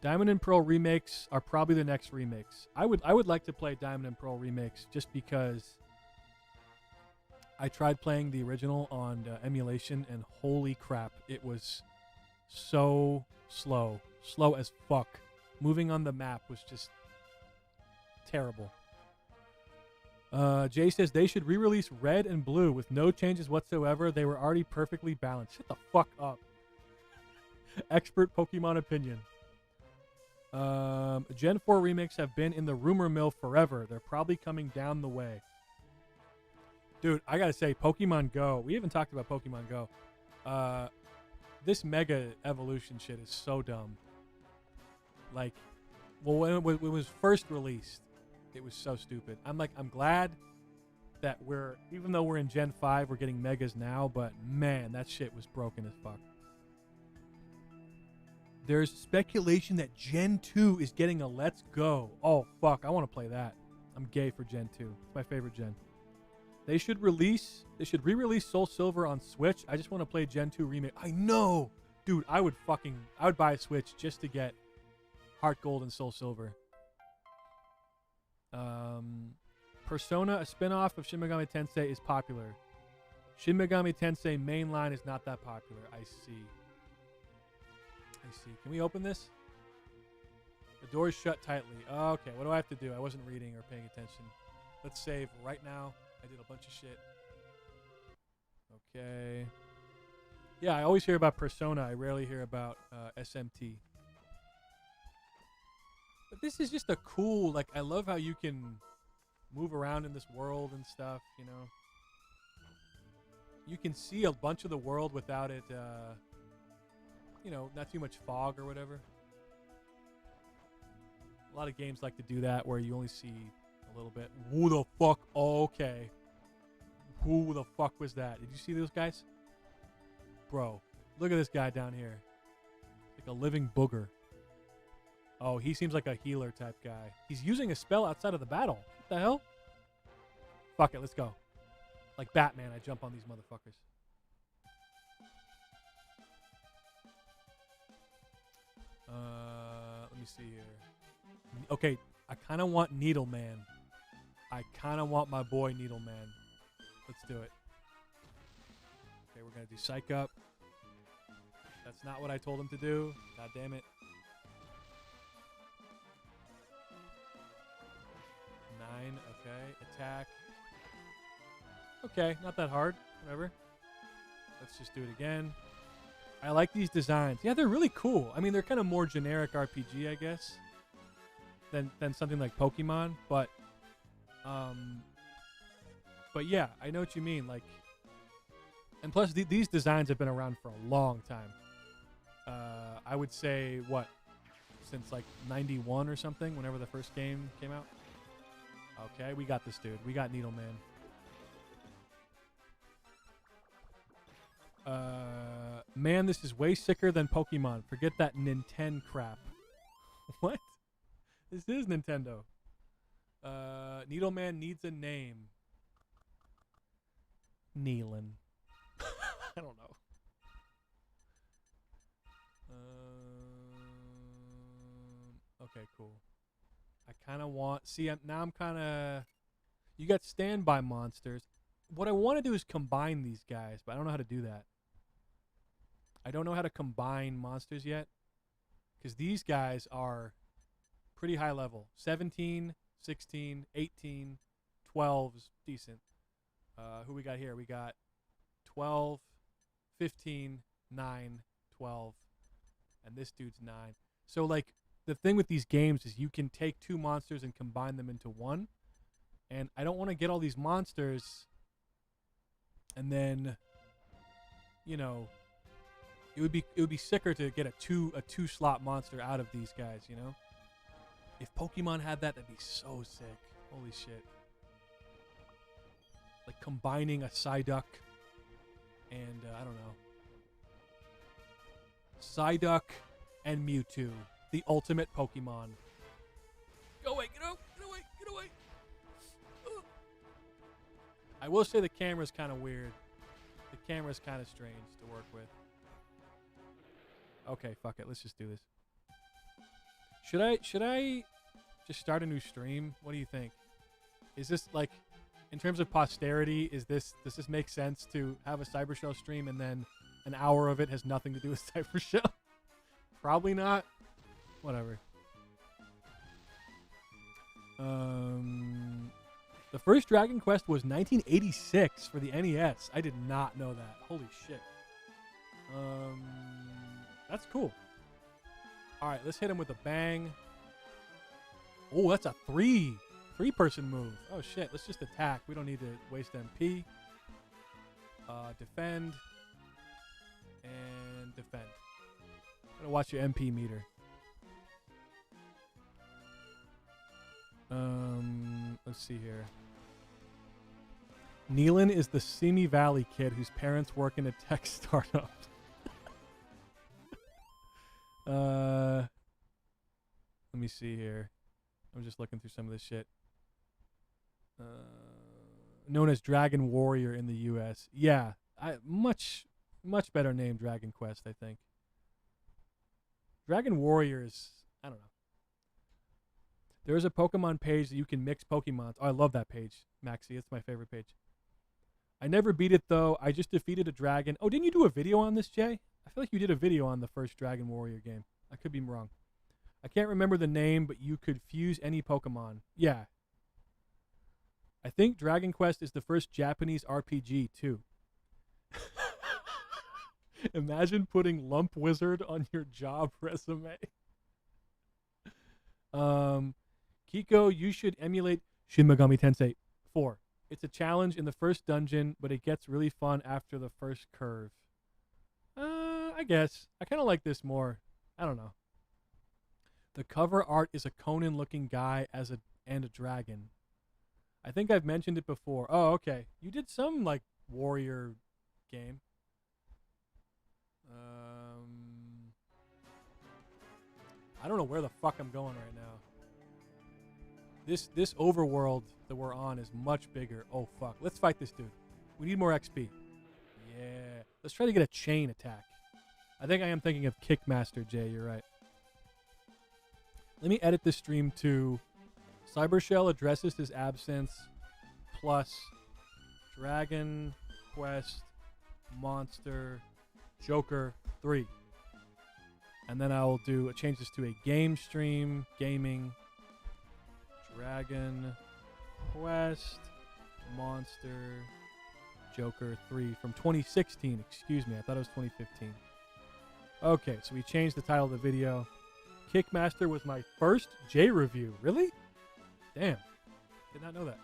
Diamond and Pearl remakes are probably the next remakes. I would like to play Diamond and Pearl remakes just because I tried playing the original on emulation, and holy crap, it was so slow. Slow as fuck. Moving on the map was just terrible. Jay says they should re-release Red and Blue with no changes whatsoever. They were already perfectly balanced. Shut the fuck up. Expert Pokemon opinion. Gen 4 remakes have been in the rumor mill forever. They're probably coming down the way. Dude, I gotta say, Pokemon Go. We haven't talked about Pokemon Go. This Mega Evolution shit is so dumb. Like, well, when it was first released, it was so stupid. I'm glad that even though we're in Gen 5, we're getting Megas now, but man, that shit was broken as fuck. There's speculation that Gen 2 is getting a Let's Go. Oh, fuck, I want to play that. I'm gay for Gen 2. It's my favorite gen. They should re-release Soul Silver on Switch. I just want to play Gen 2 remake. I know! Dude, I would buy a Switch just to get Heart Gold and Soul Silver. Persona, a spin-off of Shin Megami Tensei, is popular. Shin Megami Tensei mainline is not that popular. I see. Can we open this? The door's shut tightly. Oh, okay, what do I have to do? I wasn't reading or paying attention. Let's save right now. I did a bunch of shit. Okay. Yeah, I always hear about Persona. I rarely hear about SMT. But this is just a cool, like, I love how you can move around in this world and stuff, you know. You can see a bunch of the world without it, you know, not too much fog or whatever. A lot of games like to do that where you only see a little bit. Who the fuck? Okay. Who the fuck was that? Did you see those guys? Bro, look at this guy down here. Like a living booger. Oh, he seems like a healer type guy. He's using a spell outside of the battle. What the hell? Fuck it, let's go. Like Batman, I jump on these motherfuckers. Let me see here. Okay, I kind of want Needleman. I kind of want my boy Needleman. Let's do it. Okay, we're going to do Psych Up. That's not what I told him to do. God damn it. 9, okay. Attack. Okay, not that hard. Whatever. Let's just do it again. I like these designs. Yeah, they're really cool. I mean, they're kind of more generic RPG, I guess, than something like Pokemon. But yeah, I know what you mean. Like, and plus these designs have been around for a long time. I would say what, since like '91 or something, whenever the first game came out. Okay, we got this dude. We got Needleman. Man, this is way sicker than Pokemon. Forget that Nintendo crap. What? This is Nintendo. Needleman needs a name. Nealon. I don't know. Okay, cool. I kind of want... See, now I'm kind of... You got standby monsters. What I want to do is combine these guys, but I don't know how to do that. I don't know how to combine monsters yet, because these guys are pretty high level. 17, 16, 18, 12 is decent. Who we got here? We got 12, 15, 9, 12, and this dude's 9. So, like, the thing with these games is you can take 2 monsters and combine them into one, and I don't want to get all these monsters and then, you know, it would be sicker to get a two slot monster out of these guys, you know? If Pokemon had that, that'd be so sick. Holy shit. Like combining a Psyduck and I don't know. Psyduck and Mewtwo. The ultimate Pokemon. Go away, get away, get away, get away. Ugh. I will say the camera's kind of weird. The camera's kind of strange to work with. Okay, fuck it. Let's just do this. Should I just start a new stream? What do you think? Is this like, in terms of posterity, does this make sense to have a CyberShell stream and then an hour of it has nothing to do with CyberShell? Probably not. Whatever. The first Dragon Quest was 1986 for the NES. I did not know that. Holy shit. That's cool. All right, let's hit him with a bang. Oh, that's a three-person move. Oh shit, let's just attack. We don't need to waste MP. Defend. And defend. I'm gonna watch your MP meter. Let's see here. Neelan is the Simi Valley kid whose parents work in a tech startup. Let me see here. I'm just looking through some of this shit. Known as Dragon Warrior in the U.S. Yeah, much better name Dragon Quest, I think. Dragon Warrior is, I don't know. There is a Pokemon page that you can mix Pokemons. Oh, I love that page, Maxie. It's my favorite page. I never beat it, though. I just defeated a dragon. Oh, didn't you do a video on this, Jay? I feel like you did a video on the first Dragon Warrior game. I could be wrong. I can't remember the name, but you could fuse any Pokemon. Yeah. I think Dragon Quest is the first Japanese RPG, too. Imagine putting Lump Wizard on your job resume. Kiko, you should emulate Shin Megami Tensei 4. It's a challenge in the first dungeon, but it gets really fun after the first curve. I guess. I kind of like this more. I don't know. The cover art is a Conan-looking guy and a dragon. I think I've mentioned it before. Oh, okay. You did some, like, warrior game. I don't know where the fuck I'm going right now. This overworld that we're on is much bigger. Oh, fuck. Let's fight this dude. We need more XP. Yeah. Let's try to get a chain attack. I think I am thinking of Kickmaster, Jay. You're right. Let me edit this stream to CyberShell addresses his absence plus Dragon Quest Monster Joker 3. And then I will change this to a game stream, gaming, Dragon Quest Monster Joker 3 from 2016. Excuse me, I thought it was 2015. Okay, so we changed the title of the video. Kickmaster was my first J review. Really? Damn. Did not know that.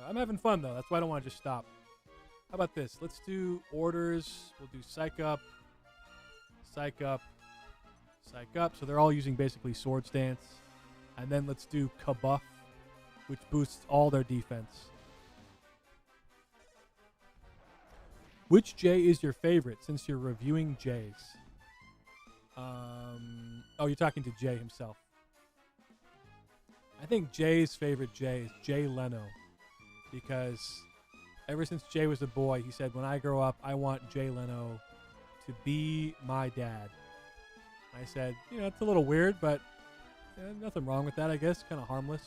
I'm having fun, though. That's why I don't want to just stop. How about this? Let's do orders. We'll do Psych Up, Psych Up, Psych Up. So they're all using basically Sword Stance. And then let's do Kabuff, which boosts all their defense. Which J is your favorite since you're reviewing J's? Oh, you're talking to Jay himself. I think Jay's favorite Jay is Jay Leno. Because ever since Jay was a boy, he said, when I grow up, I want Jay Leno to be my dad. I said, it's a little weird, but nothing wrong with that, I guess. Kind of harmless.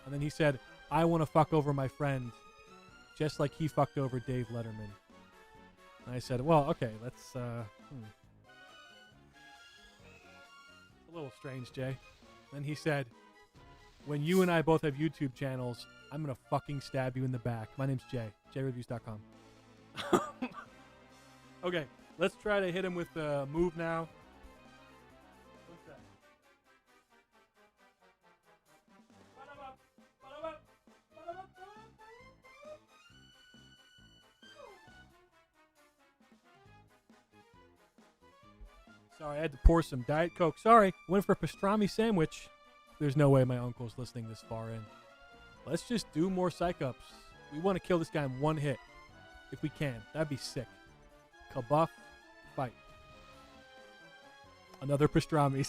And then he said, I want to fuck over my friend just like he fucked over Dave Letterman. And I said, well, okay, let's... It's a little strange, Jay. Then he said, when you and I both have YouTube channels, I'm going to fucking stab you in the back. My name's Jay. JReviews.com. Okay, let's try to hit him with the move now. What's that? Sorry, I had to pour some Diet Coke. Sorry, went for a pastrami sandwich. There's no way my uncle's listening this far in. Let's just do more Psych Ups. We want to kill this guy in one hit. If we can. That'd be sick. Kabuff, fight. Another pastrami.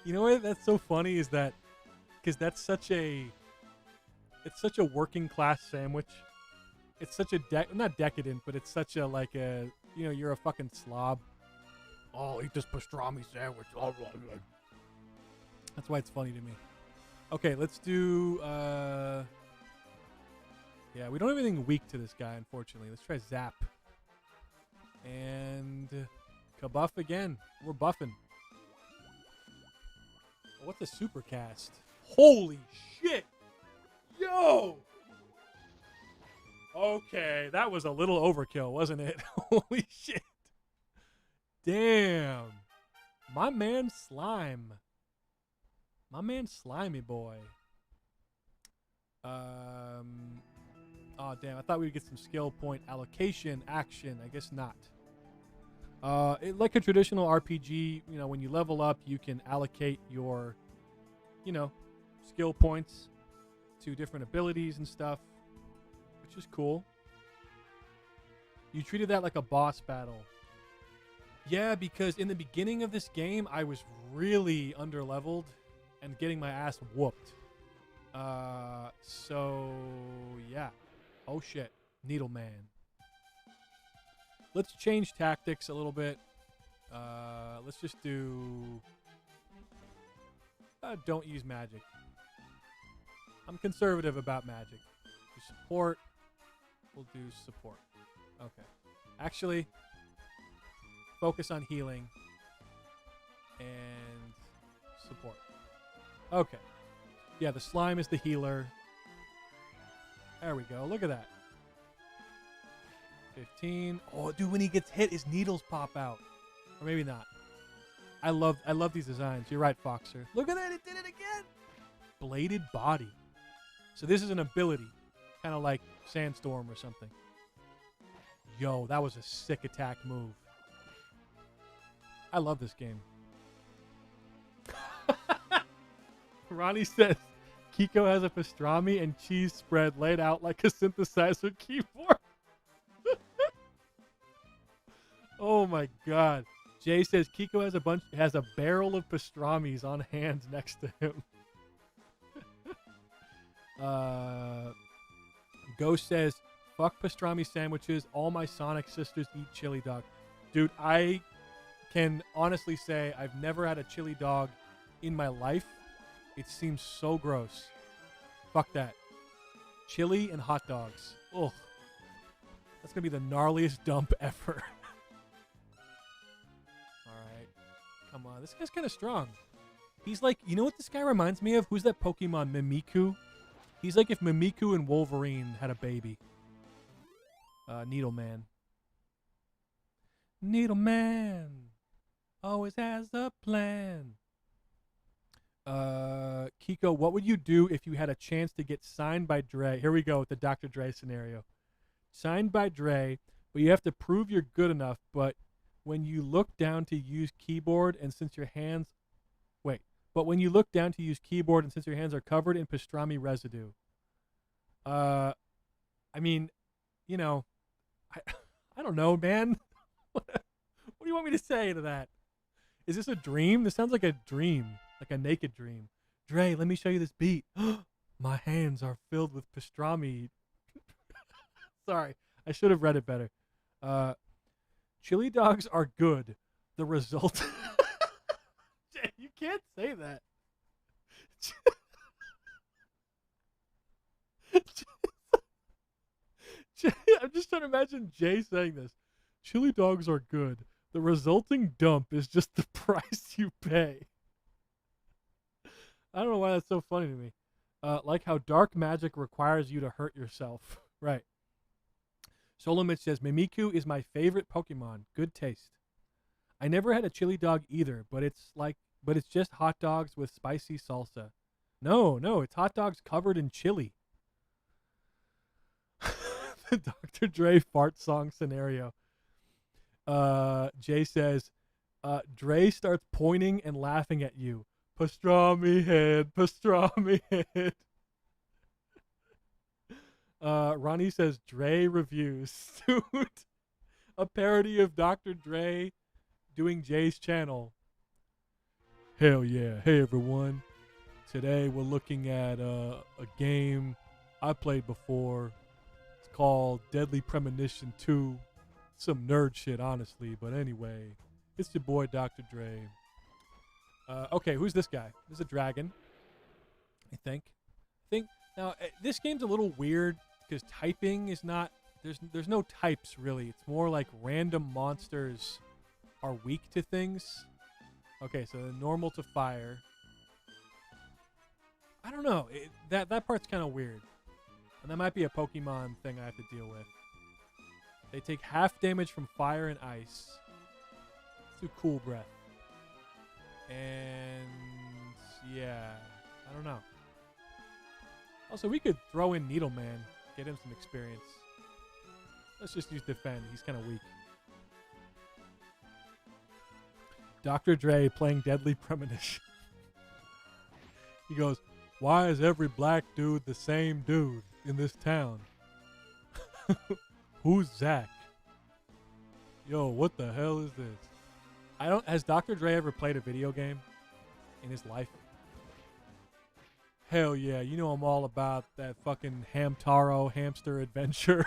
You know what? That's so funny is that because that's such a working class sandwich. It's such a not decadent, but it's such a like a you're a fucking slob. Oh, I'll eat this pastrami sandwich. That's why it's funny to me. Okay, let's do. Yeah, we don't have anything weak to this guy, unfortunately. Let's try Zap. And Kabuff again. We're buffing. What's a supercast? Holy shit! Yo! Okay, that was a little overkill, wasn't it? Holy shit. Damn. My man Slime. My man Slimy Boy. Oh, damn. I thought we'd get some skill point allocation action. I guess not. Like a traditional RPG, when you level up, you can allocate your, skill points to different abilities and stuff, which is cool. You treated that like a boss battle. Yeah, because in the beginning of this game, I was really underleveled and getting my ass whooped. So, yeah. Oh, shit. Needle Man. Let's change tactics a little bit. Let's just do... don't use magic. I'm conservative about magic. Do support. We'll do support. Okay. Actually, focus on healing and support. Okay. Yeah, the slime is the healer. There we go. Look at that. 15. Oh, dude, when he gets hit, his needles pop out. Or maybe not. I love these designs. You're right, Foxer. Look at that. It did it again. Bladed body. So this is an ability. Kind of like Sandstorm or something. Yo, that was a sick attack move. I love this game. Ronnie says, Kiko has a pastrami and cheese spread laid out like a synthesizer keyboard. Oh my god. Jay says Kiko has a barrel of pastramis on hand next to him. Ghost says, fuck pastrami sandwiches. All my Sonic sisters eat chili dog. Dude, I can honestly say I've never had a chili dog in my life. It seems so gross. Fuck that. Chili and hot dogs. Ugh. That's going to be the gnarliest dump ever. Alright. Come on. This guy's kind of strong. He's like, you know what this guy reminds me of? Who's that Pokemon? Mimikyu? He's like if Mimikyu and Wolverine had a baby. Needle Man. Needle Man always has a plan. Kiko, what would you do if you had a chance to get signed by Dre? Here we go with the Dr. Dre scenario. Signed by Dre, but you have to prove you're good enough, but when you look down to use keyboard and since your hands... Wait. But when you look down to use keyboard and since your hands are covered in pastrami residue. I mean, you know, I don't know, man. What do you want me to say to that? Is this a dream? This sounds like a dream, like a naked dream. Dre, let me show you this beat. My hands are filled with pastrami. Sorry, I should have read it better. Chili dogs are good. The result... Jay, you can't say that. I'm just trying to imagine Jay saying this. Chili dogs are good. The resulting dump is just the price you pay. I don't know why that's so funny to me. Like how dark magic requires you to hurt yourself. Right. Solo Mitch says, Mimikyu is my favorite Pokemon. Good taste. I never had a chili dog either, but it's just hot dogs with spicy salsa. No, it's hot dogs covered in chili. The Dr. Dre fart song scenario. Jay says, Dre starts pointing and laughing at you. Pastrami head, pastrami head. Ronnie says, Dre reviews. Dude, a parody of Dr. Dre doing Jay's channel. Hell yeah. Hey, everyone. Today we're looking at a game I played before. It's called Deadly Premonition 2. Some nerd shit, honestly. But anyway, it's your boy, Dr. Dre. Okay, who's this guy? This is a dragon, I think. Now, this game's a little weird because typing is not... There's no types, really. It's more like random monsters are weak to things. Okay, so normal to fire. I don't know. That part's kind of weird. And that might be a Pokemon thing I have to deal with. They take half damage from fire and ice. Let's do Cool Breath. And yeah, I don't know. Also, we could throw in Needleman, get him some experience. Let's just use Defend. He's kind of weak. Dr. Dre playing Deadly Premonition. He goes, why is every black dude the same dude in this town? Who's Zach? Yo, what the hell is this? Has Dr. Dre ever played a video game in his life? Hell yeah, you know I'm all about that fucking Hamtaro hamster adventure.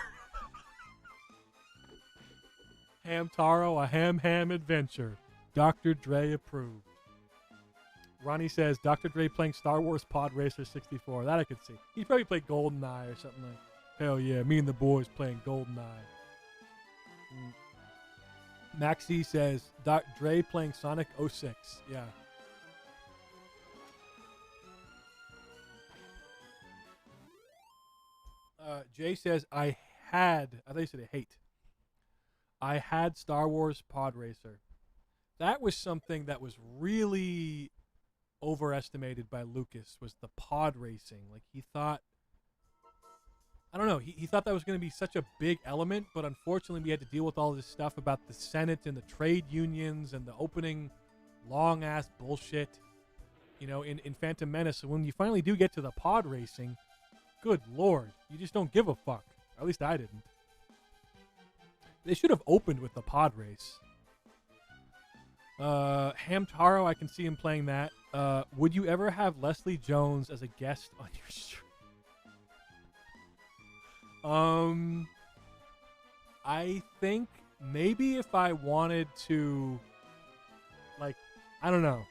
Hamtaro, a ham adventure. Dr. Dre approved. Ronnie says Dr. Dre playing Star Wars Pod Racer 64. That I could see. He probably played GoldenEye or something like. Hell yeah, me and the boys playing GoldenEye. Maxie says Dre playing Sonic 06. Yeah. Jay says I thought you said I hate. I had Star Wars Pod Racer. That was something that was really overestimated by Lucas, was the pod racing. Like, he thought, I don't know, he thought that was going to be such a big element, but unfortunately we had to deal with all this stuff about the Senate and the trade unions and the opening long-ass bullshit, you know, in Phantom Menace. So when you finally do get to the pod racing, good lord, you just don't give a fuck. Or at least I didn't. They should have opened with the pod race. Hamtaro, I can see him playing that. Would you ever have Leslie Jones as a guest on your stream? I think maybe if I wanted to, like, I don't know.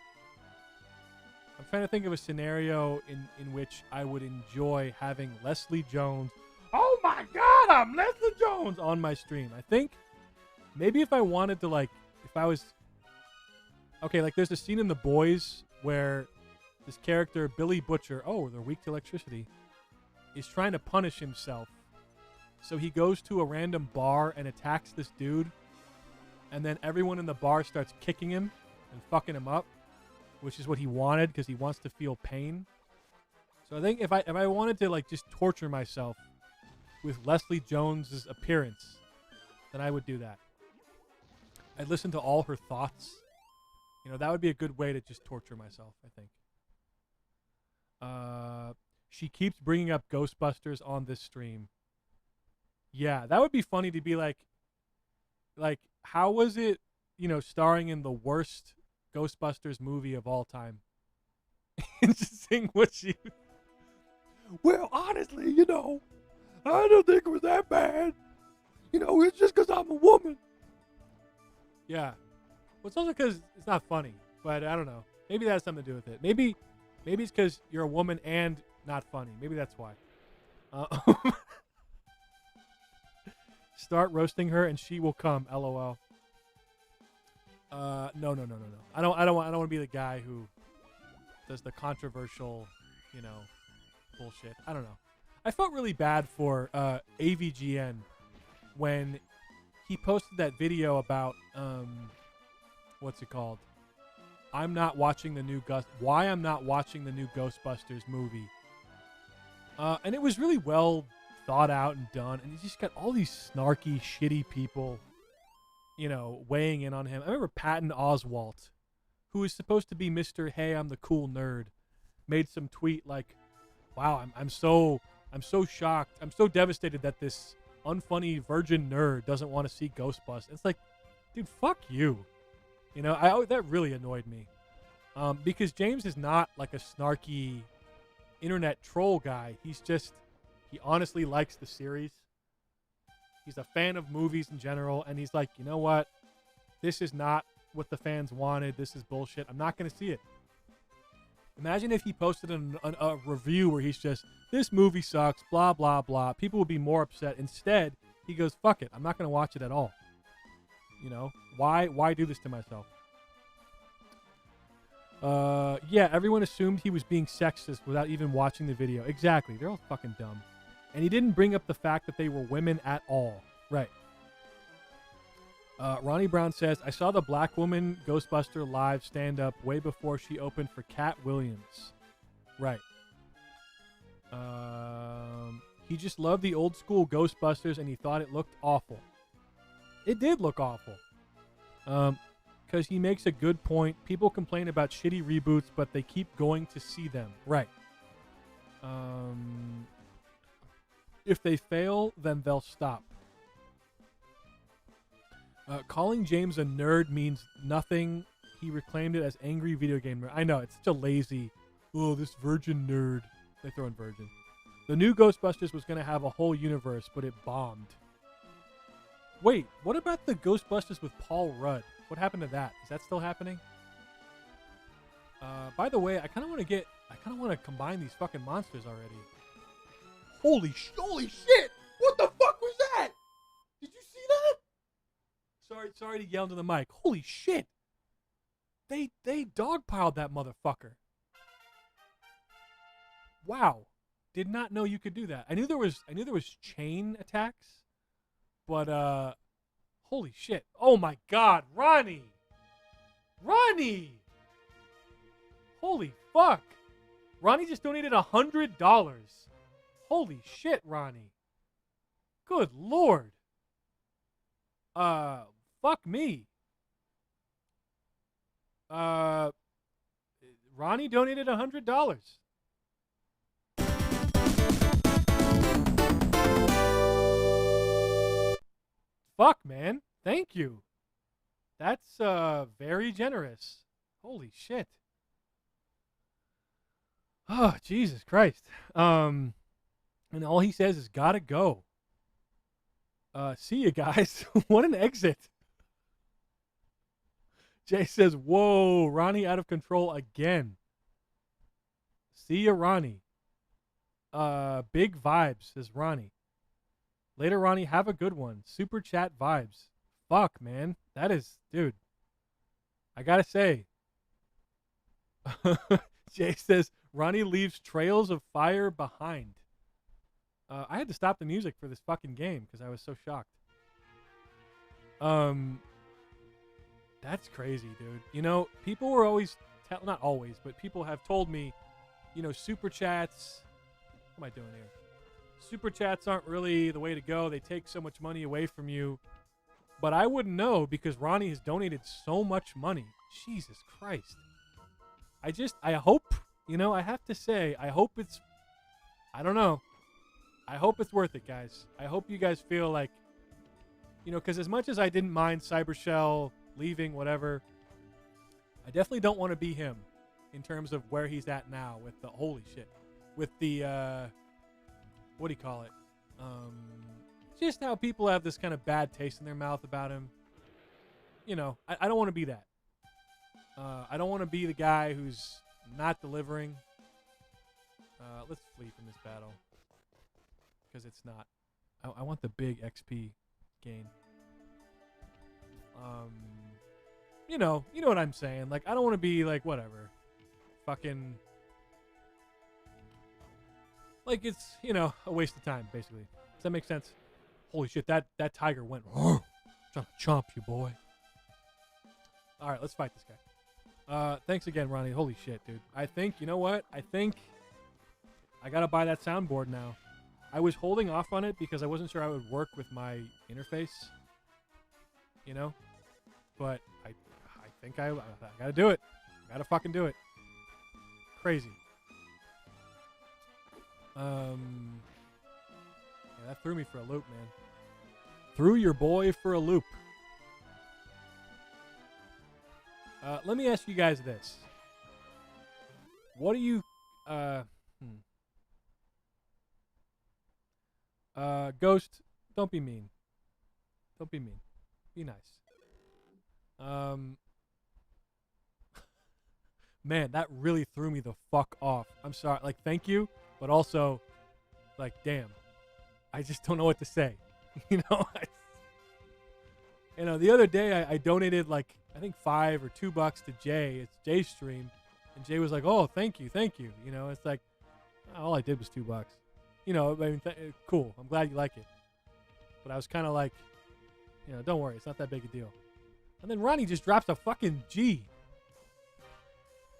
I'm trying to think of a scenario in which I would enjoy having Leslie Jones. Oh my God, I'm Leslie Jones on my stream. I think maybe if I wanted to, like, if I was... Okay, like there's a scene in The Boys where this character, Billy Butcher, oh, they're weak to electricity, is trying to punish himself. So he goes to a random bar and attacks this dude, and then everyone in the bar starts kicking him and fucking him up, which is what he wanted because he wants to feel pain. So I think if I wanted to, like, just torture myself with Leslie Jones's appearance, then I would do that. I'd listen to all her thoughts. You know, that would be a good way to just torture myself, I think. She keeps bringing up Ghostbusters on this stream. Yeah, that would be funny to be like, how was it, you know, starring in the worst Ghostbusters movie of all time? And just saying what she... Well, honestly, you know, I don't think it was that bad. You know, it's just because I'm a woman. Yeah. Well, it's also because it's not funny, but I don't know. Maybe that has something to do with it. Maybe it's because you're a woman and not funny. Maybe that's why. Start roasting her and she will come. LOL. No. I don't want to be the guy who does the controversial, you know, bullshit. I don't know. I felt really bad for AVGN when he posted that video about what's it called? Why I'm not watching the new Ghostbusters movie. And it was really well thought out and done, and he's just got all these snarky, shitty people, you know, weighing in on him. I remember Patton Oswalt, who is supposed to be Mr. Hey, I'm the cool nerd, made some tweet like, wow, I'm so shocked. I'm so devastated that this unfunny virgin nerd doesn't want to see Ghostbusters. It's like, dude, fuck you. That really annoyed me. Because James is not like a snarky internet troll guy. He honestly likes the series. He's a fan of movies in general, and he's like, you know what? This is not what the fans wanted. This is bullshit. I'm not going to see it. Imagine if he posted a review where he's just, this movie sucks, blah, blah, blah. People would be more upset. Instead, he goes, fuck it. I'm not going to watch it at all. Why do this to myself? Yeah, everyone assumed he was being sexist without even watching the video. Exactly. They're all fucking dumb. And he didn't bring up the fact that they were women at all. Right. Ronnie Brown says, I saw the black woman Ghostbuster live stand-up way before she opened for Cat Williams. Right. He just loved the old school Ghostbusters and he thought it looked awful. It did look awful. Because he makes a good point. People complain about shitty reboots, but they keep going to see them. Right. If they fail, then they'll stop. Calling James a nerd means nothing. He reclaimed it as angry video game nerd. I know, it's such a lazy, this virgin nerd. They throw in virgin. The new Ghostbusters was going to have a whole universe, but it bombed. Wait, what about the Ghostbusters with Paul Rudd? What happened to that? Is that still happening? By the way, I kind of want to combine these fucking monsters already. Holy shit! What the fuck was that? Did you see that? Sorry to yell into the mic. Holy shit! They dogpiled that motherfucker. Wow. Did not know you could do that. I knew there was chain attacks, but holy shit. Oh my god, Ronnie! Holy fuck. Ronnie just donated $100. Holy shit, Ronnie. Good lord. Fuck me. Ronnie donated $100. Fuck, man. Thank you. That's very generous. Holy shit. Oh, Jesus Christ. And all he says is gotta go. See you guys. What an exit. Jay says, whoa, Ronnie out of control again. See ya, Ronnie. Big vibes, says Ronnie. Later, Ronnie, have a good one. Super chat vibes. Fuck, man. That is, dude. I gotta say. Jay says, Ronnie leaves trails of fire behind. I had to stop the music for this fucking game because I was so shocked. That's crazy, dude. People were always, not always, but people have told me, super chats. What am I doing here? Super chats aren't really the way to go. They take so much money away from you. But I wouldn't know because Ronnie has donated so much money. Jesus Christ. I hope, I have to say, I hope it's, I don't know. I hope it's worth it, guys. I hope you guys feel like, because as much as I didn't mind CyberShell leaving, whatever, I definitely don't want to be him in terms of where he's at now with the, holy shit, with the, what do you call it? Just how people have this kind of bad taste in their mouth about him. I don't want to be that. I don't want to be the guy who's not delivering. Let's flee from this battle. Because it's not. I want the big XP gain. You know what I'm saying. Like, I don't want to be like, whatever. Fucking. Like, it's, a waste of time, basically. Does that make sense? Holy shit, that tiger went, trying to chomp you, boy. All right, let's fight this guy. Thanks again, Ronnie. Holy shit, dude. I think, you know what? I think I got to buy that soundboard now. I was holding off on it because I wasn't sure I would work with my interface. But I think I got to do it. Got to fucking do it. Crazy. Yeah, that threw me for a loop, man. Threw your boy for a loop. Let me ask you guys this. What do you... Ghost, don't be mean. Don't be mean. Be nice. Man, that really threw me the fuck off. I'm sorry. Like, thank you, but also, like, damn. I just don't know what to say. You know? The other day I donated, like, I think $5 or $2 to Jay. It's Jay's stream. And Jay was like, oh, thank you. You know, it's like, all I did was $2. You know, I mean, cool. I'm glad you like it. But I was kind of like, don't worry. It's not that big a deal. And then Ronnie just drops a fucking G.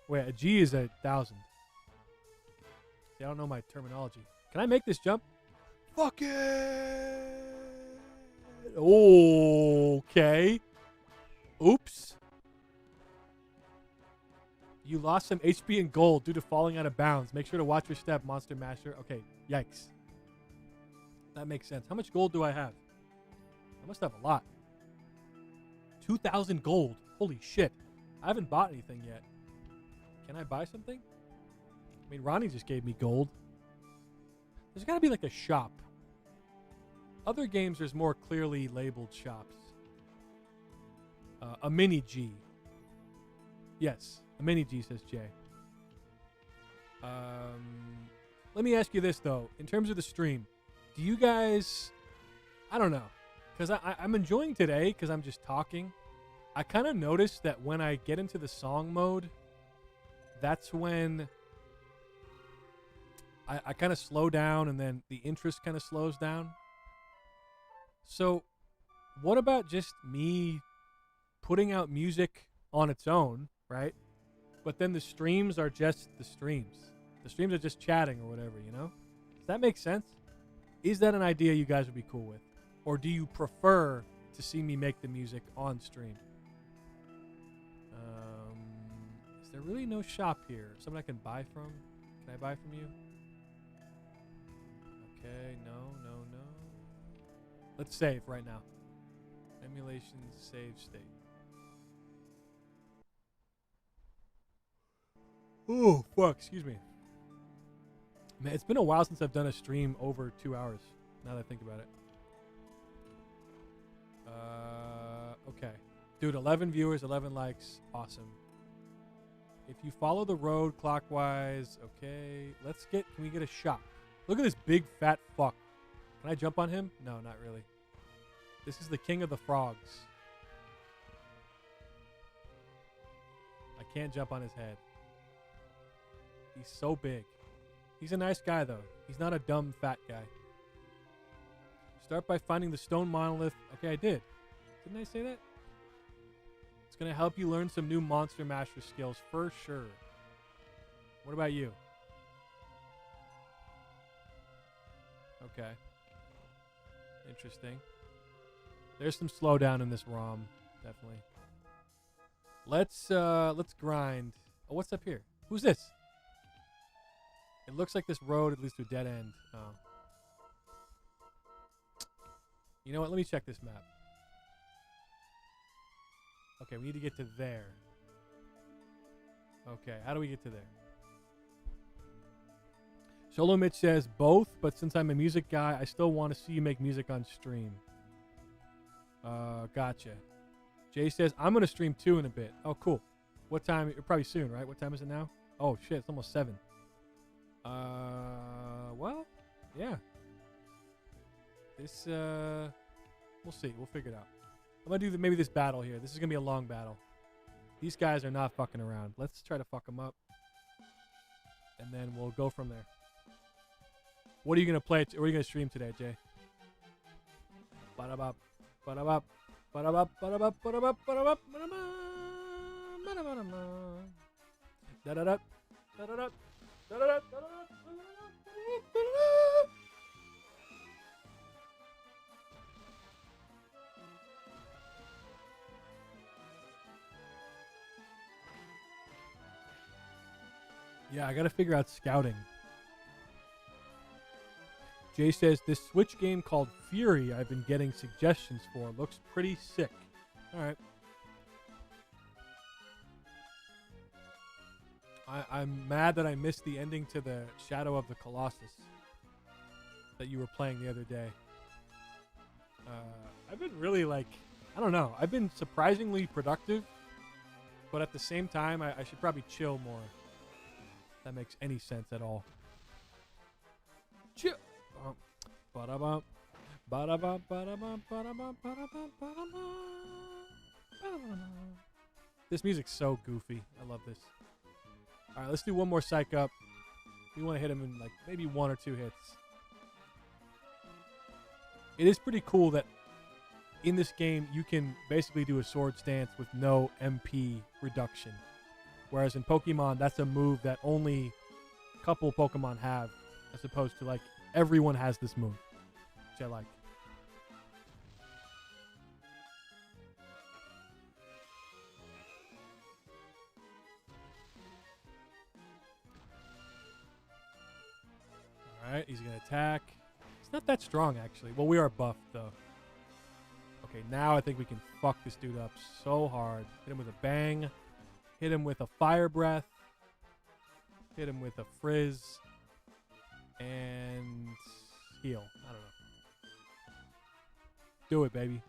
Wait, a G is 1,000. See, I don't know my terminology. Can I make this jump? Fuck it! Okay. Oops. You lost some HP and gold due to falling out of bounds. Make sure to watch your step, Monster Masher. Okay, yikes. That makes sense. How much gold do I have? I must have a lot. 2,000 gold. Holy shit. I haven't bought anything yet. Can I buy something? I mean, Ronnie just gave me gold. There's got to be like a shop. Other games, there's more clearly labeled shops. A mini G. Yes, a mini G, says Jay. Let me ask you this, though. In terms of the stream, do you guys... I don't know. Because I'm enjoying today because I'm just talking. I kind of noticed that when I get into the song mode, that's when I kind of slow down and then the interest kind of slows down. So what about just me putting out music on its own, right? But then the streams are just the streams. The streams are just chatting or whatever, you know? Does that make sense? Is that an idea you guys would be cool with? Or do you prefer to see me make the music on stream? Is there really no shop here? Someone I can buy from? Can I buy from you? Okay, no. Let's save right now. Emulation save state. Oh, fuck, excuse me. Man, it's been a while since I've done a stream over 2 hours, now that I think about it. Okay. Dude, 11 viewers, 11 likes. Awesome. If you follow the road clockwise, okay. Can we get a shop? Look at this big fat fuck. Can I jump on him? No, not really. This is the king of the frogs. I can't jump on his head. He's so big. He's a nice guy, though. He's not a dumb, fat guy. Start by finding the stone monolith. Okay, I did. Didn't I say that? It's going to help you learn some new Monster Master skills for sure. What about you? Okay. Interesting. There's some slowdown in this ROM, definitely. Let's grind. Oh, what's up here? Who's this? It looks like this road leads to a dead end. Oh. You know what? Let me check this map. Okay, we need to get to there. Okay, how do we get to there? Solo Mitch says both, but since I'm a music guy, I still want to see you make music on stream. Gotcha. Jay says, I'm going to stream too in a bit. Oh, cool. What time? Probably soon, right? What time is it now? Oh, shit. It's almost 7. Well, yeah. This, we'll see. We'll figure it out. I'm going to do maybe this battle here. This is going to be a long battle. These guys are not fucking around. Let's try to fuck them up. And then we'll go from there. What are you going to play? What are you going to stream today, Jay? Ba-da-bop. Ba-da-bop. Ba-da-bop. Ba-da-bop. Ba-da-bop. Ba-da-bop. Ba-da-bop. Da-da-da. Da-da-da. Da-da-da. Yeah, I gotta figure out scouting. Jay says, this Switch game called Fury I've been getting suggestions for. Looks pretty sick. Alright. I'm mad that I missed the ending to the Shadow of the Colossus that you were playing the other day. I've been really like, I don't know. I've been surprisingly productive, but at the same time, I should probably chill more. If that makes any sense at all. Chill. Ba-da-bum. Ba-da-bum, ba-da-bum, ba-da-bum, ba-da-bum, ba-da-bum. This music's so goofy. I love this. All right, let's do one more psych up. We want to hit him in like maybe 1 or 2 hits. It is pretty cool that in this game you can basically do a sword stance with no MP reduction. Whereas in Pokemon, that's a move that only a couple Pokemon have, as opposed to like everyone has this move, which I like. Alright, he's going to attack. It's not that strong, actually. Well, we are buffed, though. Okay, now I think we can fuck this dude up so hard. Hit him with a bang. Hit him with a fire breath. Hit him with a frizz. And heal. I don't know. Do it, baby.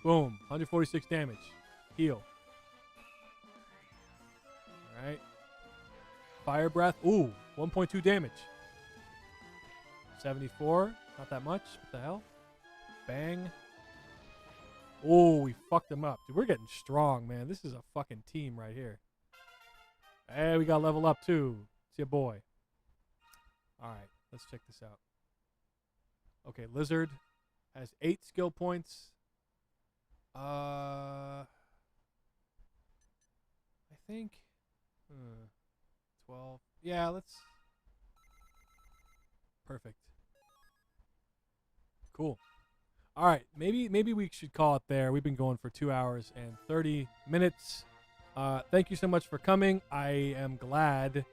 Boom. 146 damage. Heal. Alright. Fire breath. Ooh, 1.2 damage. 74. Not that much. What the hell? Bang. Ooh, we fucked him up. Dude, we're getting strong, man. This is a fucking team right here. Hey, we got level up too. It's your boy. Alright, let's check this out. Okay, Lizard has 8 skill points. I think 12. Yeah, let's. Perfect. Cool. All right, maybe we should call it there. We've been going for 2 hours and 30 minutes. Thank you so much for coming. I am glad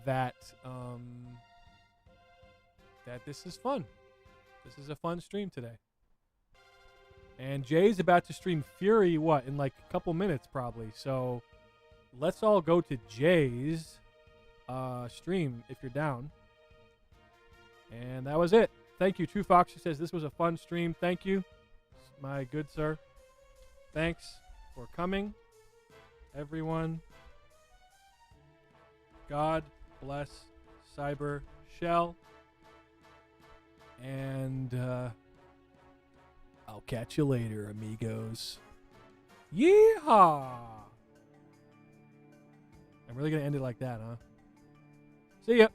that that this is fun. This is a fun stream today. And Jay's about to stream Fury, in like a couple minutes probably. So let's all go to Jay's stream if you're down. And that was it. Thank you. True Fox says this was a fun stream. Thank you, my good sir. Thanks for coming, everyone. God bless CyberShell. And I'll catch you later, amigos. Yeehaw! I'm really going to end it like that, huh? See ya.